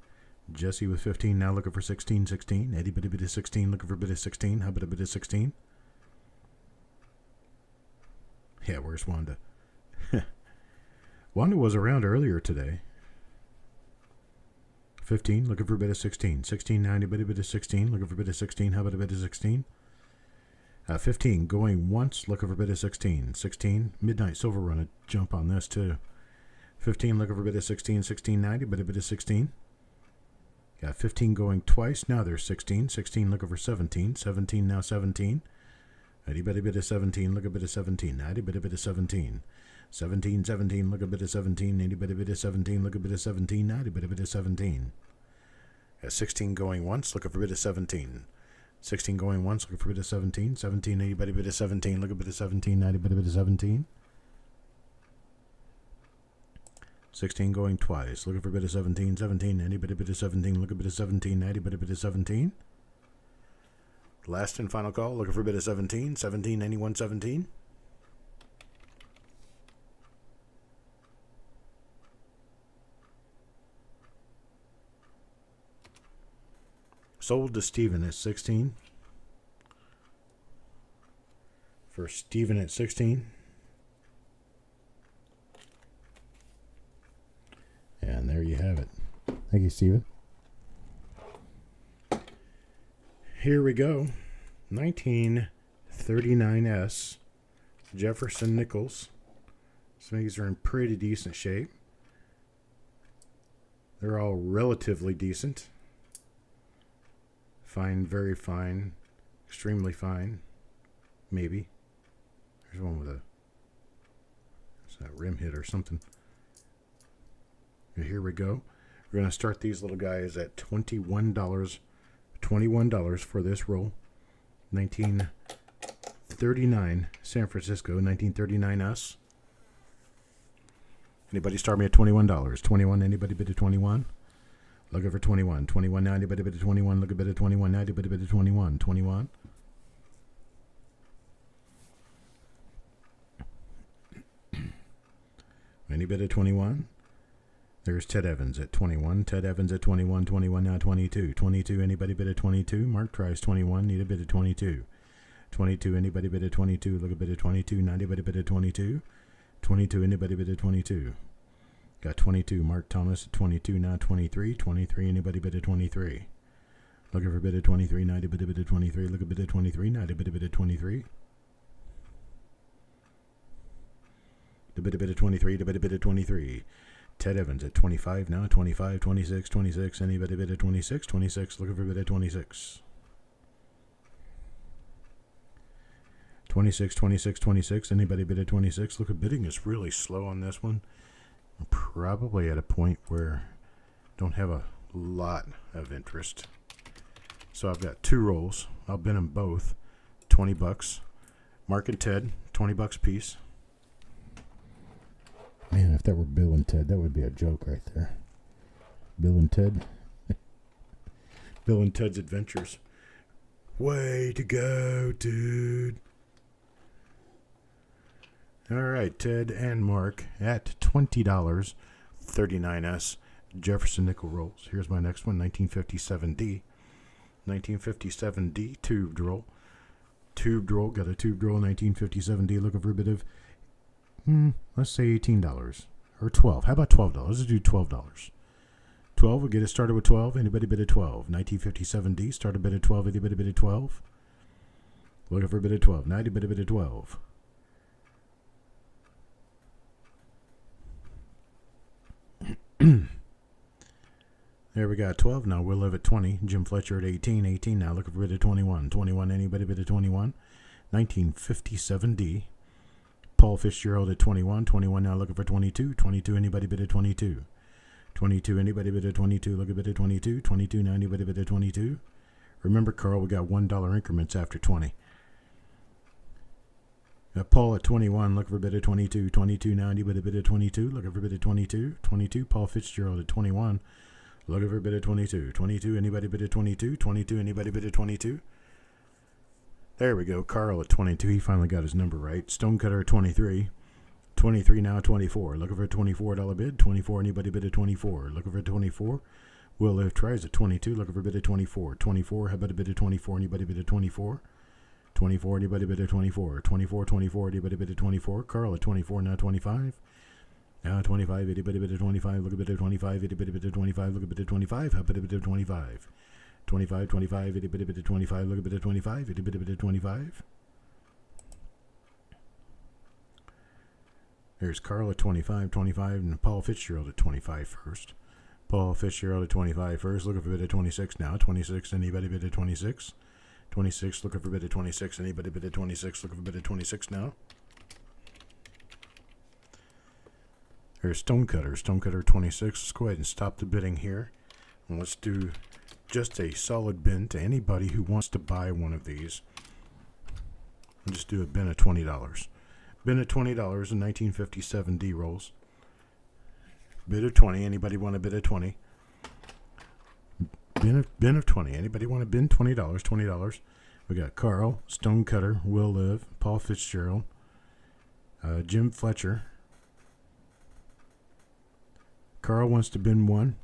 Jesse with 15 now looking for 16. 16. Anybody bid at 16? Looking for a bit of 16. How about a bit of 16? Yeah, where's Wanda? Wanda was around earlier today. 15, looking for a bit of 16. 16 now, anybody bid of 16? Looking for a bit of 16. How about a bit of 16? 15, going once, looking for a bit of 16. 16, Midnight Silver Run, a jump on this too. 15, looking for a bit of 16. 16, 90, but a bit of 16. Got 15 going twice, now there's 16. 16, looking for 17. 17, now 17. Anybody bid of 17, look a bit of 17. Anybody bid of 17. 17, 17, look a bit of 17. Anybody bid of 17, look a bit of 17. Anybody bid of 17. Got 16 going once, look for a bit of 17. 16 going once, look for a bit of 17. 17, anybody bid of 17, look a bit of 17. Anybody bid of 17. 16 going twice, looking for a bit of 17. 17, anybody bid of 17, look a bit of 17. Anybody bid of 17. Last and final call, looking for a bit of 17. 17, anyone 17? Sold to Steven at 16. For Steven at 16. And there you have it. Thank you, Steven. Here we go. 1939 S Jefferson Nickels. Some of these are in pretty decent shape. They're all relatively decent. Fine, very fine, extremely fine, maybe. There's one with a rim hit or something. Here we go. We're going to start these little guys at $21. $21 for this roll. 1939 San Francisco, 1939 us. Anybody start me at $21? 21, anybody bid at 21? Looking for 21. 21 now, anybody bid at 21? Look a bid at 21 now, anybody bid at 21? 21. Any bid at 21? There's Ted Evans at 21. Ted Evans at 21. 21 now, 22. 22, anybody bid at 22? Mark tries 21. Need a bid at 22. 22, anybody bid at 22? Look a bid at 22. Now, anybody bid at 22? 22, anybody bid at 22? Got 22. Mark Thomas at 22. Now 23. 23, anybody bid at 23? Looking for bid at 23. Now, anybody bid at 23? Look a bid at 23. Now, anybody bid at 23? The bid at 23. The bid at 23. Ted Evans at 25 now, 25, 26, 26. Anybody bid at 26? 26. Looking for bid at 26. 26, 26, 26. Anybody bid at 26? Look, bidding is really slow on this one. I'm probably at a point where I don't have a lot of interest. So I've got two rolls. I'll bid them both. $20. Mark and Ted, $20 a piece. Man, if that were Bill and Ted, that would be a joke right there. Bill and Ted. Bill and Ted's Adventures. Way to go, dude. All right, Ted and Mark at $20. 39S Jefferson Nickel rolls. Here's my next one, 1957D. 1957D tubed roll. Tubed roll, got a tubed roll, 1957D. Looking for a bit of, let's say $18 or $12. How about $12? Let's do $12. 12, we'll get it started with 12. Anybody bid at 12? 1957D, start a bid at 12. Anybody bid at 12? Looking for a bid at 12. 90 bid a bid at 12. There we got 12. Now we'll live at 20. Jim Fletcher at 18. 18 now. Looking for bid at 21. 21. Anybody bid at 21? 1957D. Paul Fitzgerald at 21. 21 now. Looking for 22. 22. Anybody bid at 22? 22. Anybody bid at 22? Look a bid at 22. 22 now. Anybody bid at 22? Remember, Carl, we got $1 increments after 20. Got Paul at 21, looking for a bid at 22. 22 now, anybody bid at 22? Looking for a bid at 22. 22, Paul Fitzgerald at 21. Looking for a bid at 22. 22, anybody bid at 22? 22, anybody bid at 22? There we go, Carl at 22. He finally got his number right. Stonecutter at 23. 23 now, 24. Looking for a $24 bid. 24, anybody bid at 24? Looking for a 24. Will Live tries at 22. Looking for a bid at 24. 24, how about a bid at 24? Anybody bid at 24? 24, anybody bid at 24? 24, 24, anybody bid at 24? Carl at 24, now 25. Now 25, anybody bid at 25? Look a bid at 25, anybody bid at 25? Look a bid at 25, how about a bid at 25? 25, 25, anybody bid at 25? Look a bid at 25, anybody bid at 25? There's Carl at 25, 25, and Paul Fitzgerald at 25 first. Paul Fitzgerald at 25 first, looking for a bid at 26 now. 26, anybody bid at 26? 26, looking for a bid at 26. Anybody bid at 26? Looking for a bid at 26 now. There's Stonecutter. Stonecutter 26. Let's go ahead and stop the bidding here. And let's do just a solid bin to anybody who wants to buy one of these. We'll just do a bin of $20. Bin at $20 in 1957D rolls. Bid of 20. Anybody want a bid of 20? Bin of 20. Anybody want to bin $20? $20. We got Carl, Stonecutter, Will Live, Paul Fitzgerald, Jim Fletcher. Carl wants to bin 1.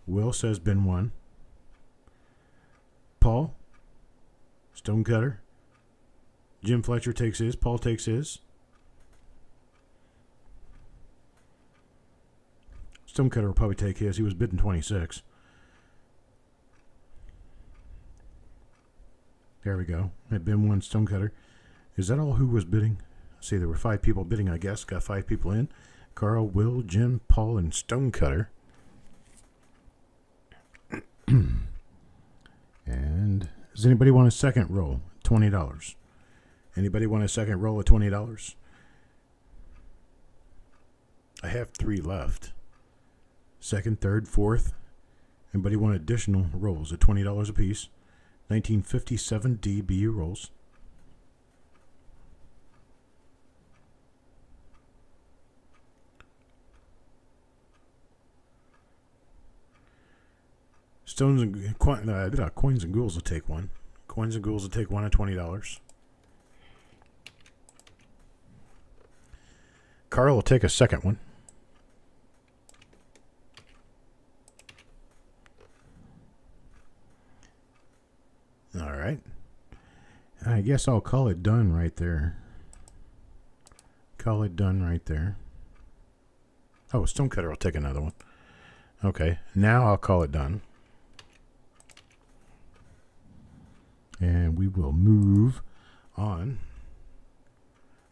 Will says bin 1. Paul, Stonecutter, Jim Fletcher takes his. Paul takes his. Stonecutter will probably take his. He was bidding 26. There we go. At bin 1, Stonecutter. Is that all who was bidding? See, there were 5 people bidding, I guess. Got 5 people in. Carl, Will, Jim, Paul, and Stonecutter. And does anybody want a second roll? $20. Anybody want a second roll of $20? I have 3 left. Second, third, fourth. Anybody want additional rolls at $20 a piece? 1957 DBU rolls. Stones and coins and ghouls will take one. Coins and ghouls will take one at $20. Carl will take a second one. All right. I guess I'll call it done right there. Call it done right there. Oh, Stonecutter will take another one. Okay, now I'll call it done. And we will move on.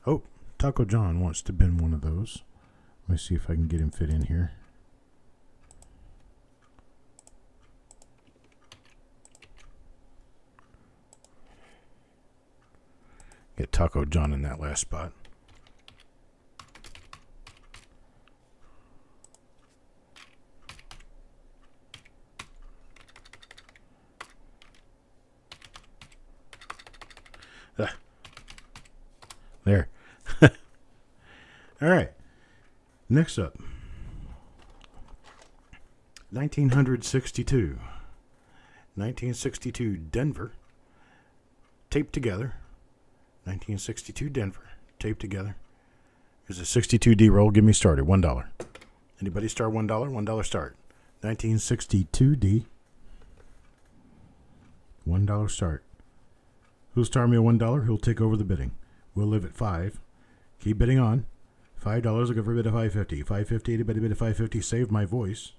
Oh, Taco John wants to bin one of those. Let me see if I can get him fit in here. Get Taco John in that last spot. There. All right. Next up. 1962. 1962 Denver. Taped together. 1962 Denver. Taped together. Here's a 62D roll. Get me started. $1. Anybody start $1? $1 start. 1962D. $1 start. Who'll start me at $1? Who'll take over the bidding? We'll live at 5. Keep bidding on. $5. I'll give her a bid of $5.50. $5.50. Anybody bid at $5.50? Save my voice.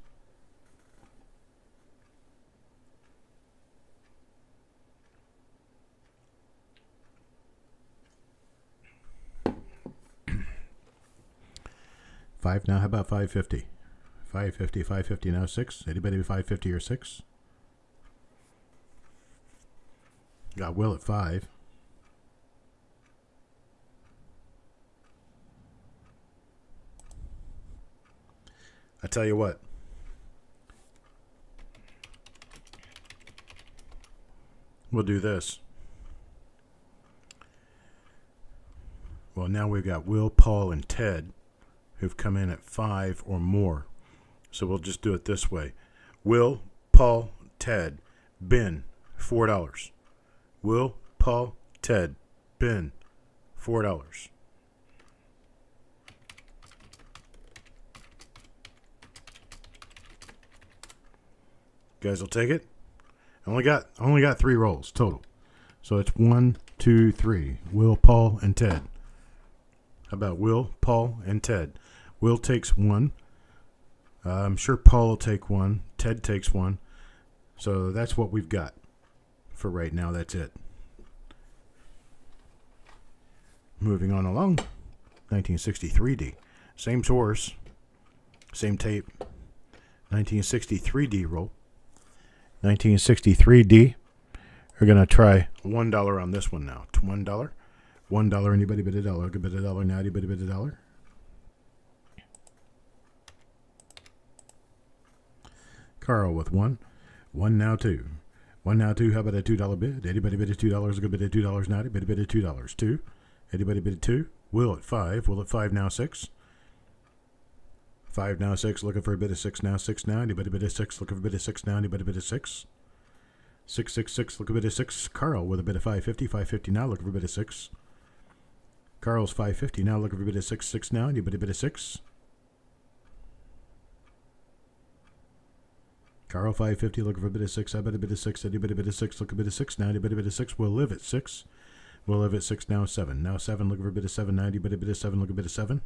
$5 now. How about $5.50? $5.50. $5.50 now. $6. Anybody bid $5.50 or $6? Got Will at 5. I tell you what. We'll do this. Well, now we've got Will, Paul, and Ted who've come in at 5 or more. So we'll just do it this way. Will, Paul, Ted, bin, $4. Will, Paul, Ted, bin, $4. You guys will take it? I only got 3 rolls total. So it's 1, 2, 3. Will, Paul, and Ted. How about Will, Paul, and Ted? Will takes 1. I'm sure Paul will take 1. Ted takes 1. So that's what we've got for right now. That's it. Moving on along. 1963D. Same source. Same tape. 1963D roll. 1963D. We're going to try $1 on this one now. $1. $1. Anybody bid $1? I'll bid $1 now. Anybody bid $1? Carl with 1. 1 now, 2. 1 now, 2. How about a $2 bid? Anybody bid $2? I'll bid $2 now. Anybody bid $2? 2. Anybody bid 2? Will at 5. Will at 5 now, 6. 5 now, 6. Looking for a bid of 6 now. 6 now. Anybody bid a 6? Looking for a bid of 6 now. Anybody bid a 6? 6, 6, 6. Look a bid of 6. Carl with a bid of $5.50. $5.50 now. Looking for a bid of 6. Carl's $5.50 now. Looking for a bid of 6. 6 now. Anybody bid a 6? Carl $5.50. Looking for a bid of 6. I bet a bid of 6. Anybody bid a 6? Look a bid of 6 now. Anybody bid a 6? We'll live at 6. We'll live at 6 now. 7 now. 7. Looking for a bid of 7 now. Anybody bid a 7? Look a bid of 7.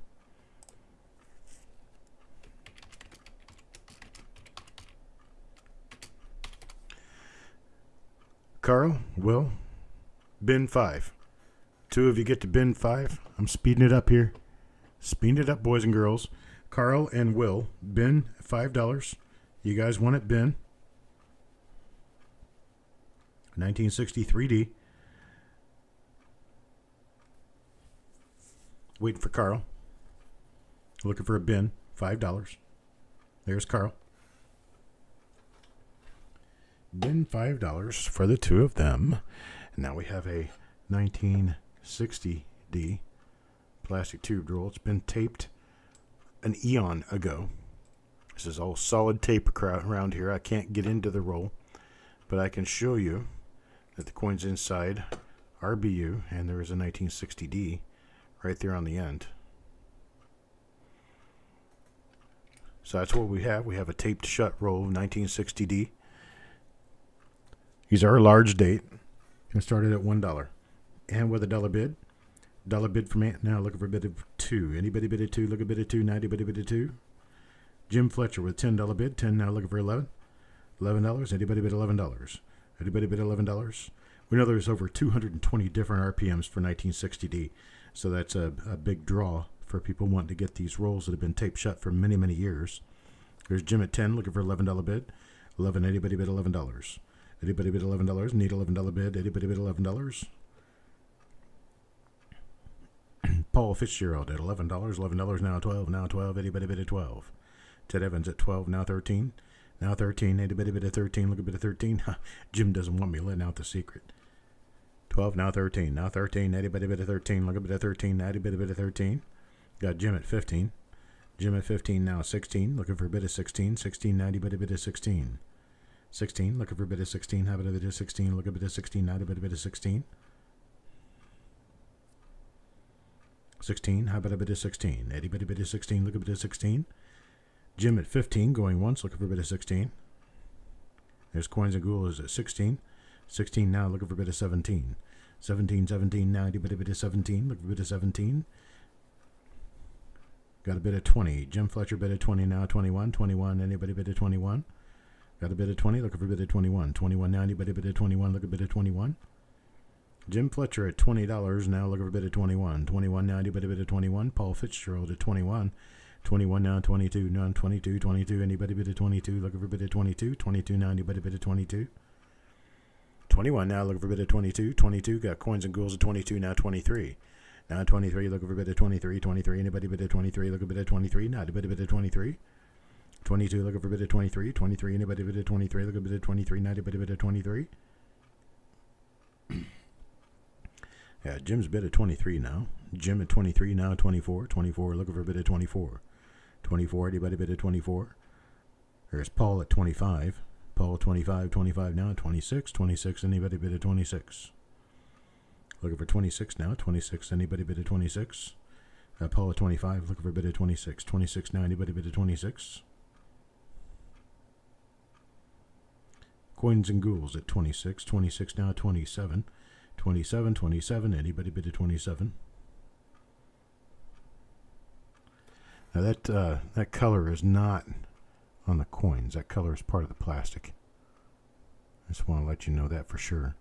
Carl, Will, bin 5. 2 of you get to bin 5. I'm speeding it up here. Speeding it up, boys and girls. Carl and Will, bin $5. You guys want it, bin. 1963D. Waiting for Carl. Looking for a bin, $5. There's Carl. Bin $5 for the 2 of them. And now we have a 1960D plastic tube roll. It's been taped an eon ago. This is all solid tape around here. I can't get into the roll, but I can show you that the coins inside are BU, and there is a 1960D right there on the end. So that's what we have. We have a taped shut roll of 1960D. These are a large date. Can start it at $1. And with a dollar bid. Dollar bid from Ant. Now looking for a bid of 2. Anybody bid of 2? Look a bid of 2. Now anybody bid of 2? Jim Fletcher with $10 bid. 10 now looking for 11. $11. Anybody bid $11? Anybody bid $11? We know there's over 220 different RPMs for 1960D. So that's a big draw for people wanting to get these rolls that have been taped shut for many, many years. There's Jim at 10 looking for $11 bid. 11. Anybody bid $11? Anybody bid $11? Need $11 bid. Anybody bid $11? Paul Fitzgerald at $11. $11 now 12. Now 12. Anybody bid at 12? Ted Evans at 12. Now 13. Now 13. Anybody bid at 13? Look a bit of 13. Jim doesn't want me letting out the secret. 12. Now 13. Now 13. Anybody bid at 13? Look a bit of 13. Anybody bid at 13? Got Jim at 15. Jim at 15. Now 16. Looking for a bit of 16. 16. Now anybody bid at 16? 16, looking for a bit of 16. How about a bit of 16? Look a bit of 16. Now a bit of 16. 16, how about a bit of 16? Anybody bit of 16? Look a bit of 16. Jim at 15, going once, looking for a bit of 16. There's Coins and Ghouls at 16. 16 now, looking for a bit of 17. 17, 17 now, anybody bit of 17? Look for a bit of 17. Got a bit of 20. Jim Fletcher bit of 20 now, 21. 21, anybody bit of 21? Got a bit of 20, looking for a bit of 21. 21 now, anybody bit of 21? Look a bit of 21. Jim Fletcher at $20 now, looking for a bit of 21. 21 now, anybody bit of 21? Paul Fitzgerald at 21. 21 now, 22 now, 22. 22, anybody bit of 22? Looking for a bit of 22. 22 now, anybody bit of 22? 21 now, looking for a bit of 22. 22, got Coins and Ghouls at 22 now, 23. Now 23, looking for a bit of 23. 23, anybody bit of 23? Look a bit of 23. Now a bit of 23. 22, looking for a bit of 23. 23, anybody bit of 23? Look a bit of 23. Now a bit of 23. Yeah, Jim's bid at 23 now. Jim at 23 now, 24. 24, looking for a bit of 24. 24, anybody bid at 24? There's Paul at 25. Paul 25, 25 now, 26. 26, anybody bid at 26? Looking for 26 now. 26, anybody bid at 26? Paul at 25, looking for a bit of 26. 26 now, anybody bid at 26? Coins and Ghouls at 26. 26 now, 27. 27, 27, anybody bid at 27? Now that color is not on the coins. That color is part of the plastic. I just want to let you know that for sure.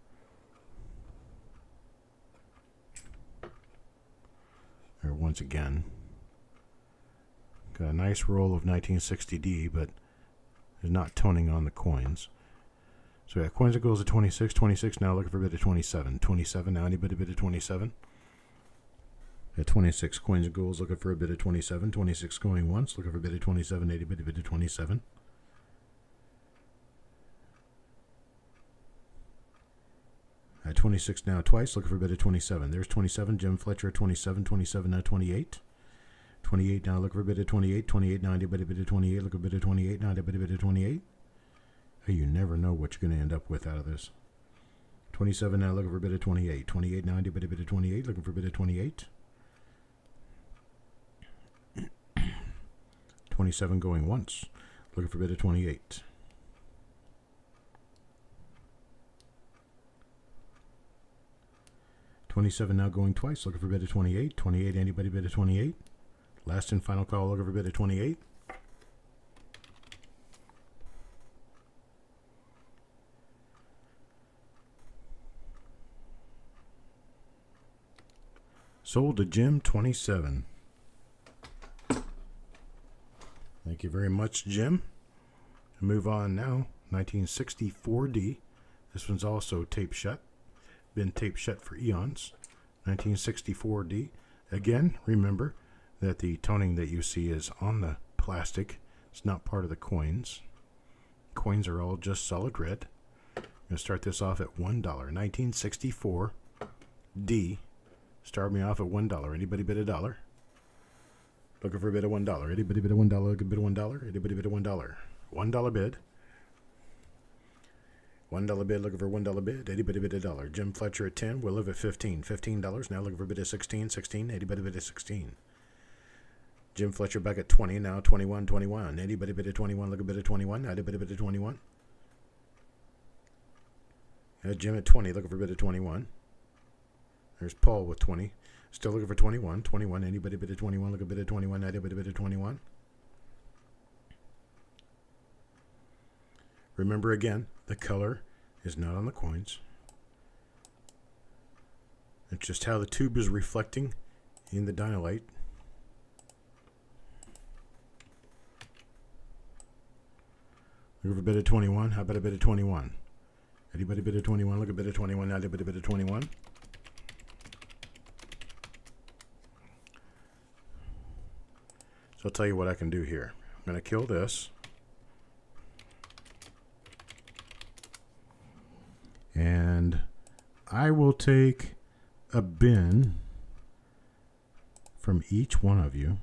There once again. Got a nice roll of 1960D, but there's not toning on the coins. So we got Coins and Ghouls at 26. 26 now, looking for a bit of 27. 27 now, anybody bid of 27? At 26, Coins and Ghouls looking for a bit of 27. 26 going once, looking for a bit of 27. Anybody bid of 27? At 26 now twice, looking for a bit of 27. There's 27, Jim Fletcher at 27. 27 now, 28. 28 now, looking for a bit of 28. 28 now, anybody bid of 28? Look for a bit of 28 now, anybody bid of 28? You never know what you're going to end up with out of this. 27 now, looking for a bit of 28. 28 now, anybody bid of 28? Looking for a bit of 28? 27 going once, looking for a bit of 28. $27 now going twice, looking for a bit of 28. 28, anybody bid of 28? Last and final call, looking for a bit of 28. Sold to Jim, 27. Thank you very much, Jim. Move on now. 1964D. This one's also tape shut. Been tape shut for eons. 1964D. Again, remember that the toning that you see is on the plastic. It's not part of the coins. Coins are all just solid red. I'm going to start this off at $1. 1964D. Start me off at $1. Anybody bid $1? Looking for a bid of $1. Anybody bid $1? Looking bid of $1? Anybody bid $1? $1 bid. $1 bid, looking for $1 bid. Anybody bid $1. Jim Fletcher at 10. We'll live at 15. $15. Now looking for a bid of 16. 16. Anybody bid of 16. Jim Fletcher back at 20. Now 21. 21. Anybody bid of 21. Look a bid of 21. Anybody bid of 21. Jim at 20. Looking for a bid of 21. There's Paul with 20. Still looking for 21. 21. Anybody bid of 21. Look a bid of 21. Anybody bid of 21. Remember again, the color is not on the coins. It's just how the tube is reflecting in the dynalite. Look for a bid of 21. How about a bid of 21? Anybody bid of 21? Look a bid of 21. Anybody bid of 21? So I'll tell you what I can do here. I'm going to kill this. And I will take a bin from each one of you,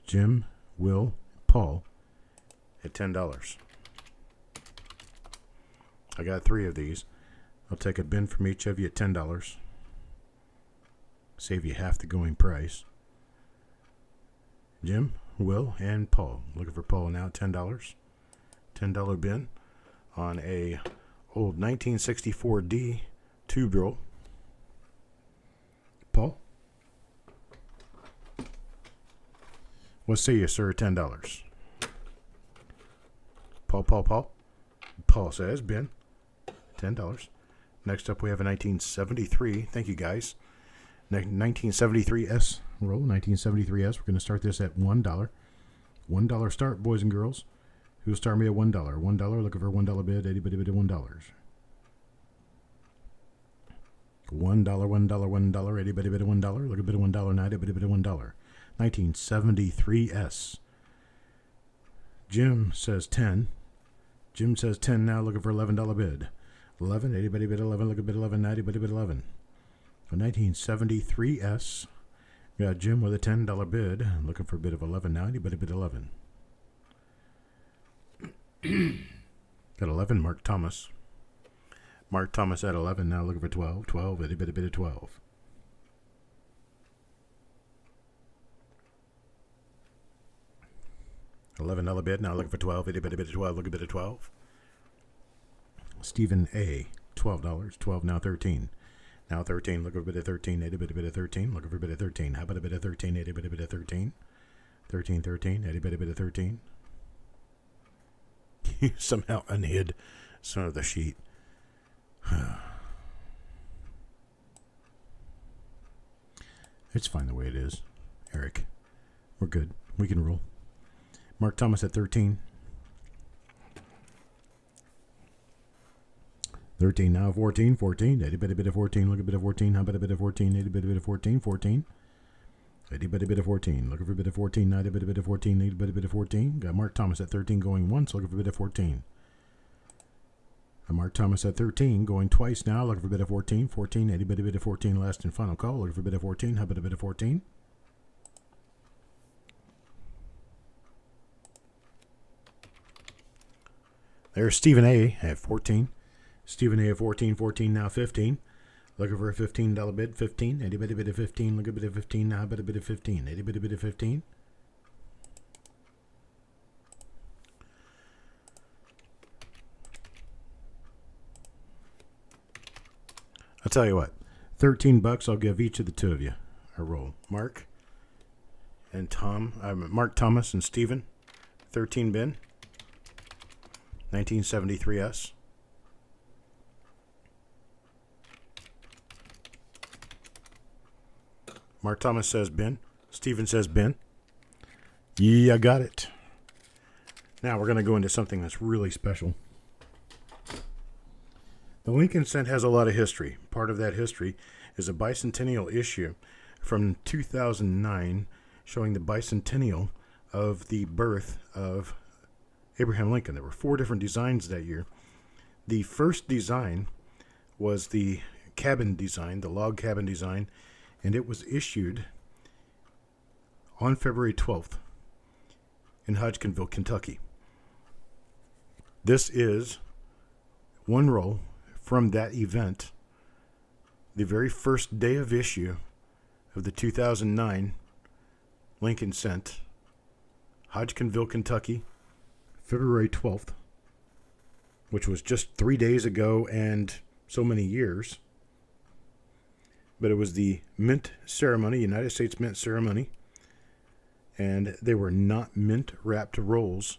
Jim, Will, Paul, at $10. I got 3 of these. I'll take a bin from each of you at $10. Save you half the going price. Jim, Will, and Paul. Looking for Paul now at $10. $10 bin on a old 1964D tube roll. Paul? What say you, sir? $10. Paul. Paul says, bin, $10. Next up, we have a 1973. Thank you, guys. 1973S roll. 1973S. We're going to start this at $1. $1 start, boys and girls. Who'll start me at $1? $1. Looking for a $1 bid. Anybody bid at $1? $1. Anybody bid at $1? Look a bid at $1 now. Anybody bid at $1? 1973S. Jim says 10. Jim says 10 now. Looking for $11 bid. 11. Anybody bid 11? Look a bid 11 now. Anybody bid 11? A 1973S. Got Jim with a $10 bid. Looking for a bid of 11 now. Anybody bid 11? Got 11, Mark Thomas. Mark Thomas at 11 now, looking for 12. 12, anybody bid of 12? $11 bid, now looking for 12. Anybody bid of 12? Look a bid of 12. Stephen A, $12. 12 now 13. Now 13, look for a bid of 13. Anybody bid of 13? Looking for a bid of 13. How about a bid of 13? Anybody bid of 13? 13. Anybody bid of 13? Somehow unhid some of the sheet. It's fine the way it is, Eric. We're good. We can roll. Mark Thomas at 13. 13 now. 14. Anybody bid of 14? Look a bit of 14. How about a bit of 14? Anybody bid of 14? 14. Anybody bid of 14? Looking for a bid of 14. Not a bit of 14. Anybody bid of 14? Got Mark Thomas at 13 going once. Looking for a bid of 14. Mark Thomas at 13 going twice now. Looking for a bid of 14. 14. Anybody bid of 14? Last and final call. Looking for a bid of 14. How about a bid of 14? There's Stephen A at 14. Stephen A at 14. 14 now 15. Looking for a $15 bid. 15. Anybody bid of 15? Look a bid of 15 now. How about a bid of 15? Anybody bid of 15? I'll tell you what. $13. I'll give each of the two of you a roll. Mark and Tom. Mark Thomas and Stephen. 13 bin. 1973S. Mark Thomas says bin. Steven says bin. Yeah, I got it. Now we're going to go into something that's really special. The Lincoln Cent has a lot of history. Part of that history is a bicentennial issue from 2009 showing the bicentennial of the birth of Abraham Lincoln. There were 4 different designs that year. The first design was the cabin design, the log cabin design, and it was issued on February 12th in Hodgenville, Kentucky. This is one roll from that event, the very first day of issue of the 2009 Lincoln Cent, Hodgenville, Kentucky, February 12th, which was just 3 days ago and so many years. But it was the mint ceremony, United States mint ceremony, and they were not mint wrapped rolls.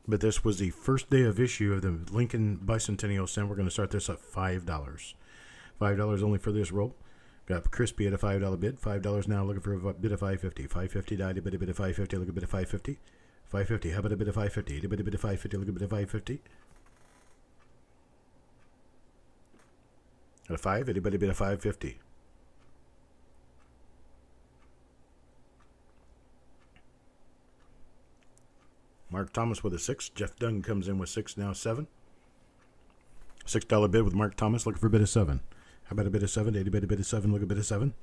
But this was the first day of issue of the Lincoln Bicentennial Cent. We're going to start this at $5. $5 only for this roll. Got crispy at a $5 bid. $5 now, looking for a bid of $5.50. $5.50 died, a bit of $5.50. Look at a bit of $5.50. $5.50. How about a bit of $5.50? A bit of $5.50. Look at a bit of $5.50. At a 5, anybody bid a $5.50? Mark Thomas with a 6. Jeff Dunn comes in with 6, now 7. $6 bid with Mark Thomas, looking for a bid of 7. How about a bid of 7? Anybody bid a 7? Look at a bid of 7.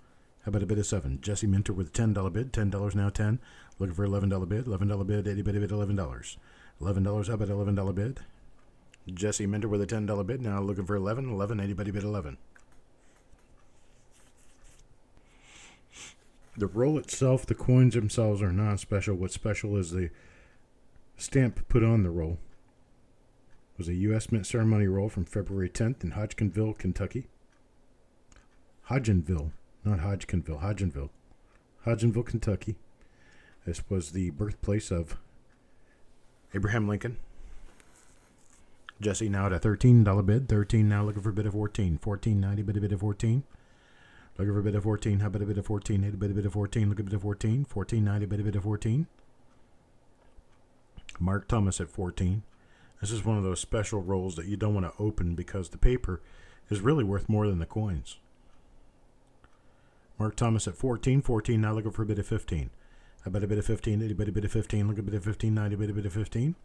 How about a bid of 7? Jesse Minter with a $10 bid. $10 now 10. Looking for $11 bid. $11 bid. Anybody bid $11? $11. How about $11 bid? Jesse Minter with a $10 bid. Now looking for 11. 11. Anybody bid 11? The roll itself, the coins themselves are non-special. What's special is the stamp put on the roll. It was a U.S. Mint ceremony roll from February 10th in Hodgenville, Kentucky. Hodgenville, not Hodgkinville, Hodgenville. Hodgenville, Kentucky. This was the birthplace of Abraham Lincoln. Jesse now at a $13 bid. 13 now looking for a bid of 14. 14 90 bid of 14. Looking for a bid of 14. How about a bid of 14? Hit a bid of 14. Look at a bid of 14. 14 90 bid of 14. Mark Thomas at 14. This is one of those special rolls that you don't want to open because the paper is really worth more than the coins. Mark Thomas at 14. 14 now looking for a bid of 15. How about a bid of 15? Anybody bid of 15? Look at a bid of 15. 90 bid of 15.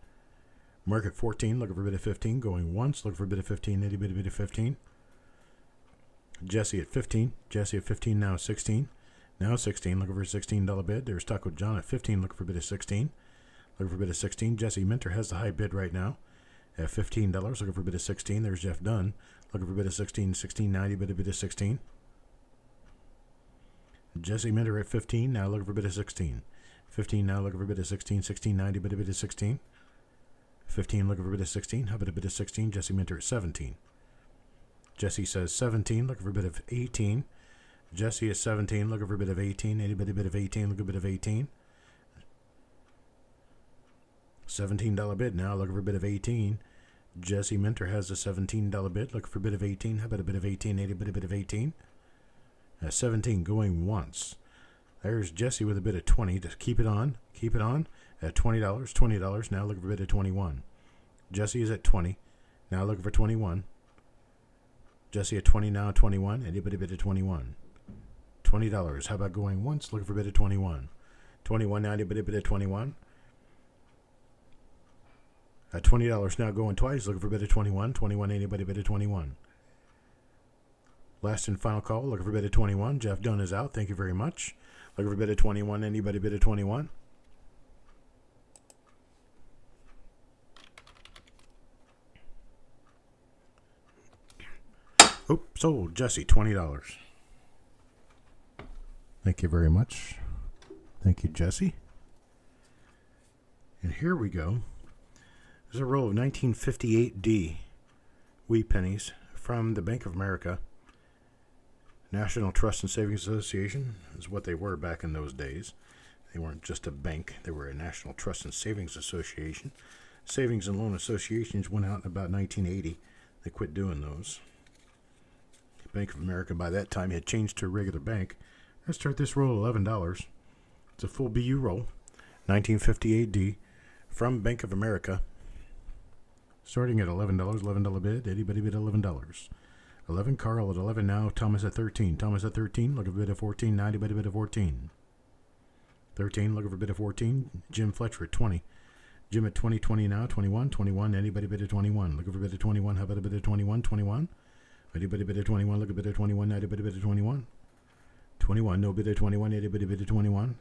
Mark at 14. Looking for a bid of 15. Going once. Looking for a bid of 15. Anybody bid of 15? Jesse at 15. Jesse at 15 now 16. Now 16. Looking for a $16 bid. There's Taco John at 15. Looking for a bid of 16. Looking for a bid of 16. Jesse Minter has the high bid right now at $15. Looking for a bid of 16. There's Jeff Dunn. Looking for a bid of 16. 16.90. Bid of 16. Jesse Minter at 15. Now looking for a bid of 16. 15 now looking for a bid of 16. 16.90. Bid of 16. 15 looking for a bid of 16. How about a bid of 16? Jesse Minter at 17. Jesse says 17. Looking for a bid of 18. Jesse is 17. Looking for a bid of 18. Anybody bid of 18? Look at a bid of 18. $17 bid now. Looking for a bid of 18. Jesse Minter has a $17 bid. Looking for a bid of 18. How about a bid of 18? Anybody bid of 18? 17 going once. There's Jesse with a bid of 20 to keep it on. Keep it on at $20. $20 now looking for a bid of 21. Jesse is at 20. Now looking for 21. Jesse at 20 now 21. Anybody bid of 21? $20. How about going once? Looking for a bid of 21. 21 now. Anybody bid of 21? At $20 now going twice. Looking for a bid of 21. 21. Anybody bid of 21? Last and final call. Looking for a bid of 21. Jeff Dunn is out. Thank you very much. Looking for a bid of 21. Anybody bid of 21? Oh, sold. Jesse, $20. Thank you very much. Thank you, Jesse. And here we go. There's a roll of 1958D wheat pennies from the Bank of America. National Trust and Savings Association is what they were back in those days. They weren't just a bank. They were a National Trust and Savings Association. Savings and loan associations went out in about 1980. They quit doing those. Bank of America by that time had changed to a regular bank. Let's start this roll at $11. It's a full BU roll. 1958D from Bank of America. Starting at $11, $11 bid. Anybody bid $11. 11, Carl at 11 now. Thomas at 13. Thomas at 13, looking for a bid of 14. 90, bid a bid of 14. 13, looking for a bid of 14. Jim Fletcher at 20. Jim at 20, 20 now. 21, 21. Anybody bid of 21? Looking for a bid of 21. How about a bid of 21? 21. Anybody bid of 21? Look a bid of 21. 90, bid a bid of 21. 21, no bid of 21. Anybody bid of 21?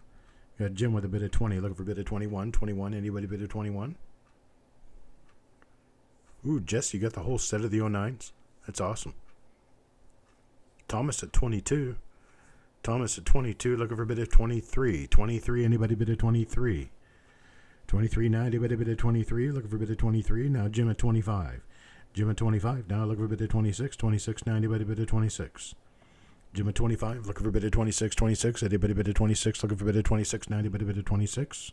Got Jim with a bid of 20. Looking for a bid of 21. 21. Anybody bid of 21? Ooh, Jess, you got the whole set of the 09s. That's awesome. Thomas at 22. Thomas at 22. Looking for a bid of 23. 23. Anybody bid of 23? 23. Now anybody bid of 23? Looking for a bid of 23. Now Jim at 25. Jim at 25. Now looking for a bid of 26. 26. Now anybody bid of 26? Jim at 25, looking for a bid of 26, 26. Anybody bid of 26, looking for a bid of 26. Now anybody bid of 26?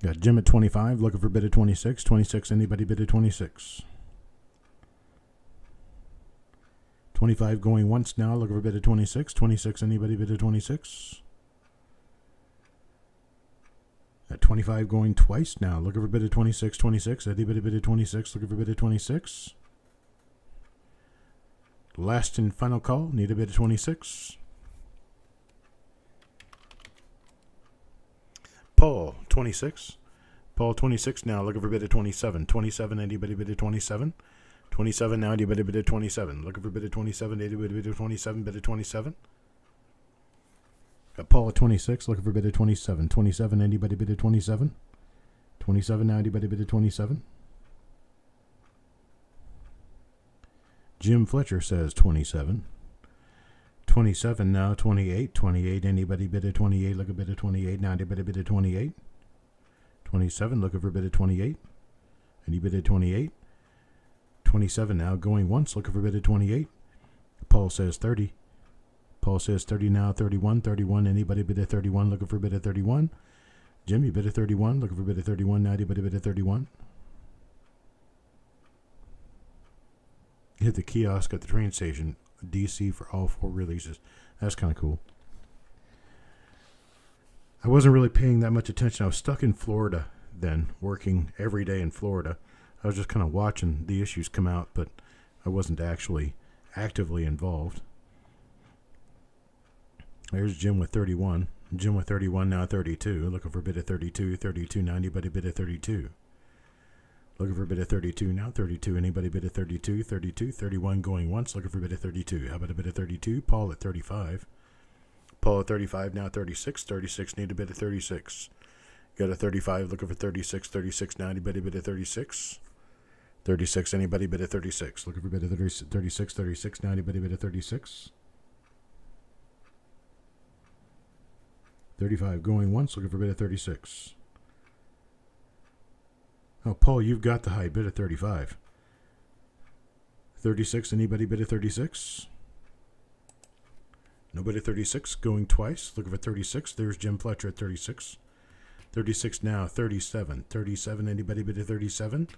Got Jim at 25, looking for a bid of 26, 26. Anybody bid of 26? 25 going once now, looking for a bid of 26, 26. Anybody bid of 26? At 25 going twice now. Looking for a bid of 26, 26. Anybody bid of 26? Looking for a bid of 26. Last and final call. Need a bid of 26. Paul, 26. Paul, 26 now. Looking for a bid of 27. 27. Anybody bid of 27? 27 now. Anybody bid of 27? Looking for a bid of 27. Anybody bid of 27? Bid of 27. Got Paul at 26, looking for a bid of 27. 27, anybody bid of 27? 27, now anybody bid of 27? Jim Fletcher says 27. 27 now, 28. 28, anybody bid of 28? Look a bid of 28, now anybody bid of 28? 27, looking for a bid of 28. Any bid of 28? 27 now, going once, looking for a bid of 28. Paul says 30. Paul says 30 now, 31, 31. Anybody bid of 31, looking for a bid of 31? Jimmy bid of 31, looking for a bid of 31. Now anybody bid of 31? Hit the kiosk at the train station, DC, for all 4 releases. That's kind of cool. I wasn't really paying that much attention. I was stuck in Florida then, working every day in Florida. I was just kind of watching the issues come out, but I wasn't actually actively involved. There's Jim with 31. Jim with 31, now 32. Looking for a bid of 32. 32, now anybody bid of 32? Looking for a bid of 32, now 32. Anybody bid of 32? 32, 31 going once. Looking for a bid of 32. How about a bid of 32? Paul at 35. Paul at 35, now 36. 36, need a bid of 36. Got a 35, looking for 36. 36, now anybody bid of 36? 36, anybody bid of 36? Looking for a bid of 36. 36, now anybody bid of 36? 35 going once, looking for a bid of 36. Oh, Paul, you've got the high bid of 35. 36, anybody bid of 36? Nobody at 36, going twice, looking for 36. There's Jim Fletcher at 36. 36 now, 37. 37, anybody bid of 37?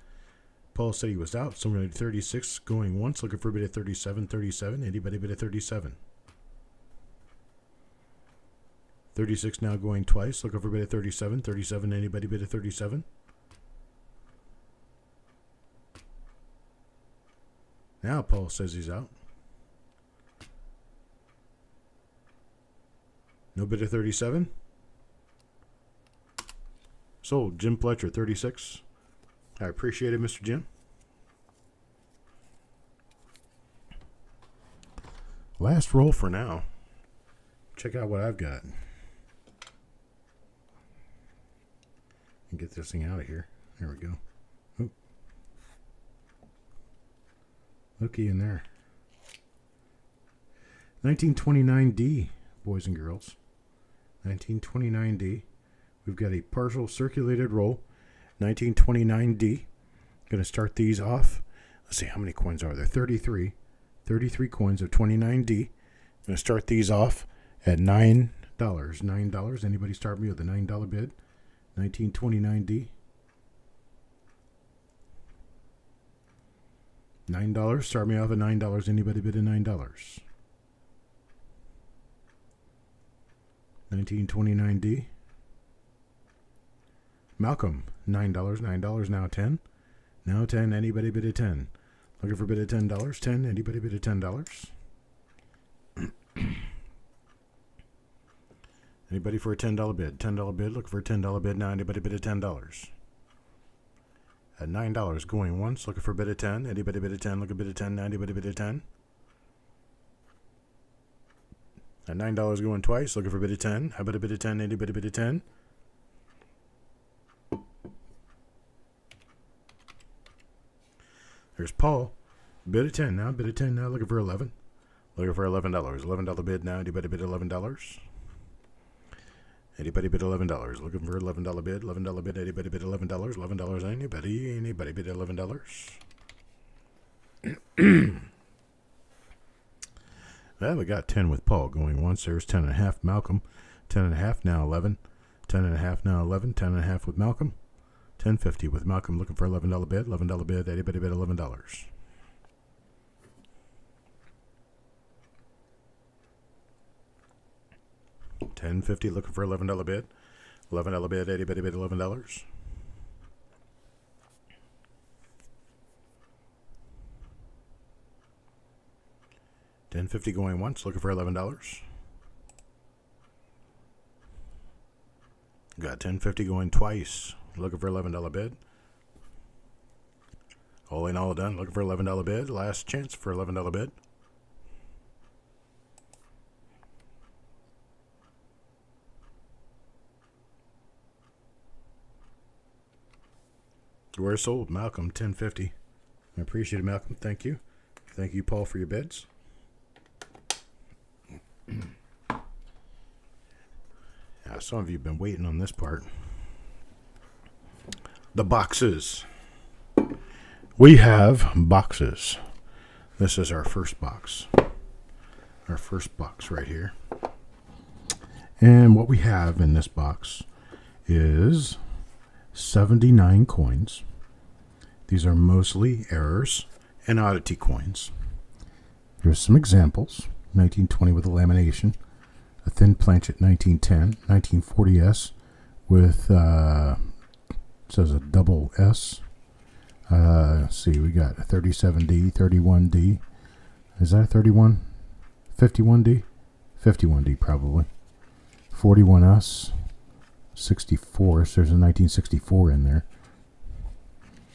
Paul said he was out, so we're going to do 36, going once, looking for a bid of 37. 37, anybody bid of 37? 36 now going twice. Looking for a bid of 37. 37, anybody bid of 37? Now Paul says he's out. No bid of 37? Sold. Jim Fletcher, 36. I appreciate it, Mr. Jim. Last roll for now. Check out what I've got. And get this thing out of here. There we go. Oop. Looky in there. 1929D, boys and girls. 1929D. We've got a partial circulated roll. 1929D. Going to start these off. Let's see, how many coins are there? 33. 33 coins of 29D. Going to start these off at $9. $9. Anybody start me with a $9 bid? 1929D. $9. Start me off at $9. Anybody bid at $9? 1929D. Malcolm, $9. $9 now 10. Now 10. Anybody bid at 10? Looking for bid at $10. 10. Anybody bid at $10? Anybody for a $10 bid? $10 bid. Looking for a $10 bid now. Anybody bid at $10? At $9 going once. Looking for a bid at 10. Anybody bid at 10? Looking bid at 10 now. Anybody bid at 10? At $9 going twice. Looking for a bid at 10. How about a bid at 10? Anybody bid at 10? There's Paul. Bid at 10 now. Bid at 10 now. Looking for 11. Looking for $11. $11 bid now. Anybody bid $11? Anybody bid $11? Looking for $11 bid. $11 bid. Anybody bid $11? $11. Anybody bid $11? Well, we got 10 with Paul going once. There's 10.5. Malcolm. 10.5 now 11. 10.5 now 11. 10.5 with Malcolm. 10.50 with Malcolm. Looking for $11 bid. $11 bid. Anybody bid $11? $10.50 looking for $11 bid. $11 bid. Anybody bid $11? $10.50 going once. Looking for $11. Got $10.50 going twice. Looking for $11 bid. All in all done. Looking for $11 bid. Last chance for $11 bid. We're sold. Malcolm, $10.50. I appreciate it, Malcolm. Thank you. Thank you, Paul, for your bids. Some of you have been waiting on this part. The boxes. We have boxes. This is our first box. Our first box right here. And what we have in this box is 79 coins. These are mostly errors and oddity coins. Here's some examples. 1920 with a lamination. A thin planchet 1910. 1940S with, says a double S. Let's see, we got a 37D, 31D. Is that a 31? 51D? 51D probably. 41S. 64, so there's a 1964 in there.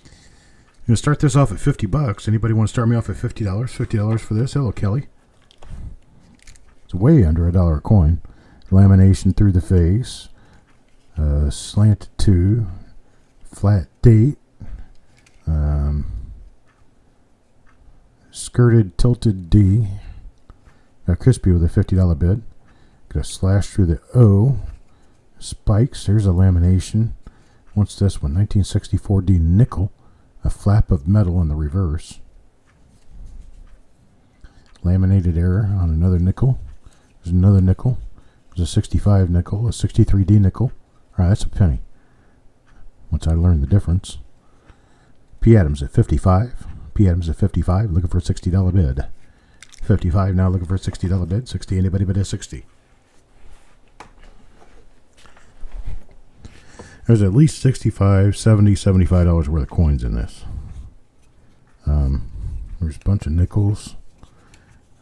I'm going to start this off at $50. Anybody want to start me off at $50? $50 for this. Hello, Kelly. It's way under $1 a coin. Lamination through the face. Slanted 2. Flat date. Skirted tilted D. Got crispy with a $50 bid. Got a slash through the O. Spikes. There's a lamination. What's this one? 1964D nickel. A flap of metal in the reverse. Laminated error on another nickel. There's another nickel. There's a 65 nickel. A 63D nickel. Alright, that's a penny. Once I learned the difference. P. Adams at 55. P. Adams at 55. Looking for a $60 bid. 55 now looking for a $60 bid. 60. Anybody bid a 60? There's at least $65, $70, $75 worth of coins in this. There's a bunch of nickels.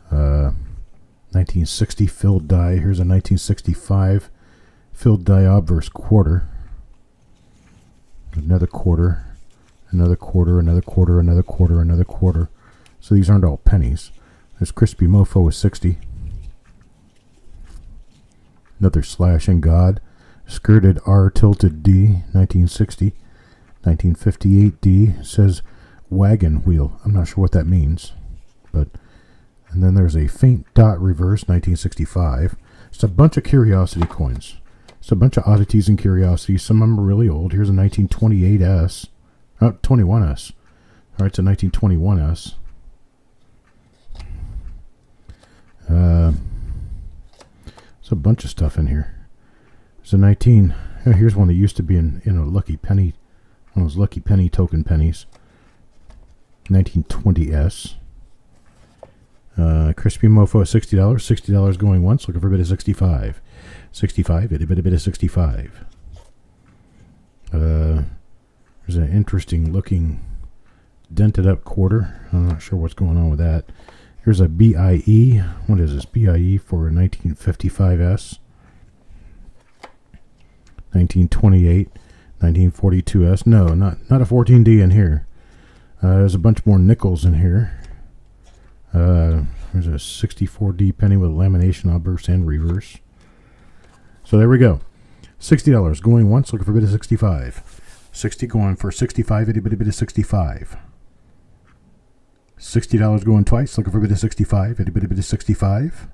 1960 filled die. Here's a 1965 filled die obverse quarter. Another quarter. Another quarter. Another quarter. Another quarter. Another quarter. So these aren't all pennies. There's Crispy Mofo with 60. Another Slash and God. Skirted R tilted D, 1960. 1958D says wagon wheel. I'm not sure what that means. And then there's a faint dot reverse, 1965. It's a bunch of curiosity coins. It's a bunch of oddities and curiosities. Some of them are really old. Here's a 1928S. Oh, 21S. Alright, it's a 1921S. There's a bunch of stuff in here. There's a here's one that used to be in a lucky penny, one of those lucky penny token pennies. 1920S. Crispy Mofo at $60. $60 going once. Looking for a bid of 65. 65. Itty bitty bit of 65. There's an interesting looking dented up quarter. I'm not sure what's going on with that. Here's a BIE. What is this? BIE for a 1955S. 1928. 1942S. No, not a 14D in here. There's a bunch more nickels in here. There's a 64D penny with lamination obverse and reverse. So there we go. $60 going once, looking for a bid of 65. 60 going for 65, itty bitty bit of 65. $60 going twice, looking for a bid of 65, itty bitty bit of 65.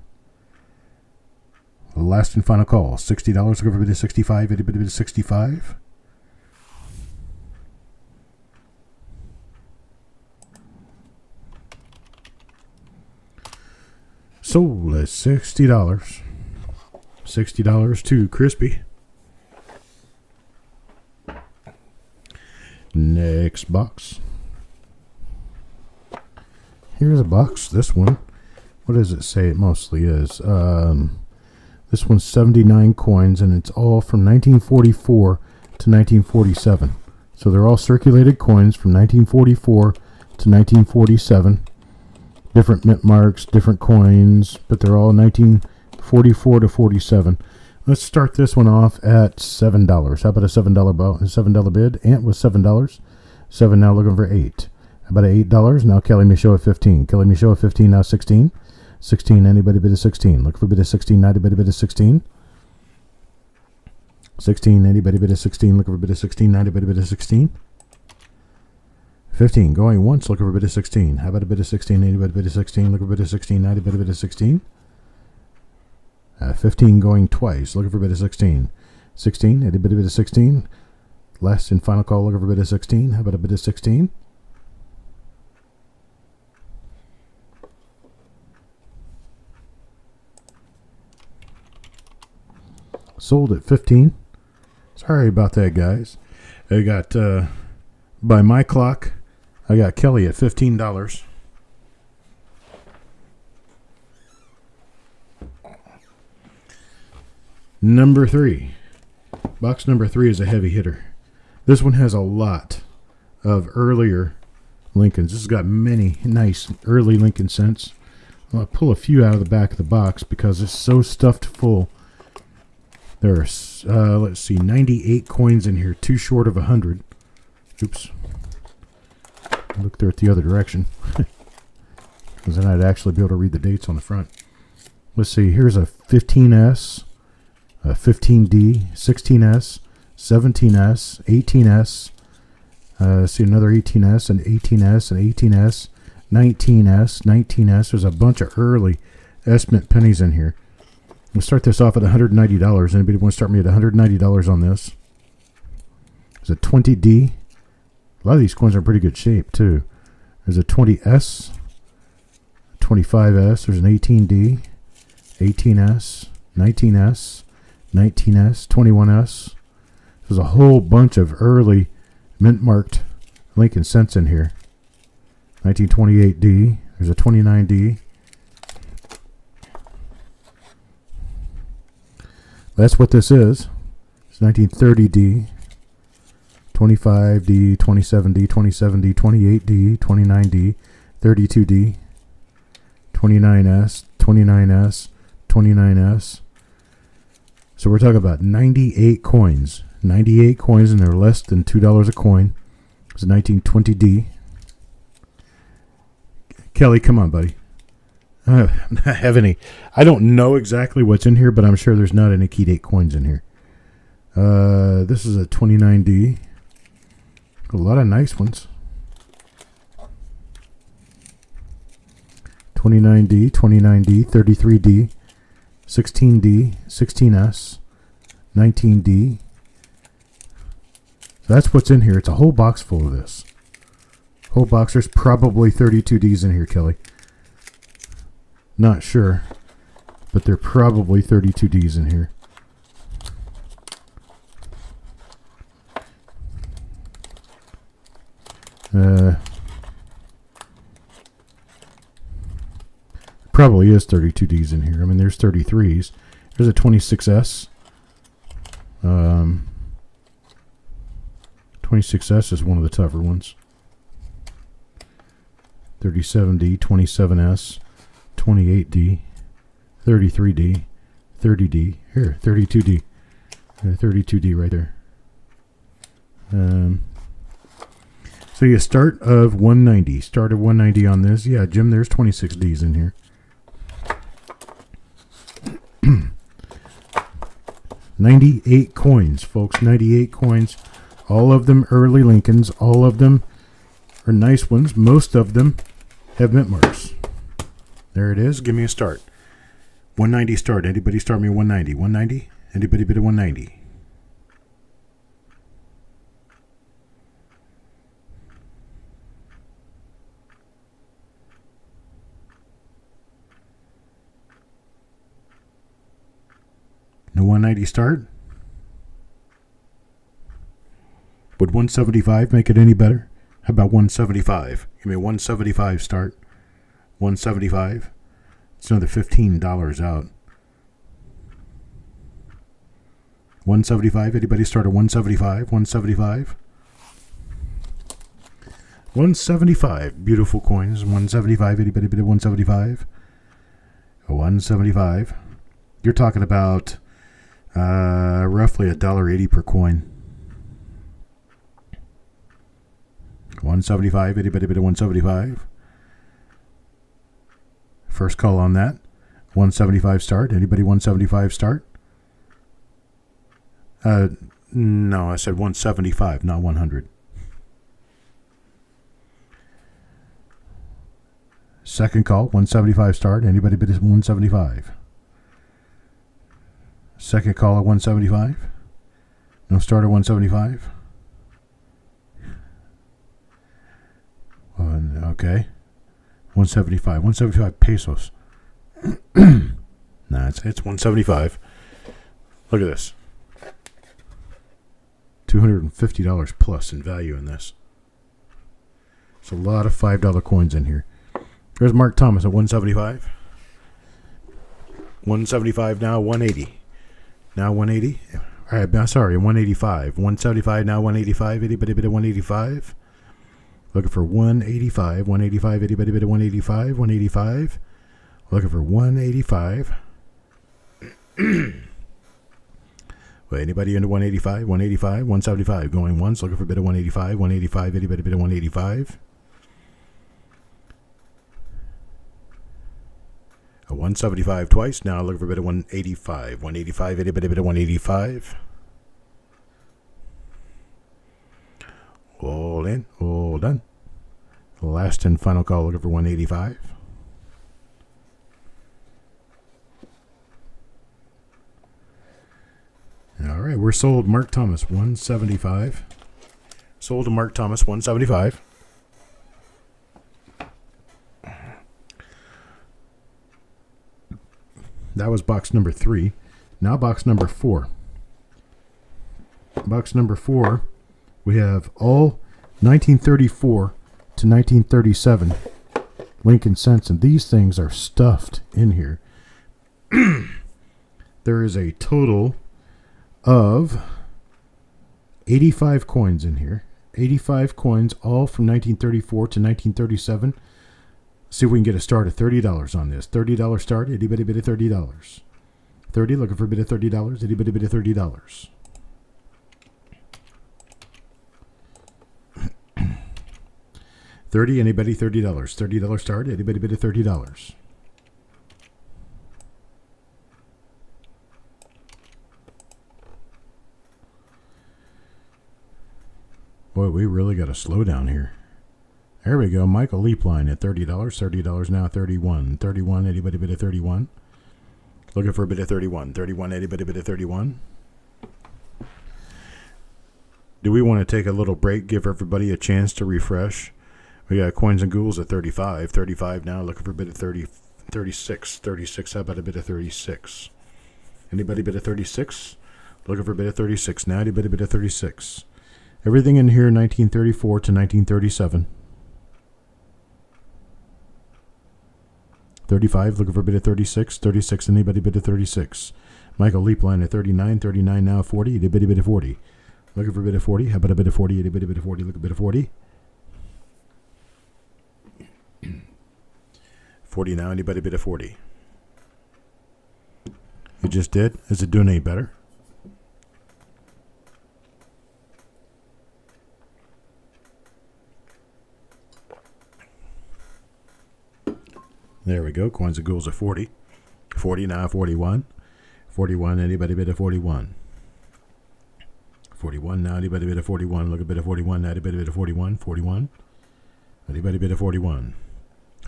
Last and final call. $60 looking for a bid of 65, itty bitty bit of 65. Sold at $60. $60 to Crispy. Next box. Here's a box. This one. What does it say it mostly is? This one's 79 coins, and it's all from 1944 to 1947. So they're all circulated coins from 1944 to 1947. Different mint marks, different coins, but they're all 1944 to 47. Let's start this one off at $7. How about a $7 bid? Ant was $7. 7 now looking for 8. How about $8? Now Kelly Michaud at 15. Kelly Michaud at 15 now 16. 16, anybody bid of 16. Look for a bid of 16, not a bid of 16. 16, anybody bid of 16. Look for a bid of 16, not a bid of 16. 15, going once, look for a bid of 16. How about a bid of 16? Anybody bid of 16? Look for a bid of 16. 90 bid of 16. 15 going twice, looking for a bid of 16. 16, any bid of 16. Last and final call, looking for a bid of 16. How about a bid of 16? Sold at 15. Sorry about that, guys. I got, by my clock, I got Kelly at $15. Number 3. Box number 3 is a heavy hitter. This one has a lot of earlier Lincolns. This has got many nice early Lincoln cents. I'll pull a few out of the back of the box because it's so stuffed full. There's, let's see, 98 coins in here, too short of 100. Oops. Look there at the other direction. Because then I'd actually be able to read the dates on the front. Let's see, here's a 15S, a 15D, 16S, 17S, 18S. See another 18S, an 18S, an 18S, 19S, 19S. There's a bunch of early S Mint pennies in here. We'll start this off at $190. Anybody want to start me at $190 on this? There's a 20D. A lot of these coins are in pretty good shape, too. There's a 20S, 25S. There's an 18D, 18S, 19S, 19S, 21S. There's a whole bunch of early mint-marked Lincoln cents in here. 1928D. There's a 29D. That's what this is. It's 1930D. 25D, 27D, 27D, 28D, 29D, 32D, 29S, 29S, 29S. So we're talking about 98 coins. 98 coins, and they're less than $2 a coin. It's a 1920D. Kelly, come on, buddy. I don't have any. I don't know exactly what's in here, but I'm sure there's not any key date coins in here. This is a 29D. A lot of nice ones. 29D, 29D, 33D, 16D, 16S, 19D. So that's what's in here. It's a whole box full of this. Whole box. There's probably 32Ds in here, Kelly. Not sure, but there are probably 32Ds in here. probably is 32 Ds in here. I mean, there's 33s. There's a 26S. 26S is one of the tougher ones. 37D, 27S, 28D, 33D, 30D. Here, 32D. 32D right there. So you start of 190. Start of 190 on this. Yeah, Jim, there's 26 Ds in here. 98 coins, folks. 98 coins. All of them early Lincolns. All of them are nice ones. Most of them have mint marks. There it is. Give me a start. 190 start. Anybody start me 190? 190? Anybody bid a 190? No 190 start? Would 175 make it any better? How about 175? Give me a 175 start. 175. It's another $15 out. 175. Anybody start at 175? 175. 175. Beautiful coins. 175. Anybody bid at 175? 175. You're talking about roughly $1.80 per coin. 175. Anybody bid at 175? First call on that. 175 start. Anybody 175 start? No, I said 175, not 100. Second call, 175 start. Anybody bid at 175? Second call at 175. No start at 175. Okay. 175. 175 pesos. Nah, it's 175. Look at this. $250 plus in value in this. It's a lot of $5 coins in here. There's Mark Thomas at 175. 175 now, 180. Now 180. All right, sorry, 185. 175 now, 185. Anybody bid at 185? Looking for 185. 185. Anybody bid at 185? 185. Looking for 185. Well, anybody into 185? 185. 175. Going once. Looking for a bid at 185. 185. Anybody bid at 185? A 175 twice. Now looking for a bid at 185. 185. Anybody bid at 185? All in. All done. Last and final call. Looking for 185. All right, we're sold. Mark Thomas, 175. Sold to Mark Thomas, 175. That was box number 3. Now box number 4. Box number 4, we have all 1934 to 1937 Lincoln cents, and these things are stuffed in here. There is a total of 85 coins in here. 85 coins, all from 1934 to 1937. See if we can get a start of $30 on this. $30 start. Anybody bid at $30? 30. Looking for a bid at $30. Anybody bid at $30? $30. Anybody? $30. $30 start. Anybody bid at $30? Boy, we really got to slow down here. There we go. Michael Leapline at $30. $30 now, 31. 31. Anybody bid at 31? Looking for a bid at 31. 31. Anybody bid at 31? Do we want to take a little break, give everybody a chance to refresh? We got Coins and Ghouls at 35. 35 now. Looking for a bid at 30. 36. 36. How about a bid at 36? Anybody bid at 36? Looking for a bid at 36 now. Anybody bid at 36? Everything in here 1934 to 1937. 35, looking for a bid of 36. 36, anybody bid of 36. Michael Leapline at 39. 39 now 40. Anybody bid of 40. Looking for a bid of 40. How about a bid of 40? Anybody bid of 40? Look a bid of 40. 40 now. Anybody bid of 40? You just did. Is it doing any better? There we go. Coins and ghouls at 40. 40 now, 41. 41, anybody bid of 41. 41 now, anybody bid of 41. Look a bit of 41 now, anybody bid of 41. 41. Anybody bid of 41.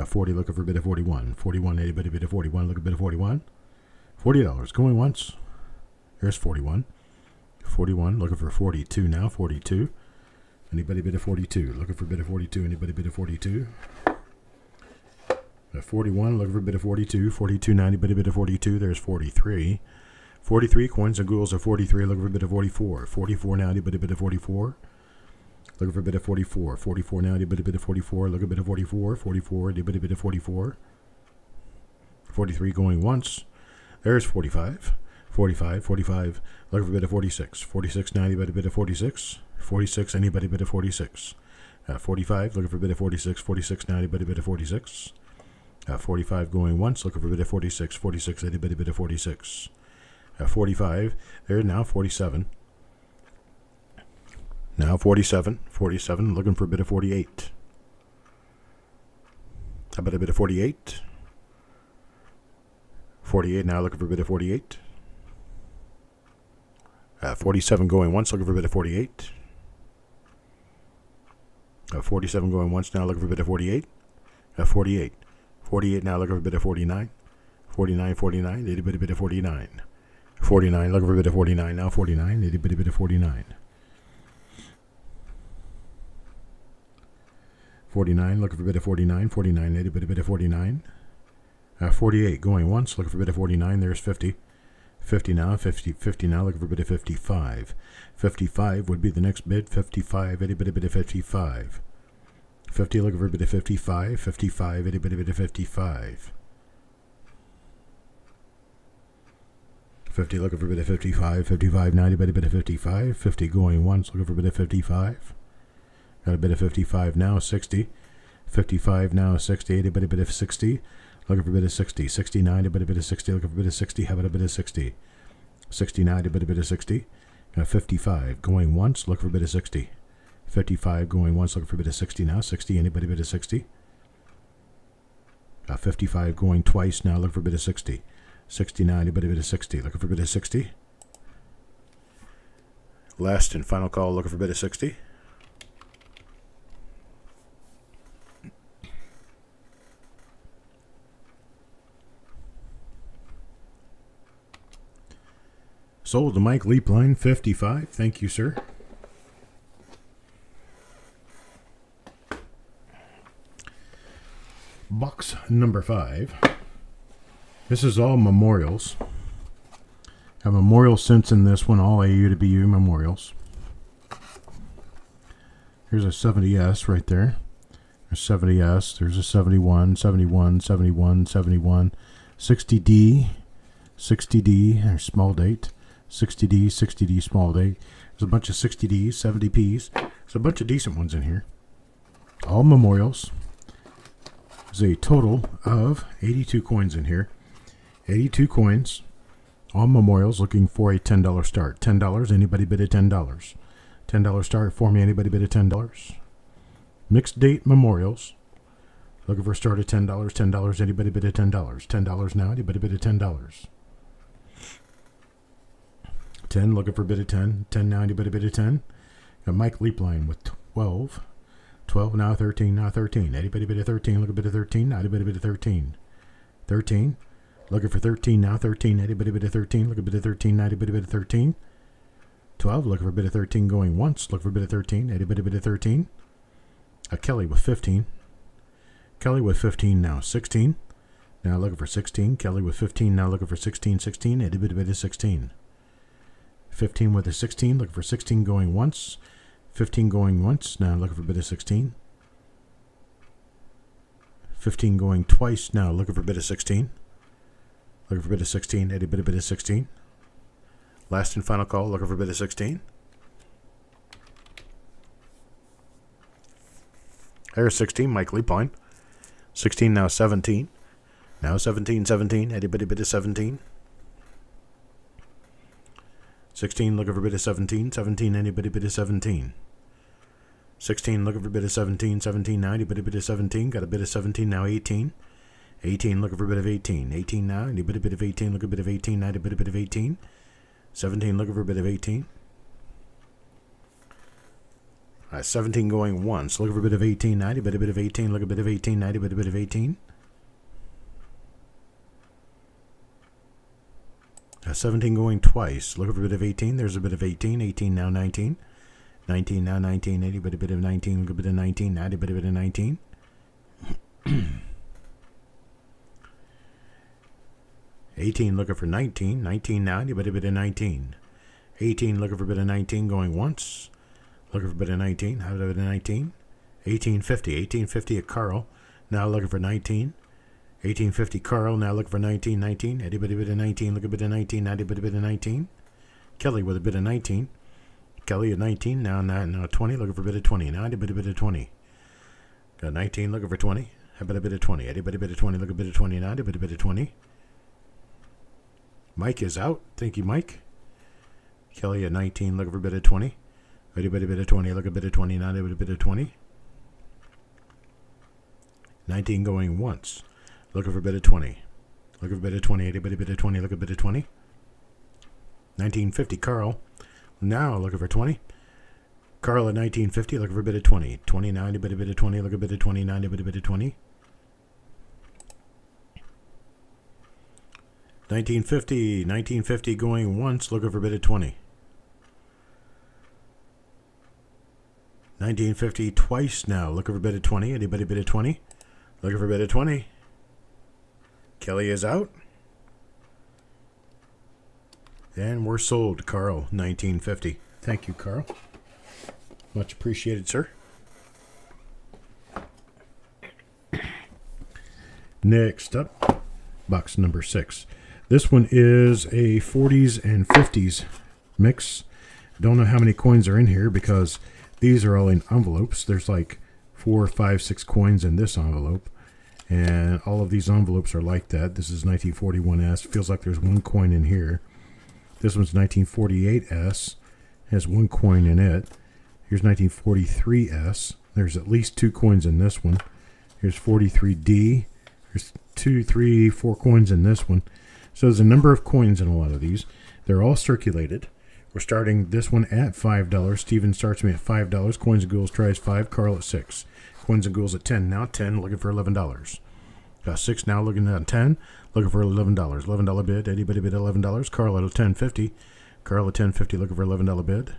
40, looking for a bid of 41. 41, anybody bid of 41. Look a bit of 41. $40 going once. Here's 41. 41, looking for 42 now, 42. Anybody bid of 42. Looking for a bid of 42. Anybody bid of 42. 41, looking for a bit of 42. 42, 90, bit of 42. There's 43. 43, coins and ghouls at 43. Looking for a bit of 44. 44, 90, bit of 44. Looking for a bit of 44. 44, 90, bit of 44. Look a bit of 44. 44, bit of 44. 43 going once. There's 45. 45, 45. Looking for a bit of 46. 46, 90, bit of 46. 46, anybody bit of 46. 45, looking for a bit of 46. 46, 90, bit of 46. 45 going once, looking for a bit of 46. 46, anybody bit of 46. 45, there now 47. Now 47. 47, looking for a bit of 48. How about a bit of 48? 48 now, looking for a bit of 48. 47 going once, looking for a bit of 48. 47 going once now, looking for a bit of 48. 48. 48 now, looking for a bit of 49. 49, 49, itty bitty bit of 49. 49, looking for a bit of 49 now, 49, itty bitty bit of 49. 49, looking for a bit of 49. 49, itty bitty bit of 49. 48 going once, looking for a bit of 49. There's 50. 50 now, 50 now, looking for a bit of 55. 55 would be the next bid. 55, itty bitty bit of 55. 50, looking for a bit of 55. 55, itty bitty bit of 55. 50, looking for a bit of 55. 55, 90, bit of 55. 50 going once, looking for a bit of 55. Got a bit of 55 now, 60. 55 now, 60, itty bit of 60. Looking for a bit of 60. 69, a bit of 60. Looking for a bit of 60. How about a bit of 60? 69, a bit of 60. 55 going once. Looking for a bit of 60. 55 going once. Looking for a bit of 60 now. 60, anybody bit of 60? 55 going twice now. Looking for a bit of 60. 69, a bit of 60. Looking for a bit of 60. Last and final call. Looking for a bit of 60. Sold to Mike Leapline, 55. Thank you, sir. Box number 5. This is all memorials. Have memorial cents in this one, all AU to BU memorials. Here's a 70S right there. There's 70S. There's a 71, 71, 71, 71. 60D. 60D, there's small date. 60D, 60D, small date. There's a bunch of 60Ds, 70Ps. There's a bunch of decent ones in here. All memorials. There's a total of 82 coins in here. 82 coins. All memorials, looking for a $10 start. $10, anybody bid at $10. $10 start for me, anybody bid at $10. Mixed date memorials. Looking for a start at $10. $10, anybody bid at $10. $10 now, anybody bid at $10. 10, looking for a bid of 10. 10 now, anybody bid of 10. Got Mike Leapline with 12. 12 now, 13 now, 13. Anybody bid of 13, look a bit of 13. Now, anybody bid of 13. 13, looking for 13 now, 13. Anybody bid of 13, look a bit of 13. Now, anybody bid of 13. 12, looking for a bit of 13 going once. Look for a bit of 13. Anybody bid of 13. Kelly with 15. Kelly with 15 now, 16. Now looking for 16. Kelly with 15 now, looking for 16. 16, anybody bid of 16. 15 with a 16, looking for 16 going once. 15 going once, now looking for a bit of 16. 15 going twice now. Looking for a bid of 16. Looking for a bid of 16. Eddie, bid of 16. Last and final call. Looking for a bid of 16. There's 16. Mike Leapline. 16 now 17. Now 17, 17. Eddie, bid of 17. 16, looking for a bid of 17. 17, anybody bid of 17. 16, looking for a bid of 17. 17 now, anybody bid of 17. Got a bid of 17 now, 18. 18, looking for a bid of 18. 18 now, anybody bid of 18. Look a bit of 18 now, anybody bid of 18. 17, looking for a bid of 18. 17 going once. Looking for a bit of 18 now, anybody bid of 18. Look a bit of 18 now, anybody bid of 18. 17 going twice. Looking for a bit of 18. There's a bit of 18. 18 now 19. 19 now 19. Eddie, bit of 19. Look a bit of 19. Now a bit of 19. 18 looking for 19. 19 now. Eddie, bit of 19. 18 looking for a bit of 19 going once. Looking for a bit of 19. How about a bit of 19? 1850. 1850 at Carl. Now looking for 19. 1850 Carl, now looking for 19, 19. Eddie, bit of 19, look a bit of 19, now a bit of 19. Kelly with a bit of 19. Kelly at 19, now 20, looking for a bit of 20. Now Eddie, bit of 20. Got 19, looking for 20. How about a bit of 20? Eddie, bit of 20, look a bit of 20. Now Eddie, bit of 20. Mike is out. Thank you, Mike. Kelly at 19, looking for a bit of 20. Eddie, bit of 20, look a bit of 20. Now Eddie, bit of 20. 19 going once. Looking for a bit of 20. Looking for a bit of 20. Anybody bit of 20? Look a bit of 20. 1950 Carl. Now looking for 20. Carl at 1950. Looking for a bit of 20. 20 now. Anybody bit of 20? Look a bit of 20. Now anybody bit of 20. 1950. 1950 going once. Looking for a bit of 20. 1950 twice now. Looking for a bit of 20. Anybody bit of 20? Looking for a bit of 20. Kelly is out. And we're sold, Carl, 1950. Thank you, Carl. Much appreciated, sir. Next up, box number 6. This one is a 40s and 50s mix. Don't know how many coins are in here because these are all in envelopes. There's like 4, 5, 6 coins in this envelope. And all of these envelopes are like that. This is 1941S. Feels like there's one coin in here. This one's 1948S. Has one coin in it. Here's 1943S. There's at least 2 coins in this one. Here's 43D. There's 2, 3, 4 coins in this one. So there's a number of coins in a lot of these. They're all circulated. We're starting this one at $5. Steven starts me at $5. Coins and Ghouls tries 5. Carl at 6. Coins and Ghouls at 10. Now 10, looking for $11. Got 6 now, looking at 10, looking for $11. $11 bid. Anybody bid $11? Carl at 10.50. Carl at 10.50, looking for $11 bid.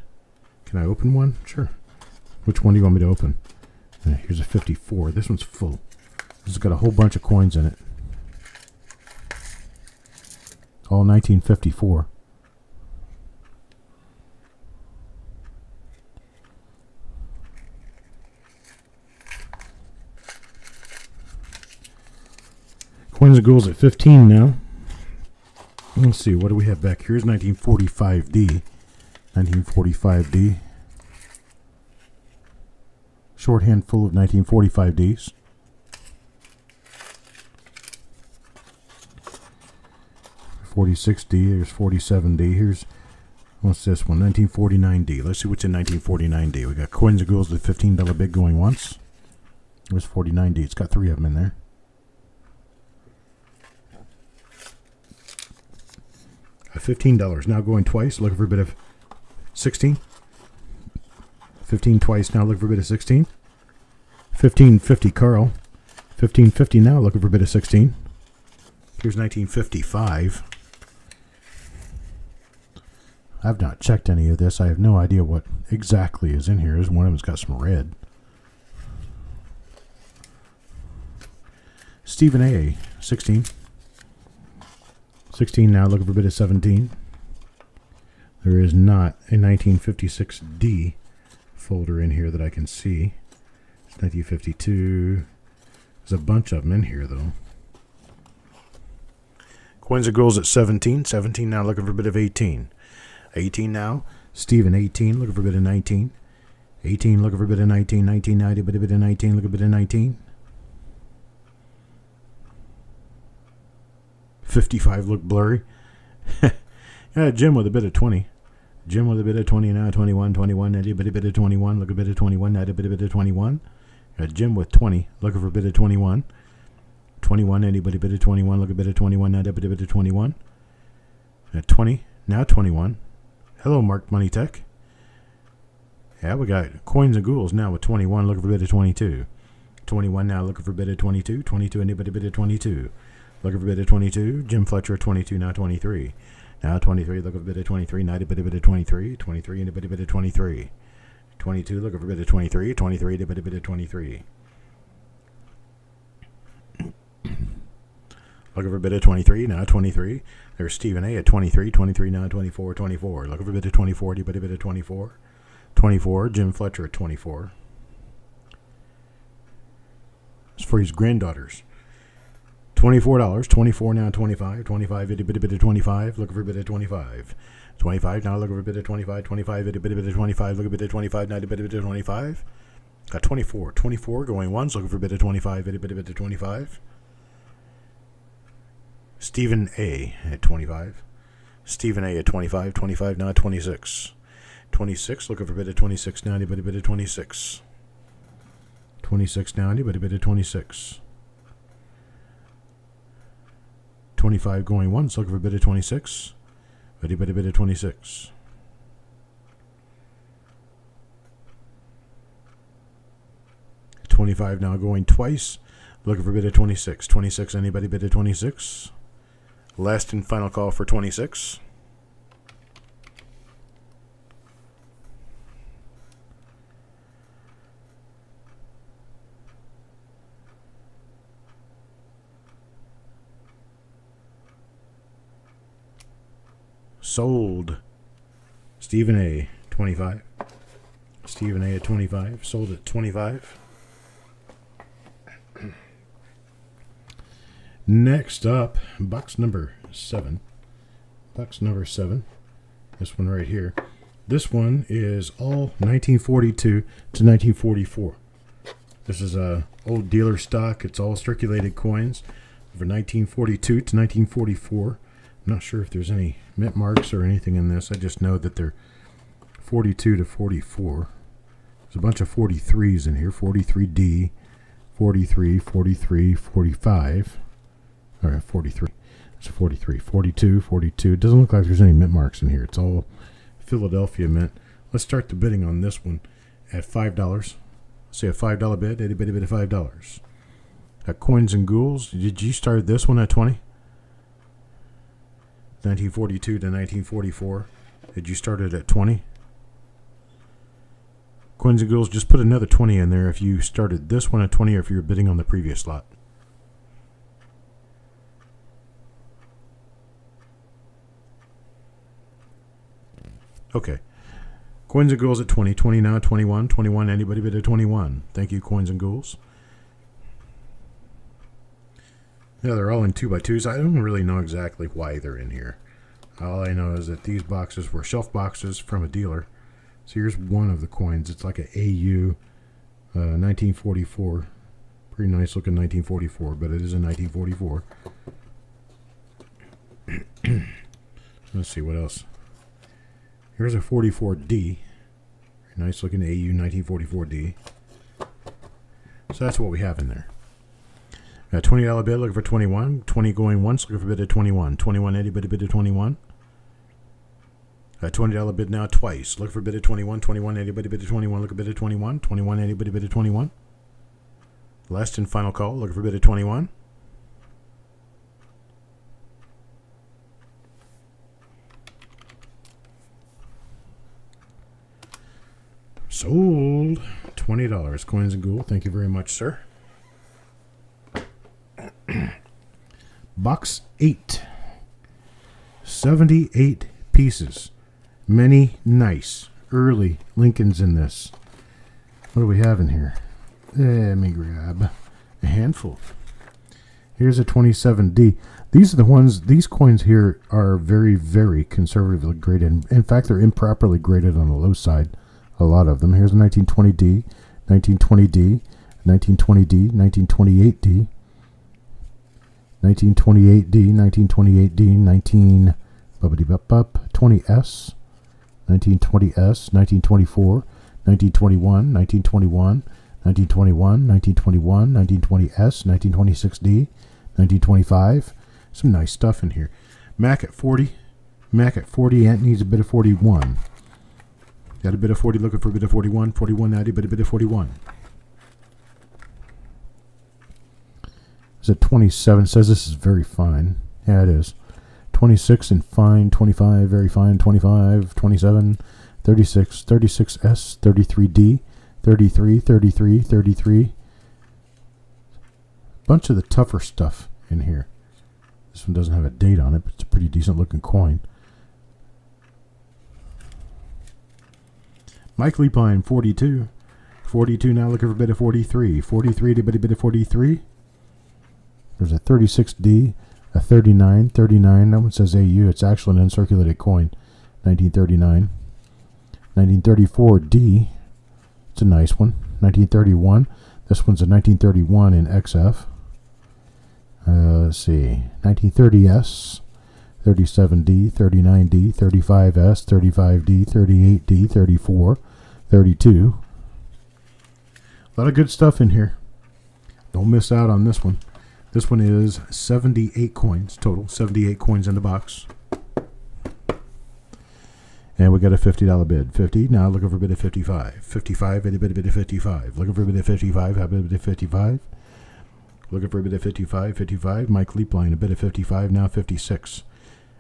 Can I open one? Sure. Which one do you want me to open? Here's a 54. This one's full. This has got a whole bunch of coins in it. All 1954. Coins and Ghouls at 15 now. Let's see, what do we have back here? Here's 1945D. 1945D. Shorthand full of 1945Ds. $46D. Here's $47D. Here's, what's this one? $1949D. Let's see what's in $1949D. We got Coins and Ghouls with $15 bid going once. There's $49D. It's got 3 of them in there. $15 now going twice, looking for a bit of 16. 15 twice now, looking for a bit of 16. 15.50 Carl. 15.50 now, looking for a bit of 16. Here's 1955. I've not checked any of this. I have no idea what exactly is in here. There's one of them's got some red. Stephen A. 16. 16 now, looking for a bit of 17. There is not a 1956D folder in here that I can see. It's 1952, There's a bunch of them in here, though. Coins and Ghouls at 17. 17 now, looking for a bit of 18. 18 now. Steven, 18, looking for a bit of 19. 18, looking for a bit of 19. 19 now, a bit of 19, look a bit of 19. 55 look blurry. Yeah, Jim with a bit of 20. Jim with a bit of 20 now, 21, 21, a bit of 21, look a bit of 21, now a bit of 21. Jim with 20, looking for a bit of 21. 21, anybody bit of 21, look a bit of 21, now a bit of 21. 20, now 21. Hello, Mark Money Tech. Yeah, we got Coins and Ghouls now with 21, looking for a bit of 22. 21 now, looking for a bit of 22. 22, anybody bit of 22. Looking for a bit of 22. Jim Fletcher, 22, now 23. Now 23, looking for a bit of 23. Now a bit of 23. 23, anybody bit of 23. 22, looking for a bit of 23. 23, a bit of 23. Looking for a bit of 23, now 23. There's Stephen A at 23. 23, now 24. 24, looking for a bit of 24. A bit of 24. 24, Jim Fletcher at 24. It's for his granddaughters. $24. 24 now 25. 25, a bit of 25. Looking for a bit of 25. 25 now, looking for a bit of 25. 25, a bit of 25. Look a bit of 25 now, a bit of 25. Got 24. 24 going once. Looking for a bit of 25. A bit of 25. Stephen A at 25. Stephen A at 25. 25 now 26. 26, looking for a bit of 26 now, a bit of 26. 26 now, a bit of 26. 25 going once, looking for a bit of 26. A bit of 26. 25 now going twice, looking for a bit of 26. 26, anybody bit of 26? Last and final call for 26. Sold. Stephen A, 25. Stephen A at 25. Sold at 25. Next up, box number 7. Box number 7. This one right here. This one is all 1942 to 1944. This is a old dealer stock. It's all circulated coins for 1942 to 1944. I'm not sure if there's any mint marks or anything in this. I just know that they're 42 to 44. There's a bunch of 43s in here. 43D, 43, 43, 45. All right, 43. It's a 43. 42, 42. It doesn't look like there's any mint marks in here. It's all Philadelphia mint. Let's start the bidding on this one at $5. Say a $5 bid, a bit of $5. Coins and Ghouls. Did you start this one at 20? 1942 to 1944. Did you start it at 20? Coins and Ghouls, just put another 20 in there if you started this one at 20 or if you were bidding on the previous lot. Okay. Coins and Ghouls at 20. 20 now, 21. 21, anybody bid at 21? Thank you, Coins and Ghouls. Yeah, they're all in 2x2s. I don't really know exactly why they're in here. All I know is that these boxes were shelf boxes from a dealer. So here's one of the coins. It's like an AU 1944. Pretty nice looking 1944, but it is a 1944. Let's see what else. Here's a 44D. Nice looking AU 1944D. So that's what we have in there. Got a $20 bid looking for 21. 20 going once, looking for a bid of 21. 21, anybody bid of 21? A $20 bid now twice. Looking for a bid of 21. 21, anybody bid of 21? Look for a bid of 21. 21, anybody bid of 21? Last and final call. Looking for a bid of 21. Sold. $20. Coins and Ghoul. Thank you very much, sir. Box 8. 78 pieces. Many nice early Lincolns in this. What do we have in here? Let me grab A handful. Here's a 27D. These are the ones, these coins here are very, very conservatively graded. In fact, they're improperly graded on the low side, a lot of them. Here's a 1920D, 1920D, 1920D, 1928D, 1928D, 1928D, 20S, 1920S, 1924, 1921, 1921, 1921, 1921, 1920S, 1926D, 1925. Some nice stuff in here. Mac at 40. Mac at 40. Ant needs a bit of 41. Got a bit of 40, looking for a bit of 41. 41 90, but a bit of 41. Is it 27? It says this is very fine. Yeah, it is. 26 and fine. 25, very fine. 25, 27, 36, 36S, 33D, 33, 33, 33. Bunch of the tougher stuff in here. This one doesn't have a date on it, but it's a pretty decent looking coin. Mike Leapine, 42. 42 now, looking for a bit of 43. 43 to a bit of 43. There's a 36D, a 39, 39. That one says AU. It's actually an uncirculated coin. 1939. 1934D. It's a nice one. 1931. This one's a 1931 in XF. Let's see. 1930S. 37D, 39D, 35S, 35D, 38D, 34, 32. A lot of good stuff in here. Don't miss out on this one. This one is 78 coins total. 78 coins in the box. And we got a $50 bid. 50. Now looking for a bid of 55. 55, a bit of 55. Looking for a bid of 55. How about a bid of 55? Looking for a bit of 55. 55. Mike Leapline, a bit of 55. Now 56.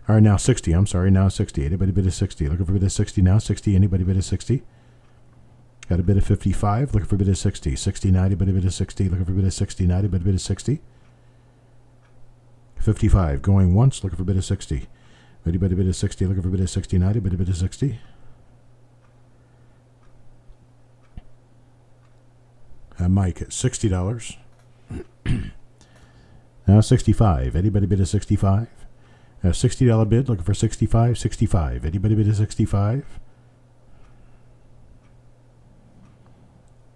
All right, now 60. I'm sorry, now 60. Anybody bid of 60? Looking for a bid of 60 now. 60. Anybody bid of 60? Got a bid of 55. Looking for a bid of 60. 69. Anybody bid of 60? Looking for a bid of 69. Anybody bid of 60? 55. Going once. Looking for a bid of 60. Anybody bid of 60? Looking for a bid of 69. Anybody bid of 60? Mike at $60. Now 65. Anybody bid of 65? A $60 bid, looking for 65, 65. Anybody bid a 65?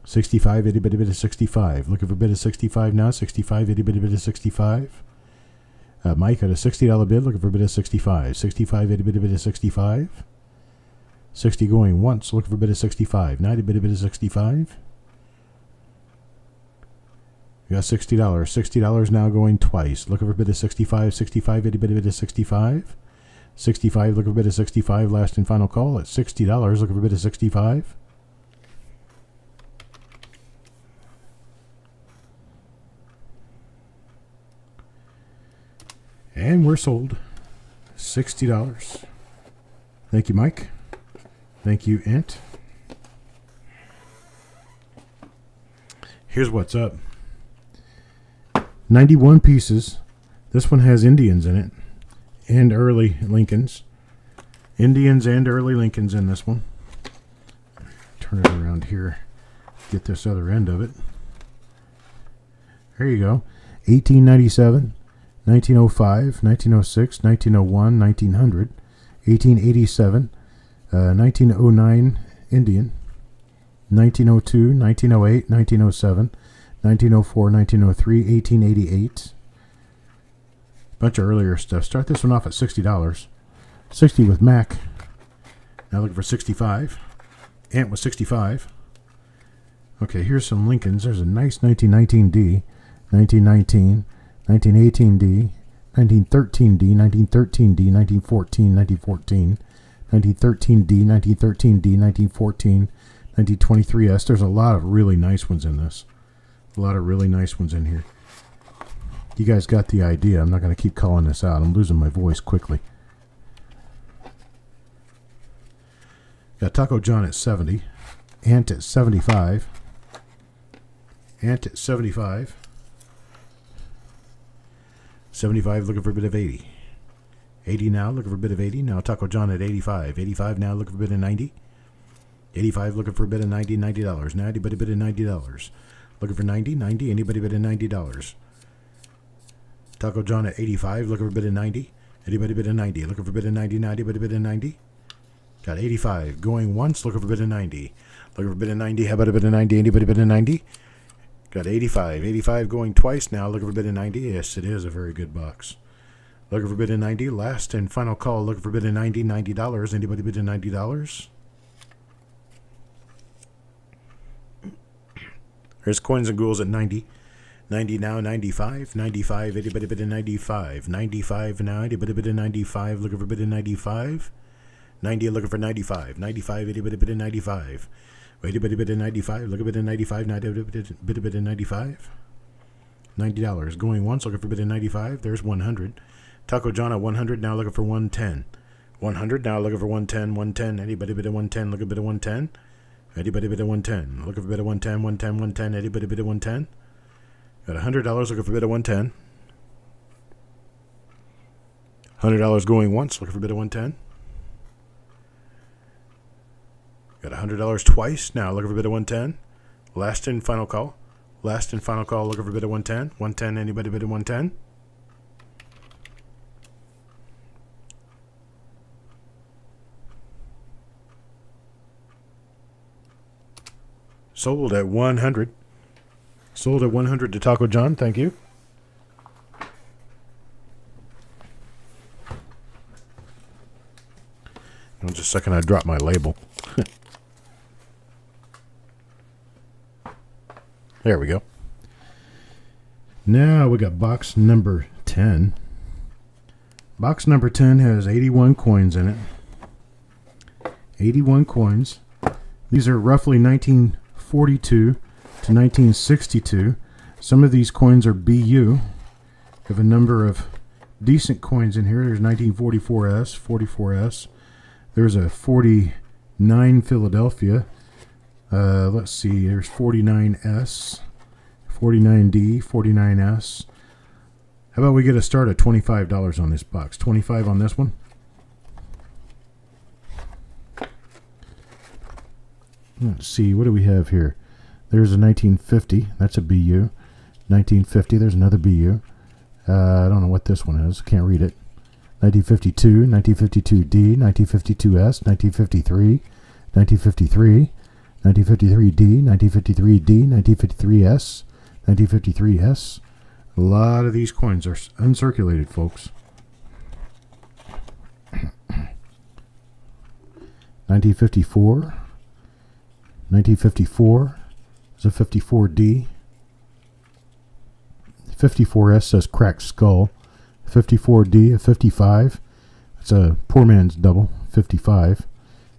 65, anybody bid a 65. Looking for a bid of 65 now, 65, anybody bid a 65? Mike at a $60 bid, looking for a bid of 65. 65, anybody bid a 65? 60 going once, looking for a bid of 65. 90 bid a bid of 65? We got $60. $60 now going twice. Looking for a bid of 65. 65. Anybody bid of 65? 65. Looking for a bid of 65. Last and final call at $60. Looking for a bid of 65. And we're sold. $60. Thank you, Mike. Thank you, Ant. Here's what's up. 91 pieces. This one has Indians in it and early Lincolns. Indians and early Lincolns in this one. Turn it around here. Get this other end of it. There you go. 1897, 1905, 1906, 1901, 1900, 1887, 1909 Indian, 1902, 1908, 1907, 1904, 1903, 1888. Bunch of earlier stuff. Start this one off at $60. 60 with Mac. Now looking for 65. Ant was 65. Okay, here's some Lincolns. There's a nice 1919D, 1919, 1918D, 1913D, 1913D, 1914, 1914, 1913D, 1913D, 1914, 1923S. There's a lot of really nice ones in this. A lot of really nice ones in here. You guys got the idea. I'm not going to keep calling this out. I'm losing my voice quickly. Got Taco John at 70. Ant at 75. Ant at 75. 75 looking for a bit of 80. 80 now looking for a bit of 80. Now Taco John at 85. 85 now looking for a bit of 90. 85 looking for a bit of $90. $90. 90 but a bit of $90. looking for 90. 90. Anybody bid at $90? Taco John at 85, looking for a bid at 90. Anybody bid at 90? Looking for a bid at 90. 90. Anybody bid at 90? Got 85. Going once, looking for a bid at 90. Looking for a bid at 90. How about a bid at 90? Anybody bid at 90? Got 85. 85 going twice now, looking for a bid at 90. Yes, it is a very good box. Looking for a bid at 90. Last and final call, looking for a bid at 90. $90. Anybody bid at $90? There's Coins and Ghouls at 90. 90 now, 95. 95, anybody bid at 95. 95 now, anybody bid at 95. Looking for a bid at 95. 90, looking for 95. 95, anybody bid at 95. Anybody bid at 95. Look a bid at 95. Bid a bid at 95. $90. Going once, looking for a bid at 95. There's 100. Taco John at 100. Now looking for 110. 100. Now looking for 110. 110. Anybody bid at 110. Look a bid at 110. Anybody bid at 110. Looking for a bid at 110. 110. 110. Anybody bid at 110. Got $100. Looking for a bid at 110. $100 going once. Looking for a bid at 110. Got $100 twice. Now looking for a bid at 110. Last and final call. Last and final call. Looking for a bid at 110. 110. Anybody bid at 110? Sold at 100. Sold at 100 to Taco John. Thank you. In just a second, I drop my label. There we go. Now we got box number 10. Box number 10 has 81 coins in it. 81 coins. These are roughly 1942 to 1962. Some of these coins are BU. Have a number of decent coins in here. There's 1944S, 44S. There's a 49 Philadelphia. Let's see, there's 49S, 49D, 49S. How about we get a start at $25 on this box? 25 on this one. Let's see, what do we have here? There's a 1950, that's a BU. 1950, there's another BU. I don't know what this one is, can't read it. 1952, 1952D, 1952S, 1953, 1953. 1953D, 1953D, 1953S, 1953S. A lot of these coins are uncirculated, folks. 1954, 1954 is a 54D. 54S says cracked skull. 54D, a 55. It's a poor man's double, 55.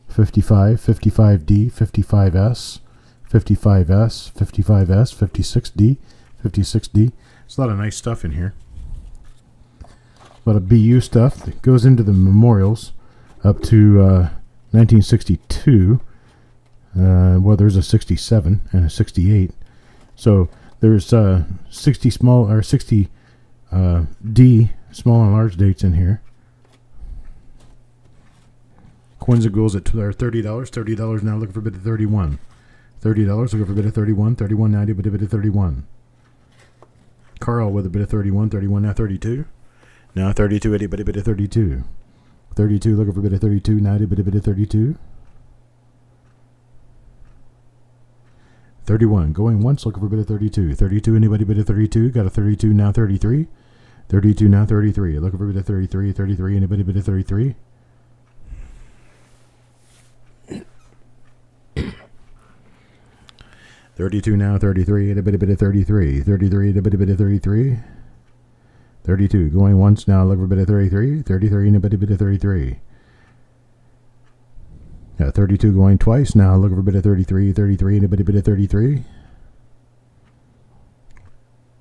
55, 55D, 55S, 55S, 55S, 56D, 56D. There's a lot of nice stuff in here. A lot of BU stuff that goes into the memorials up to 1962. Well, there's a 67 and a 68. So there's 60 small or 60 D small and large dates in here. Coins and Ghouls at $30. $30 now, looking for a bid of 31. $30, looking for a bid of 31. 31.90, but a bid of 31. Carl with a bid of 31. 31 now 32. Now 32, anybody bid of 32. 32, looking for a bid of 32. 90, but a bid of 32. 31, going once, looking for a bid of 32. 32, anybody bid of 32. Got a 32 now 33. 32 now 33. Looking for a bid of 33. 33, anybody bid of 33. 32 now, 33, and a bit of 33. 33, and a bit of 33. 32, going once now, look for a bit of 33. 33, and a bit of 33. 32 going twice now, look for a bit of 33. 33, and a bit of 33.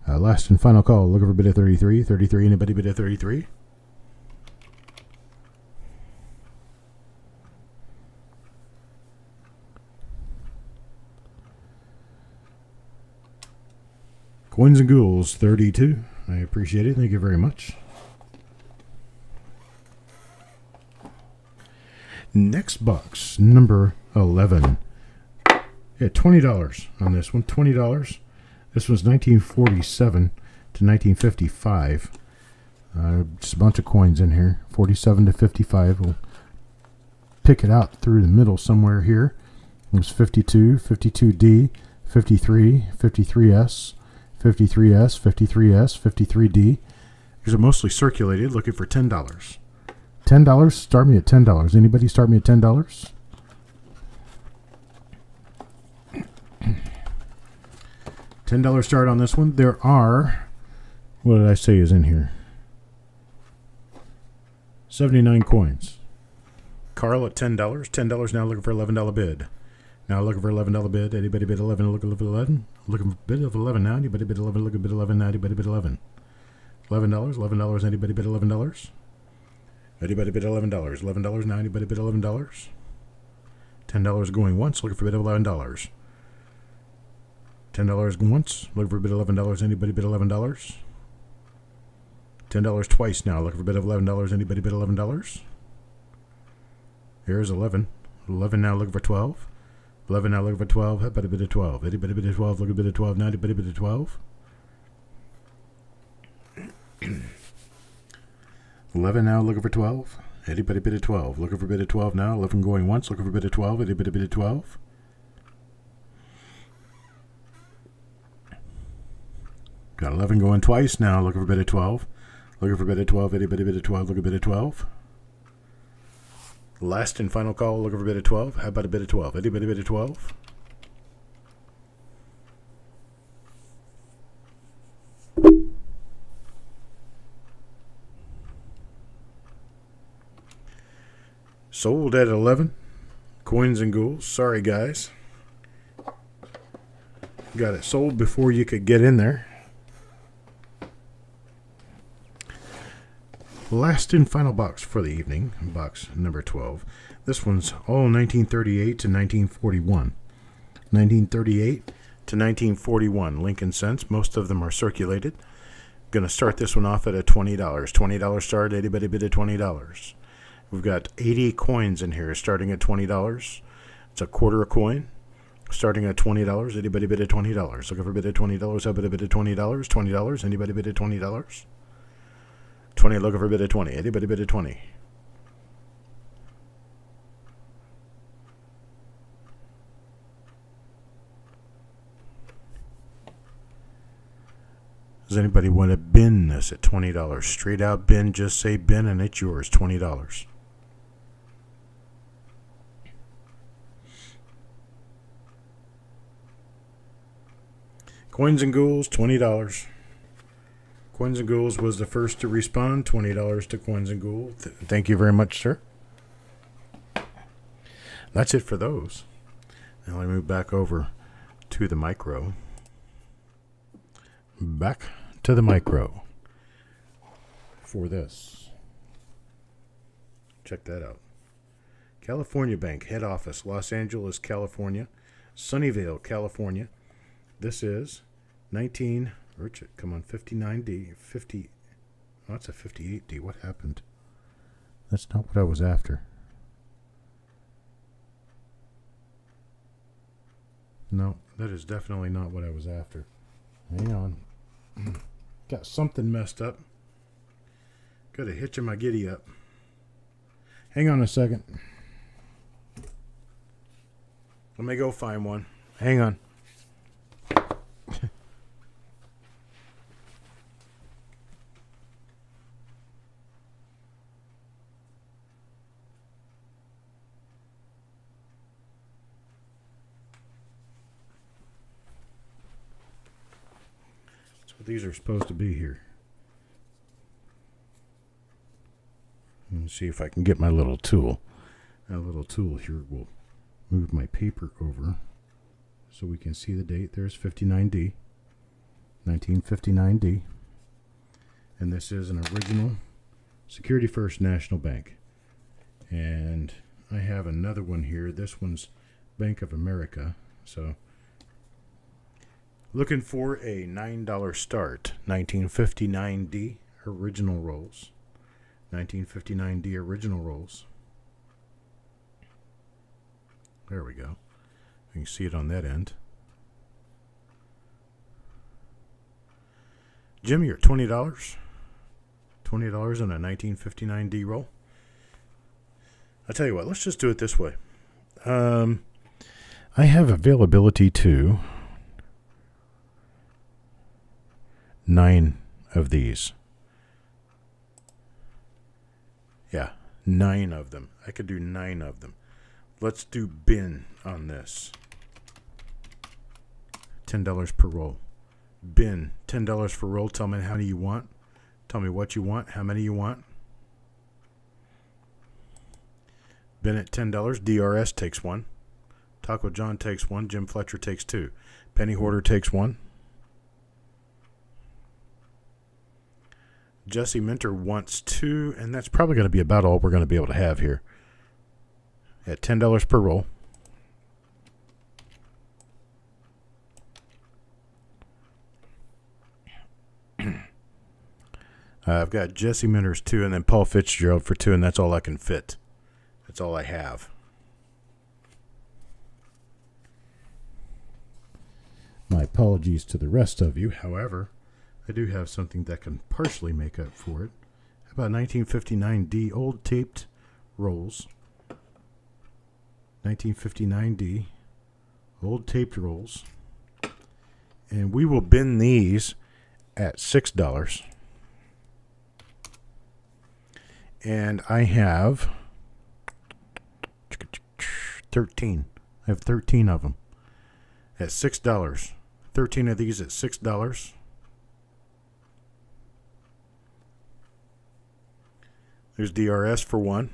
Last and final call, look for a bit of 33. 33, and a bit of 33. Coins and Ghouls, 32. I appreciate it. Thank you very much. Next box, number 11. Yeah, $20 on this one. $20. This was 1947 to 1955. Just a bunch of coins in here. 47 to 55. We'll pick it out through the middle somewhere here. It was 52, 52D, 53, 53S, 53S, 53S, 53D. These are mostly circulated, looking for $10. $10? Start me at $10. Anybody start me at $10? $10 start on this one. There are, what did I say is in here? 79 coins. Carl at $10. $10 now looking for $11 bid. Now looking for $11 bid. Anybody bid 11? Looking for 11. Looking for bid of 11 now. Anybody bid 11? Looking bid 11 now. Anybody bid 11? $11. $11. Anybody bid $11? Anybody bid $11? $11 now. Anybody bid $11? $10 going once. Looking for bid of $11. $10 once. Looking for a bid of $11. Anybody bid $11? $10 twice now. Looking for a bid of $11. Anybody bid $11? Here's 11. 11 now. Looking for 12. 11 now. Looking for 12. How about a bid of 12? Anybody bid of 12? Looking for a bid of 12 now. Anybody bid of 12? 11 now. Looking for 12. Anybody bid of 12? Looking for a bid of 12 now. 11 going once. Looking for a bid of 12. Anybody bid of 12? Got 11 going twice now. Looking for a bid of 12. Looking for a bid of 12. Anybody bid of 12? Looking for a bid of 12. Last and final call. Looking for a bid of 12. How about a bid of 12? Anybody bid of 12? Sold at 11. Coins and ghouls. Sorry, guys. Got it sold before you could get in there. Last and final box for the evening, box number 12. This one's all 1938 to 1941. 1938 to 1941, Lincoln cents. Most of them are circulated. Going to start this one off at a $20. $20 start. Anybody bid at $20? We've got 80 coins in here starting at $20. It's a quarter a coin. Starting at $20. Anybody bid at $20? Looking for a bid at $20. How about a bid at $20? $20. Anybody bid at $20? 20, looking for a bid at 20. Anybody bid at 20? Does anybody want to bin this at $20? Straight out bin, just say bin and it's yours, $20. Coins and ghouls, $20. Coins and Ghouls was the first to respond. $20 to Coins and Ghouls. Thank you very much, sir. That's it for those. Now I move back over to the micro. Back to the micro for this. Check that out. California Bank, head office, Los Angeles, California. Sunnyvale, California. This is 19... Richard, come on, 59D, 50, oh, that's a 58D, what happened? That's not what I was after. No, that is definitely not what I was after. Hang on. Got something messed up. Got a hitch in my giddy up. Hang on a second. Let me go find one. Hang on. These are supposed to be here. Let me see if I can get my little tool. That little tool here will move my paper over so we can see the date. There's 59D, 1959D. And this is an original Security First National Bank. And I have another one here. This one's Bank of America. So looking for a $9 start. 1959D original rolls. 1959D original rolls. There we go. You can see it on that end. Jim, you're at $20. $20 on a 1959 D roll. I'll tell you what, let's just do it this way. I have availability to 9 of these. Yeah, 9 of them. I could do 9 of them. Let's do bin on this. $10 per roll. Bin, $10 for roll. Tell me how many you want. Tell me what you want, how many you want. Bin at $10. DRS takes 1. Taco John takes 1. Jim Fletcher takes 2. Penny Hoarder takes 1. Jesse Minter wants 2, and that's probably going to be about all we're going to be able to have here. At $10 per roll. I've got Jesse Minter's 2, and then Paul Fitzgerald for 2, and that's all I can fit. That's all I have. My apologies to the rest of you. However, I do have something that can partially make up for it. How about 1959D old taped rolls? 1959D old taped rolls. And we will bin these at $6. And I have 13. I have 13 of them at $6. 13 of these at $6. There's DRS for 1.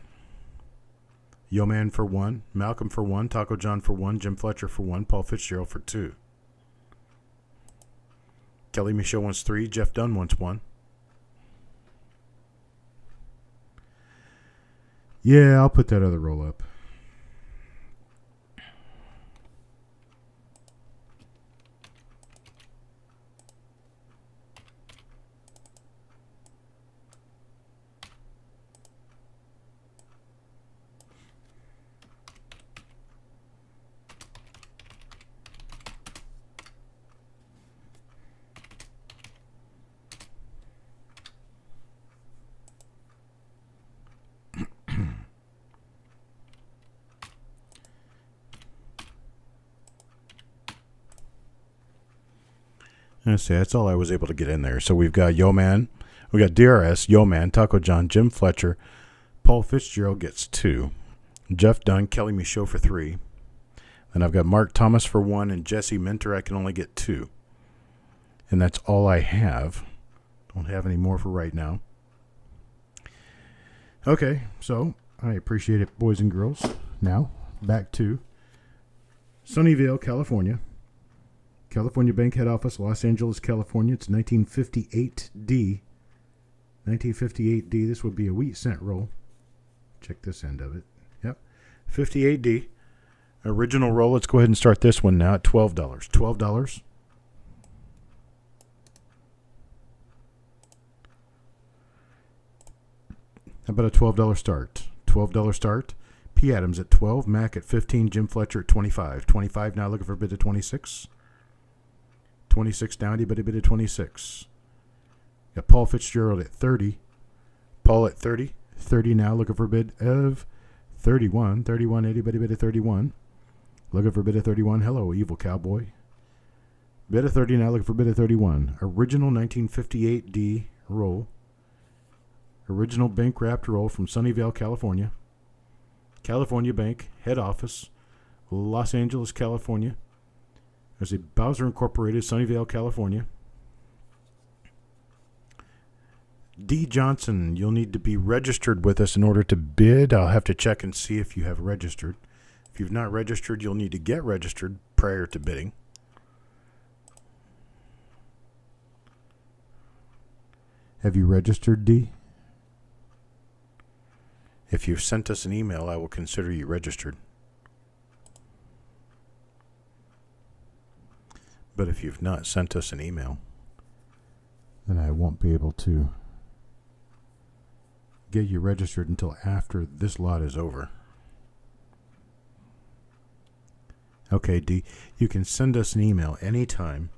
Yo Man for 1. Malcolm for 1. Taco John for 1. Jim Fletcher for 1. Paul Fitzgerald for 2. Kelly Michaud wants 3. Jeff Dunn wants 1. Yeah, I'll put that other roll up. Let's see, that's all I was able to get in there. So we've got Yo Man, we got DRS, Yo Man, Taco John, Jim Fletcher, Paul Fitzgerald gets 2, Jeff Dunn, Kelly Michaud for 3. Then I've got Mark Thomas for 1, and Jesse Minter I can only get 2. And that's all I have. Don't have any more for right now. Okay, so I appreciate it, boys and girls. Now, back to Sunnyvale, California. California Bank Head Office, Los Angeles, California. It's 1958D. 1958D. This would be a wheat cent roll. Check this end of it. Yep. 58D. Original roll. Let's go ahead and start this one now at $12. $12. How about a $12 start? $12 start. P. Adams at 12. Mac at 15. Jim Fletcher at 25. 25 now looking for a bid of 26. 26 down, he bid a bid of 26. Got Paul Fitzgerald at 30. Paul at 30. 30 now, looking for a bid of 31. 31, anybody bid of 31. Looking for a bid of 31. Hello, evil cowboy. Bid of 30 now, looking for a bid of 31. Original 1958D roll. Original bank wrapped roll from Sunnyvale, California. California Bank, head office, Los Angeles, California. There's a Bowser Incorporated, Sunnyvale, California. D. Johnson, you'll need to be registered with us in order to bid. I'll have to check and see if you have registered. If you've not registered, you'll need to get registered prior to bidding. Have you registered, D? If you've sent us an email, I will consider you registered. But if you've not sent us an email, then I won't be able to get you registered until after this lot is over. Okay, D, you can send us an email anytime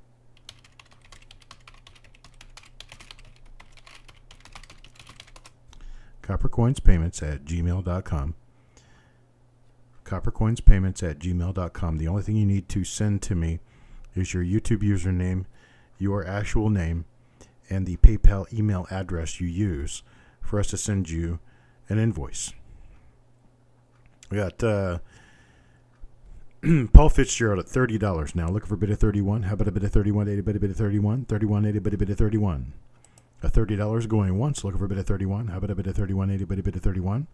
coppercoinspayments@gmail.com. coppercoinspayments@gmail.com. The only thing you need to send to me is your YouTube username, your actual name, and the PayPal email address you use for us to send you an invoice. We got Paul Fitzgerald at $30 now. Looking for a bid of 31. How about a bid of 31? 80 bid, a bid of 31. 31, 80 bid, a bid of 31. A $30 going once. Looking for a bid of 31. How about a bid of 31? 80 bid, a bid of 31.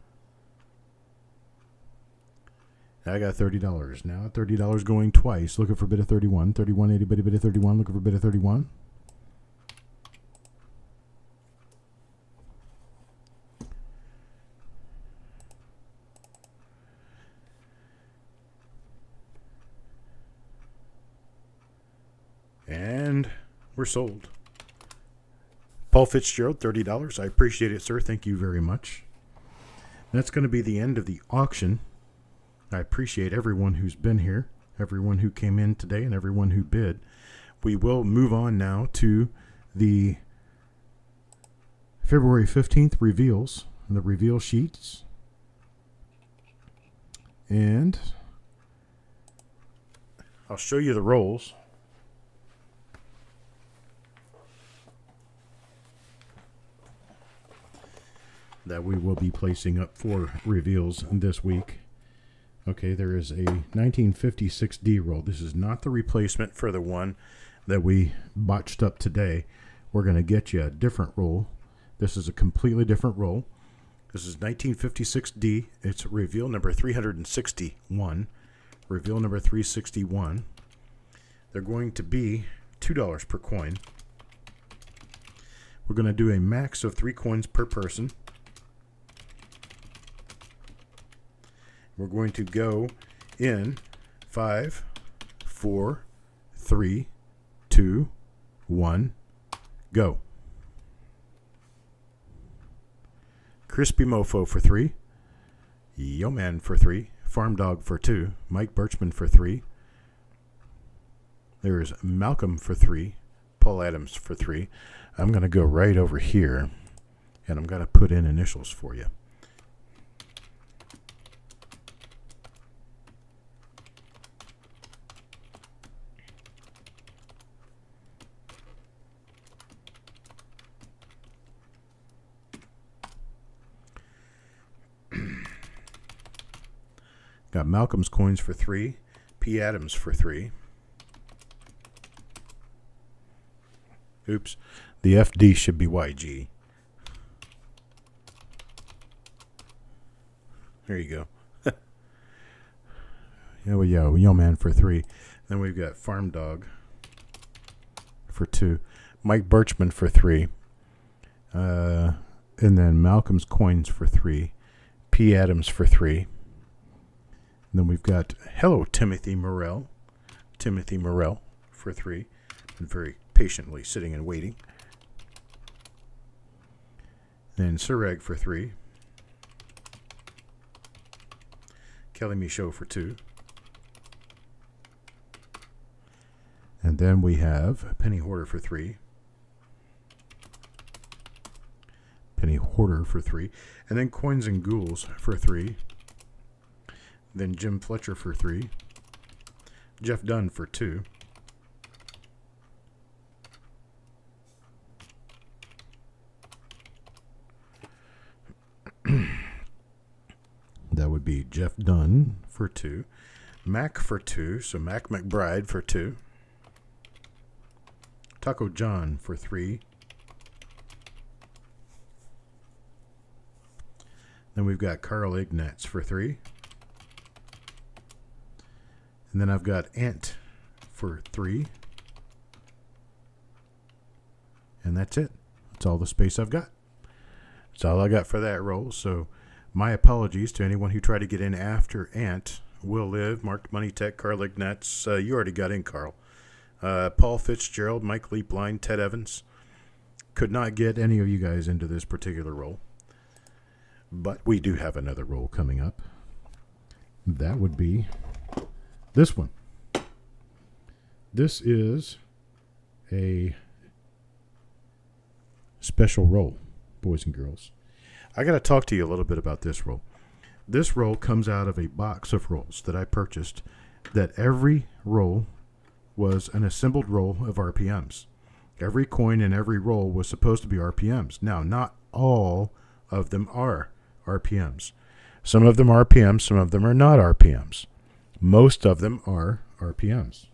I got $30 now. $30 going twice. Looking for a bid of 31. 31, 80 bid, a bid of 31. Looking for a bid of 31. And we're sold. Paul Fitzgerald, $30. I appreciate it, sir. Thank you very much. That's going to be the end of the auction. I appreciate everyone who's been here, everyone who came in today, and everyone who bid. We will move on now to the February 15th reveals, the reveal sheets. And I'll show you the rolls. That we will be placing up for reveals this week. Okay, there is a 1956D roll. This is not the replacement for the one that we botched up today. We're going to get you a different roll. This is a completely different roll. This is 1956D. It's reveal number 361. Reveal number 361. They're going to be $2 per coin. We're going to do a max of 3 coins per person. We're going to go in 5, 4, 3, 2, 1, go. Crispy Mofo for 3. Yo Man for 3. Farm Dog for 2. Mike Birchman for 3. There's Malcolm for 3. Paul Adams for 3. I'm going to go right over here, and I'm going to put in initials for you. Got Malcolm's coins for 3. P. Adams for 3. Oops. The FD should be YG. There you go. Yo Man for 3. Then we've got Farm Dog for 2. Mike Birchman for 3. And then Malcolm's coins for 3. P. Adams for 3. And then we've got Hello Timothy Morell. Timothy Morell for 3. Been very patiently sitting and waiting. Then Surag for 3. Kelly Michaud for 2. And then we have Penny Hoarder for 3. Penny Hoarder for 3. And then Coins and Ghouls for 3. Then Jim Fletcher for 3. Jeff Dunn for 2. That would be Jeff Dunn for 2. Mac for 2. So Mac McBride for 2. Taco John for 3. Then we've got Carl Ignatz for 3. And then I've got Ant for 3. And that's it. That's all the space I've got. That's all I got for that roll. So my apologies to anyone who tried to get in after Ant. Will Live, Mark Money Tech, Carl Ignatz. You already got in, Carl. Paul Fitzgerald, Mike Leapline, Ted Evans. Could not get any of you guys into this particular roll. But we do have another roll coming up. That would be this one. This is a special roll, boys and girls. I got to talk to you a little bit about this roll. This roll comes out of a box of rolls that I purchased, that every roll was an assembled roll of RPMs. Every coin in every roll was supposed to be RPMs. Now, not all of them are RPMs. Some of them are RPMs, some of them are not RPMs. Most of them are RPMs.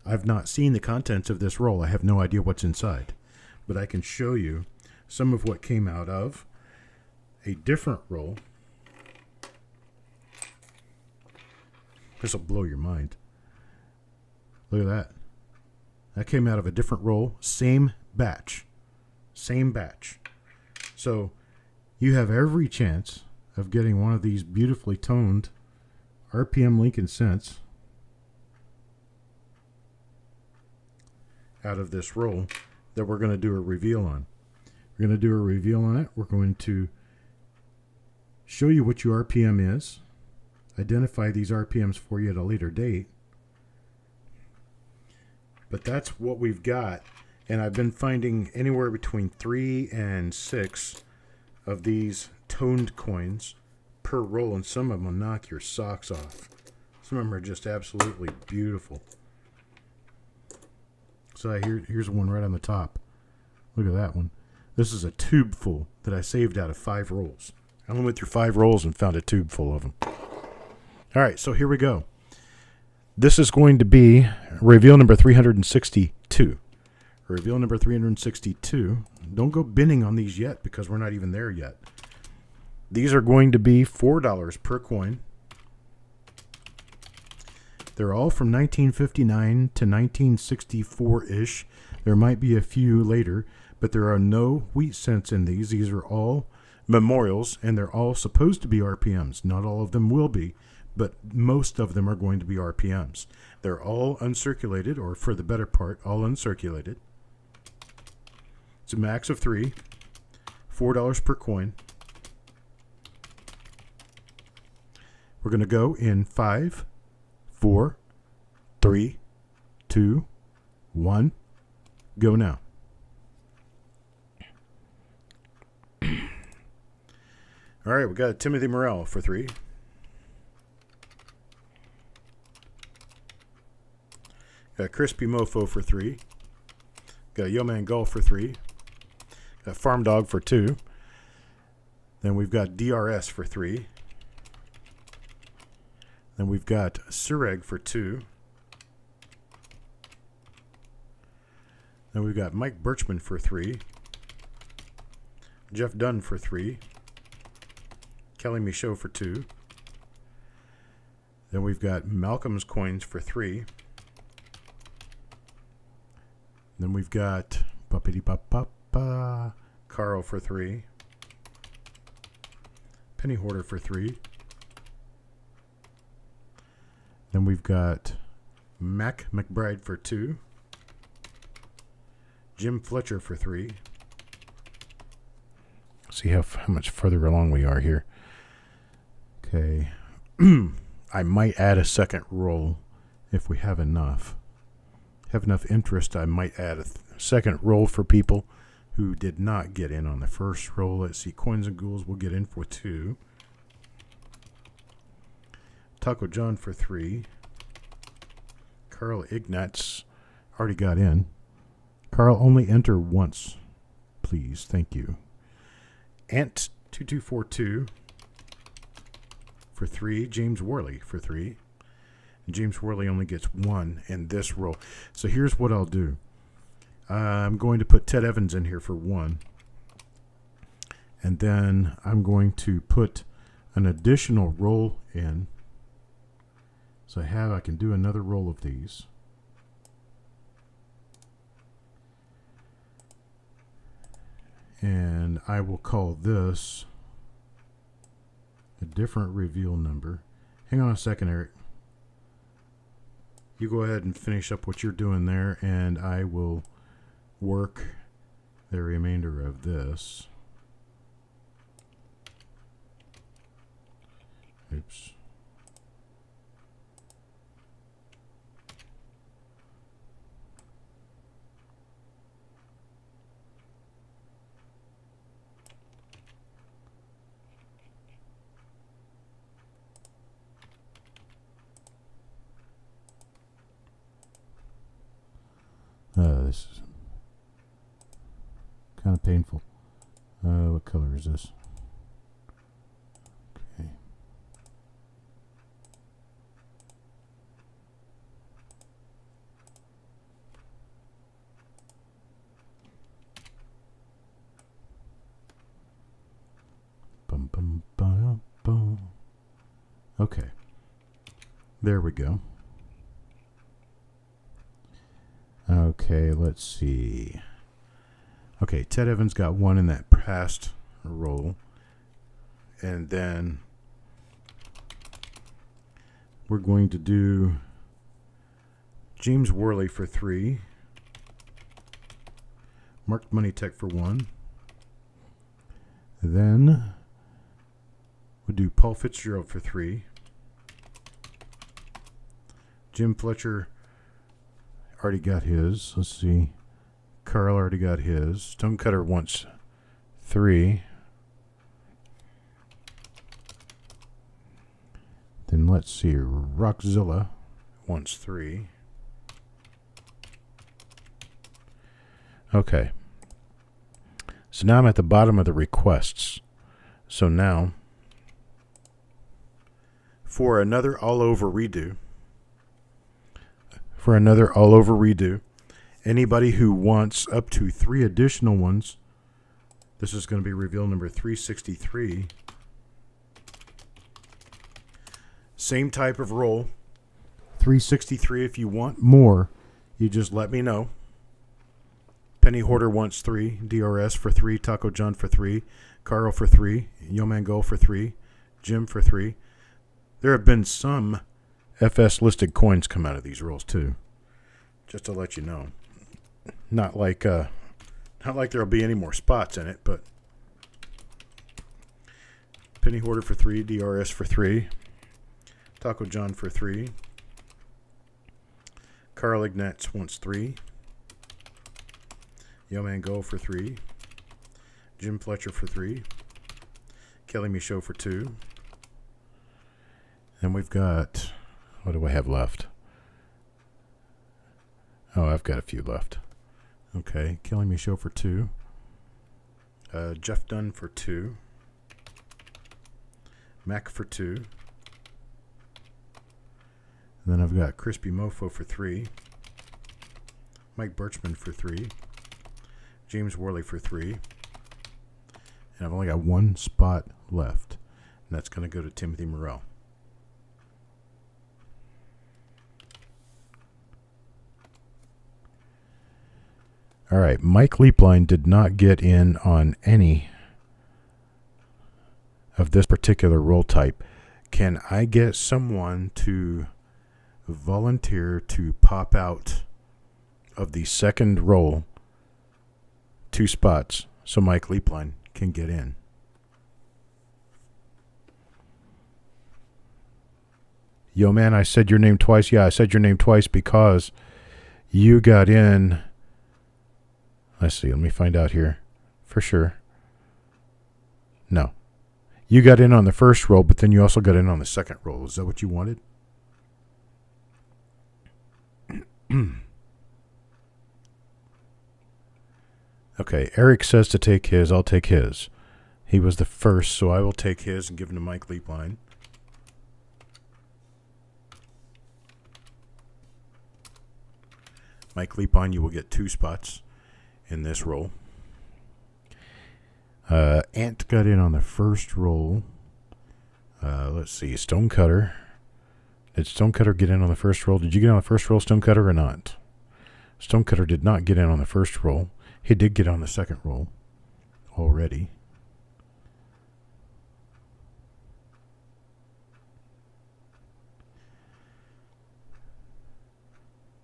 I've not seen the contents of this roll. I have no idea what's inside. But I can show you some of what came out of a different roll. This will blow your mind. Look at that. That came out of a different roll. Same batch. Same batch. So you have every chance of getting one of these beautifully toned RPM Lincoln cents out of this roll that we're going to do a reveal on. We're going to do a reveal on it. We're going to show you what your RPM is, identify these RPMs for you at a later date. But that's what we've got, and I've been finding anywhere between 3 and 6 of these toned coins per roll, and some of them will knock your socks off. Some of them are just absolutely beautiful. So here's one right on the top. Look at that one. This is a tube full that I saved out of 5 rolls. I only went through 5 rolls and found a tube full of them. All right, so here we go. This is going to be reveal number 362. Reveal number 362. Don't go binning on these yet because we're not even there yet. These are going to be $4 per coin. They're all from 1959 to 1964-ish. There might be a few later, but there are no wheat cents in these. These are all memorials, and they're all supposed to be RPMs. Not all of them will be, but most of them are going to be RPMs. They're all uncirculated, or for the better part, all uncirculated. It's a max of 3, $4 per coin. We're going to go in 5, 4, 3, 2, 1. Go now. All right, we got Timothy Morrell for 3. Got Crispy Mofo for 3. Got Yo Man Golf for 3. Got Farm Dog for 2. Then we've got DRS for 3. Then we've got Sureg for 2. Then we've got Mike Birchman for 3. Jeff Dunn for 3. Kelly Michaud for 2. Then we've got Malcolm's Coins for 3. Then we've got Carl for 3. Penny Hoarder for 3. Then we've got Mac McBride for 2. Jim Fletcher for 3. See how much further along we are here. Okay. I might add a second roll if we have enough. Have enough interest, I might add a second roll for people who did not get in on the first roll. Let's see. Coins and Ghouls will get in for 2. Taco John for 3. Carl Ignatz already got in. Carl, only enter once, please. Thank you. Ant2242 for 3. James Worley for 3. And James Worley only gets 1 in this roll. So here's what I'll do. I'm going to put Ted Evans in here for 1. And then I'm going to put an additional roll in. So I can do another roll of these. And I will call this a different reveal number. Hang on a second, Eric. You go ahead and finish up what you're doing there, and I will work the remainder of this. Oops. This is kind of painful. What color is this? Okay. Bum, bum, bum, bum. Okay. There we go. Okay, let's see. Okay, Ted Evans got one in that past roll. And then we're going to do James Worley for 3. Marked Money Tech for 1. Then we'll do Paul Fitzgerald for 3. Jim Fletcher already got his. Let's see. Carl already got his. Stonecutter wants 3. Then let's see. Rockzilla wants 3. Okay. So now I'm at the bottom of the requests. So now, for another all-over redo, anybody who wants up to 3 additional ones, this is going to be reveal number 363. Same type of roll. 363. If you want more, you just let me know. Penny Hoarder wants 3. DRS for 3. Taco John for 3. Carl for 3. Yomango for 3. Jim for 3. There have been some FS listed coins come out of these rolls too. Just to let you know. Not like there'll be any more spots in it, but Penny Hoarder for 3. DRS for 3. Taco John for 3. Carl Ignatz wants 3. Yomango for 3. Jim Fletcher for 3. Kelly Michaud for 2. And we've got, what do I have left? Oh, I've got a few left. Okay, Kelly Michaud for 2. Jeff Dunn for 2. Mac for 2. And then I've got Crispy Mofo for 3. Mike Birchman for 3. James Worley for 3. And I've only got 1 spot left. And that's going to go to Timothy Morrell. All right, Mike Leapline did not get in on any of this particular roll type. Can I get someone to volunteer to pop out of the second roll 2 spots so Mike Leapline can get in? Yo, man, I said your name twice. Yeah, I said your name twice because you got in. Let's see. Let me find out here for sure. No. You got in on the first roll, but then you also got in on the second roll. Is that what you wanted? Okay. Eric says to take his. I'll take his. He was the first, so I will take his and give him to Mike Leapline. Mike Leapline, you will get 2 spots in this roll. Ant got in on the first roll. Let's see. Stonecutter. Did Stonecutter get in on the first roll? Did you get on the first roll, Stonecutter, or not? Stonecutter did not get in on the first roll. He did get on the second roll already.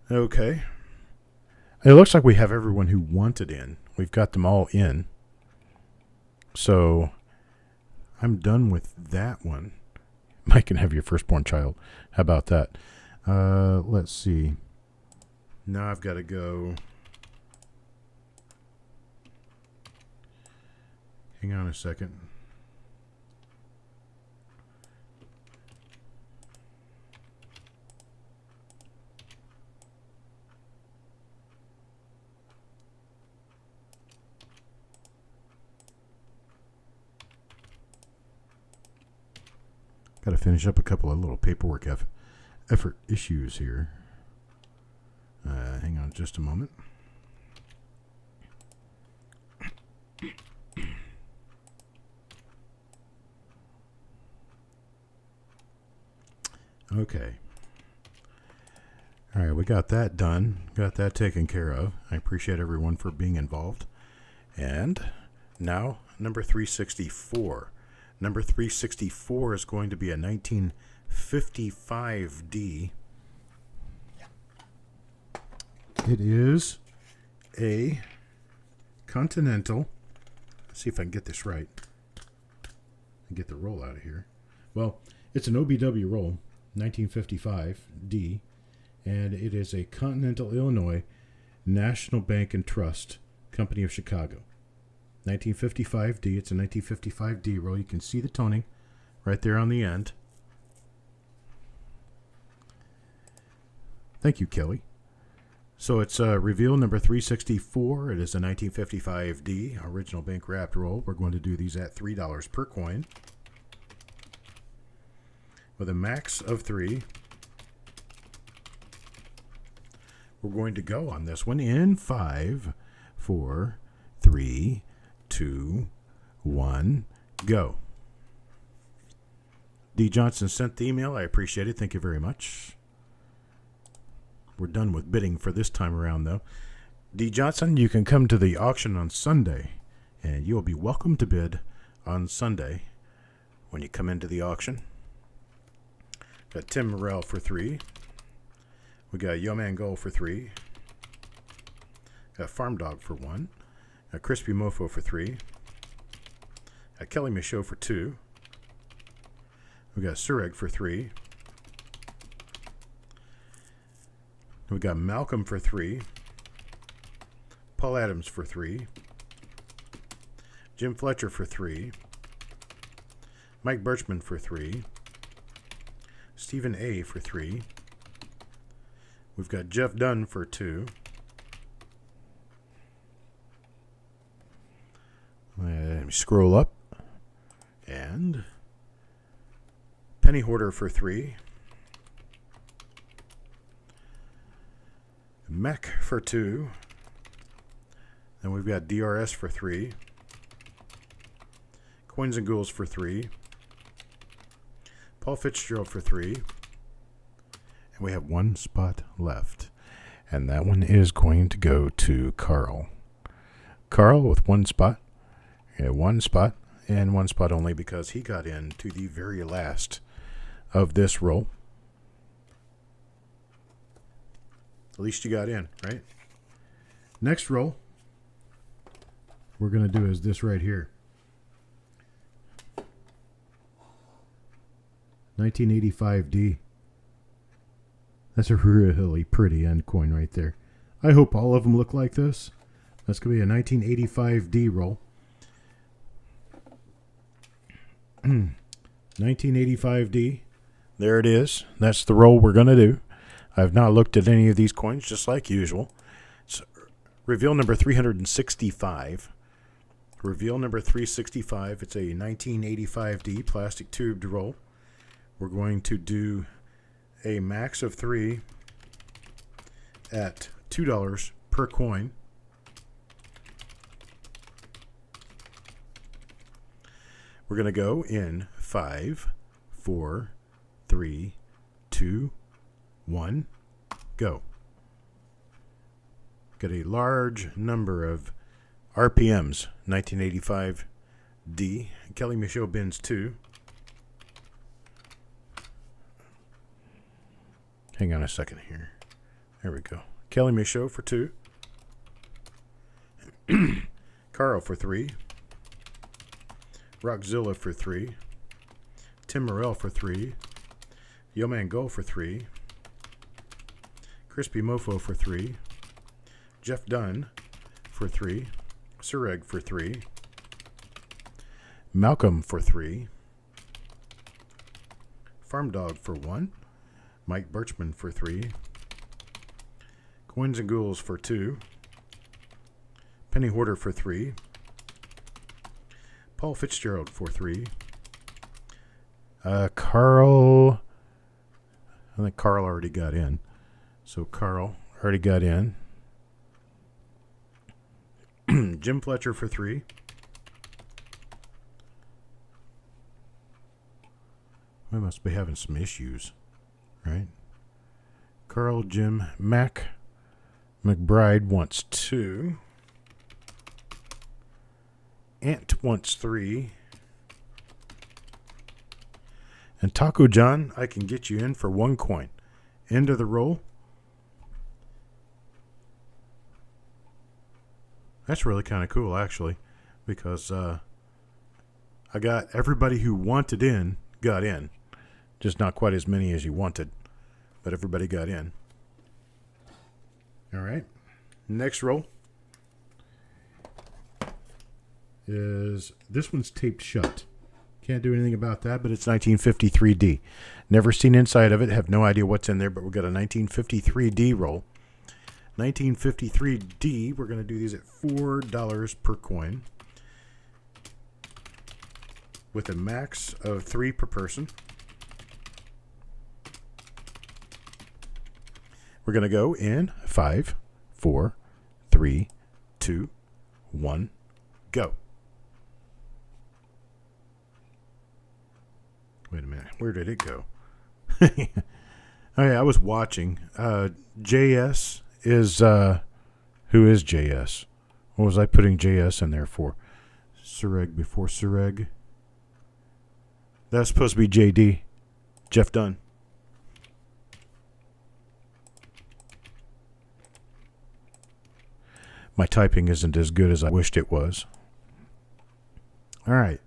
Okay. It looks like we have everyone who wanted in. We've got them all in. So I'm done with that one. Mike can have your firstborn child. How about that? Let's see. Now I've got to go. Hang on a second. Got to finish up a couple of little paperwork effort issues here. Hang on just a moment. Okay. All right, we got that done. Got that taken care of. I appreciate everyone for being involved. And now, number 364. Number 364 is going to be a 1955D. It is a Continental. Let's see if I can get this right. And get the roll out of here. Well, it's an OBW roll, 1955D, and it is a Continental Illinois National Bank and Trust Company of Chicago. 1955D. It's a 1955D roll. You can see the toning right there on the end. Thank you, Kelly. So it's reveal number 364. It is a 1955D original bank wrapped roll. We're going to do these at $3 per coin with a max of 3. We're going to go on this one in 5, 4, 3, 2, 1, go. D. Johnson sent the email. I appreciate it. Thank you very much. We're done with bidding for this time around, though. D. Johnson, you can come to the auction on Sunday, and you will be welcome to bid on Sunday when you come into the auction. Got Tim Morrell for 3. We got Yo Man Go for 3. Got Farm Dog for 1. Got Crispy Mofo for 3. Got Kelly Michaud for 2. We got Sureg for 3. We got Malcolm for 3. Paul Adams for 3. Jim Fletcher for 3. Mike Birchman for 3. Stephen A. for 3. We've got Jeff Dunn for 2. Let me scroll up. And Penny Hoarder for 3. Mech for 2. Then we've got DRS for 3. Coins and Ghouls for 3. Paul Fitzgerald for 3. And we have one spot left. And that one is going to go to Carl. Carl with one spot. Yeah, one spot. And one spot only because he got into the very last of this roll. At least you got in, right? Next roll we're going to do is this right here. 1985D. That's a really pretty end coin right there. I hope all of them look like this. That's going to be a 1985D roll. 1985D. There it is. That's the roll we're going to do. I've not looked at any of these coins, just like usual. It's reveal number 365. Reveal number 365. It's a 1985D plastic tubed roll. We're going to do a max of 3 at $2 per coin. We're going to go in 5, 4, 3, 2, 1, go. Got a large number of RPMs, 1985D. Kelly Michaud bins 2. Hang on a second here. There we go. Kelly Michaud for 2. Carl for 3. Rockzilla for 3. Tim Morrell for 3. Yo Man Go for 3. Crispy Mofo for 3. Jeff Dunn for 3. Sureg for 3. Malcolm for 3. Farm Dog for 1. Mike Birchman for 3. Coins and Ghouls for 2. Penny Hoarder for 3. Paul Fitzgerald for 3. Carl. I think Carl already got in. So Carl already got in. Jim Fletcher for 3. We must be having some issues, right? Carl, Jim, Mac. McBride wants 2. Ant wants 3. And Taco John, I can get you in for 1 coin. End of the roll. That's really kind of cool, actually, because I got everybody who wanted in got in. Just not quite as many as you wanted, but everybody got in. All right. Next roll is this one's taped shut. Can't do anything about that, but it's 1953D. Never seen inside of it. Have no idea what's in there, but we've got a 1953D roll. 1953D, we're going to do these at $4 per coin with a max of 3 per person. We're going to go in 5, 4, 3, 2, 1, go. Wait a minute. Where did it go? Oh, yeah, I was watching. JS is, who is JS? What was I putting JS in there for? Sureg before Sureg. That's supposed to be JD. Jeff Dunn. My typing isn't as good as I wished it was. All right.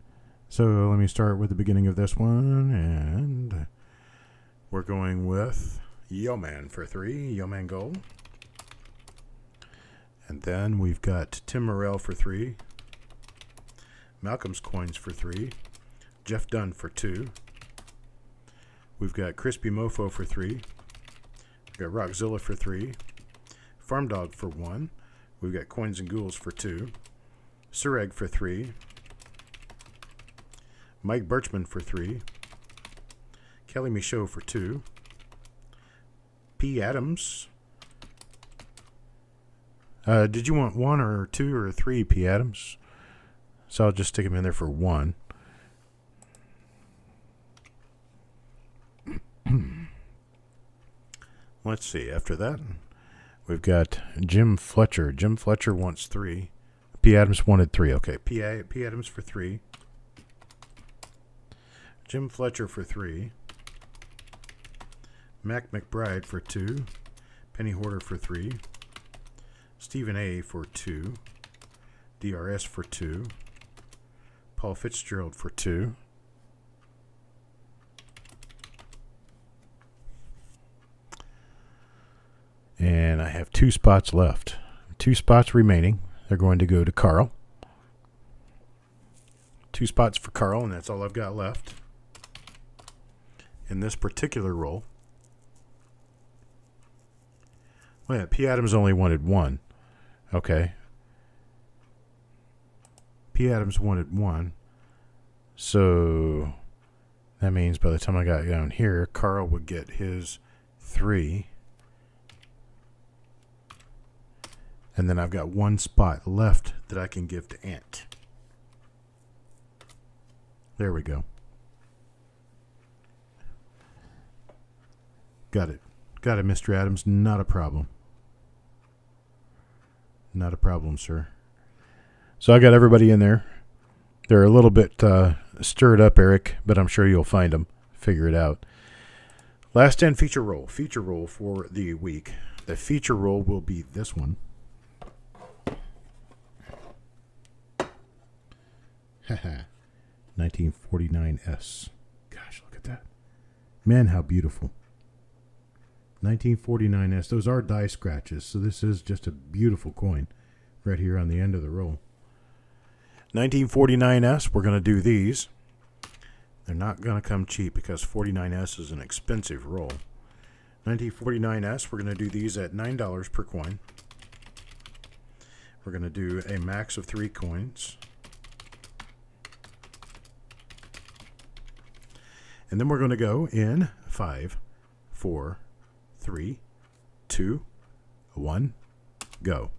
So let me start with the beginning of this one. And we're going with Yeoman for 3. Yeoman Gold. And then we've got Tim Morrell for 3. Malcolm's Coins for 3. Jeff Dunn for 2. We've got Crispy Mofo for 3. We've got Rockzilla for 3. Farm Dog for 1. We've got Coins and Ghouls for 2. Sureg for 3. Mike Birchman for 3. Kelly Michaud for 2. P. Adams. Did you want 1 or 2 or 3, P. Adams? So I'll just stick him in there for 1. Let's see. After that, we've got Jim Fletcher. Jim Fletcher wants 3. P. Adams wanted 3. Okay, P. Adams for 3. Jim Fletcher for 3. Mac McBride for 2. Penny Hoarder for 3. Stephen A. for 2. DRS for 2. Paul Fitzgerald for 2. And I have 2 spots left. 2 spots remaining. They're going to go to Carl. 2 spots for Carl, and that's all I've got left in this particular roll. Well, yeah, P. Adams only wanted 1. Okay. P. Adams wanted 1. So that means by the time I got down here, Carl would get his 3. And then I've got 1 spot left that I can give to Ant. There we go. Got it. Got it, Mr. Adams. Not a problem. Not a problem, sir. So I got everybody in there. They're a little bit stirred up, Eric, but I'm sure you'll find them. Figure it out. Last 10 feature roll. Feature roll for the week. The feature roll will be this one. Haha. 1949S. Gosh, look at that. Man, how beautiful. 1949S. Those are die scratches, so this is just a beautiful coin right here on the end of the roll. 1949S, we're going to do these. They're not going to come cheap because 49S is an expensive roll. 1949S, we're going to do these at $9 per coin. We're going to do a max of 3 coins. And then we're going to go in 5, 4, 3, 2, 1, go.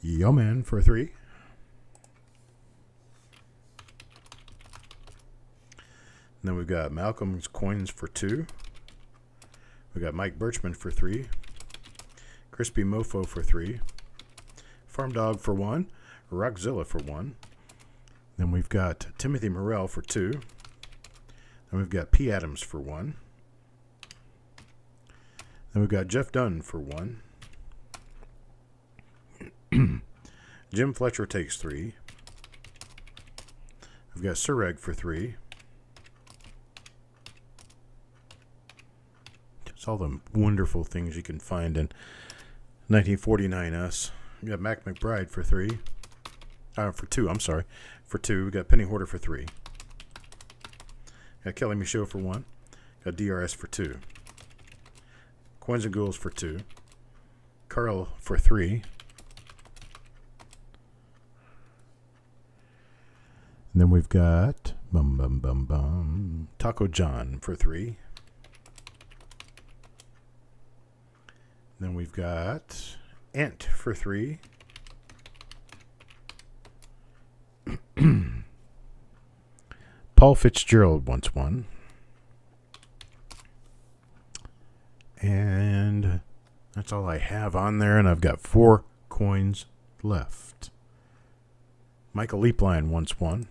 Yeoman for 3. And then we've got Malcolm's Coins for 2. We've got Mike Birchman for 3. Crispy Mofo for 3. Farm Dog for 1. Rockzilla for 1. Then we've got Timothy Morrell for 2. Then we've got P. Adams for 1. Then we've got Jeff Dunn for 1. Jim Fletcher takes 3. We've got Surreg for 3. It's all the wonderful things you can find in 1949S. We got Mac McBride for 3. For 2, I'm sorry. For 2. We got Penny Hoarder for 3. Got Kelly Michaud for 1. Got DRS for 2. Coins and Ghouls for 2. Carl for 3. And then we've got Taco John for 3. Then we've got Ant for 3. Paul Fitzgerald wants 1. And that's all I have on there, and I've got 4 coins left. Michael Leapline wants 1.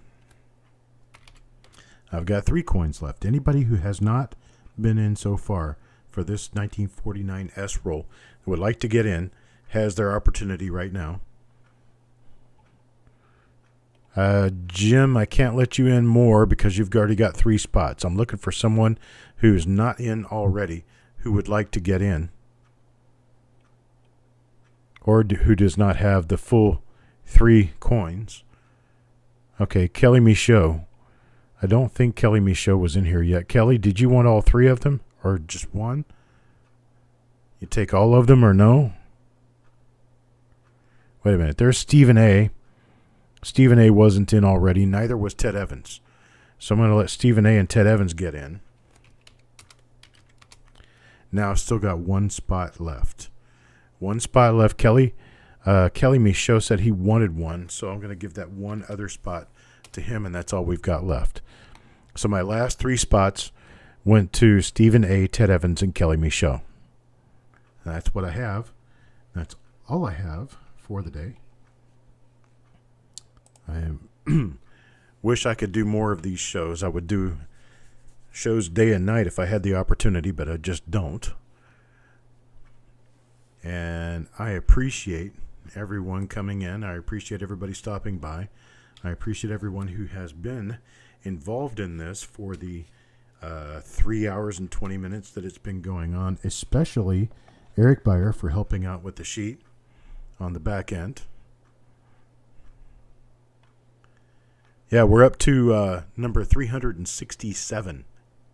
I've got 3 coins left. Anybody who has not been in so far for this 1949 S roll that would like to get in has their opportunity right now. Jim, I can't let you in more because you've already got 3 spots. I'm looking for someone who's not in already who would like to get in, or who does not have the full 3 coins. Okay, Kelly Michaud. I don't think Kelly Michaud was in here yet. Kelly, did you want all 3 of them or just 1? You take all of them or no? Wait a minute. There's Stephen A. Stephen A. wasn't in already. Neither was Ted Evans. So I'm going to let Stephen A. and Ted Evans get in. Now I've still got 1 spot left. 1 spot left. Kelly Michaud said he wanted 1, so I'm going to give that 1 other spot to him, and that's all we've got left. So my last 3 spots went to Stephen A., Ted Evans, and Kelly Michaud. That's what I have. That's all I have for the day. I wish I could do more of these shows. I would do shows day and night if I had the opportunity, but I just don't. And I appreciate everyone coming in. I appreciate everybody stopping by. I appreciate everyone who has been involved in this for the 3 hours and 20 minutes that it's been going on, especially Eric Beyer for helping out with the sheet on the back end. Yeah, we're up to number 367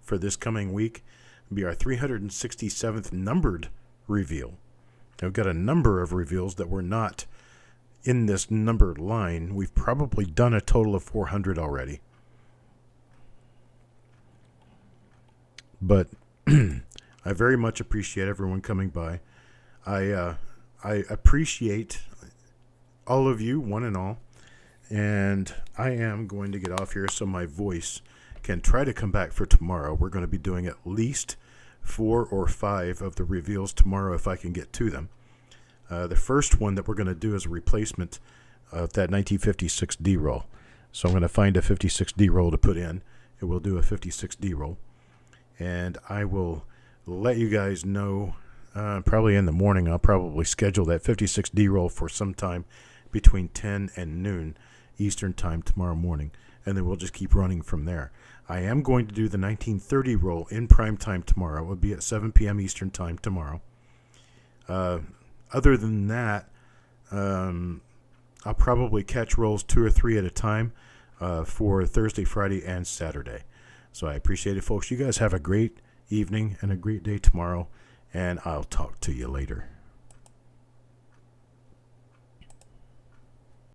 for this coming week. It'll be our 367th numbered reveal. Now, we've got a number of reveals that were not in this numbered line. We've probably done a total of 400 already. But I very much appreciate everyone coming by. I appreciate all of you, one and all. And I am going to get off here so my voice can try to come back for tomorrow. We're going to be doing at least 4 or 5 of the reveals tomorrow if I can get to them. The first one that we're going to do is a replacement of that 1956 D-roll. So I'm going to find a 56 D-roll to put in. It will do a 56 D-roll. And I will let you guys know probably in the morning. I'll probably schedule that 56 D-roll for sometime between 10 and noon Eastern time tomorrow morning, and then we'll just keep running from there. I am going to do the 1930 roll in prime time tomorrow. It will be at 7 p.m. Eastern time tomorrow. Other than that, I'll probably catch rolls 2 or 3 at a time for Thursday, Friday, and Saturday. So I appreciate it, folks. You guys have a great evening and a great day tomorrow, and I'll talk to you later.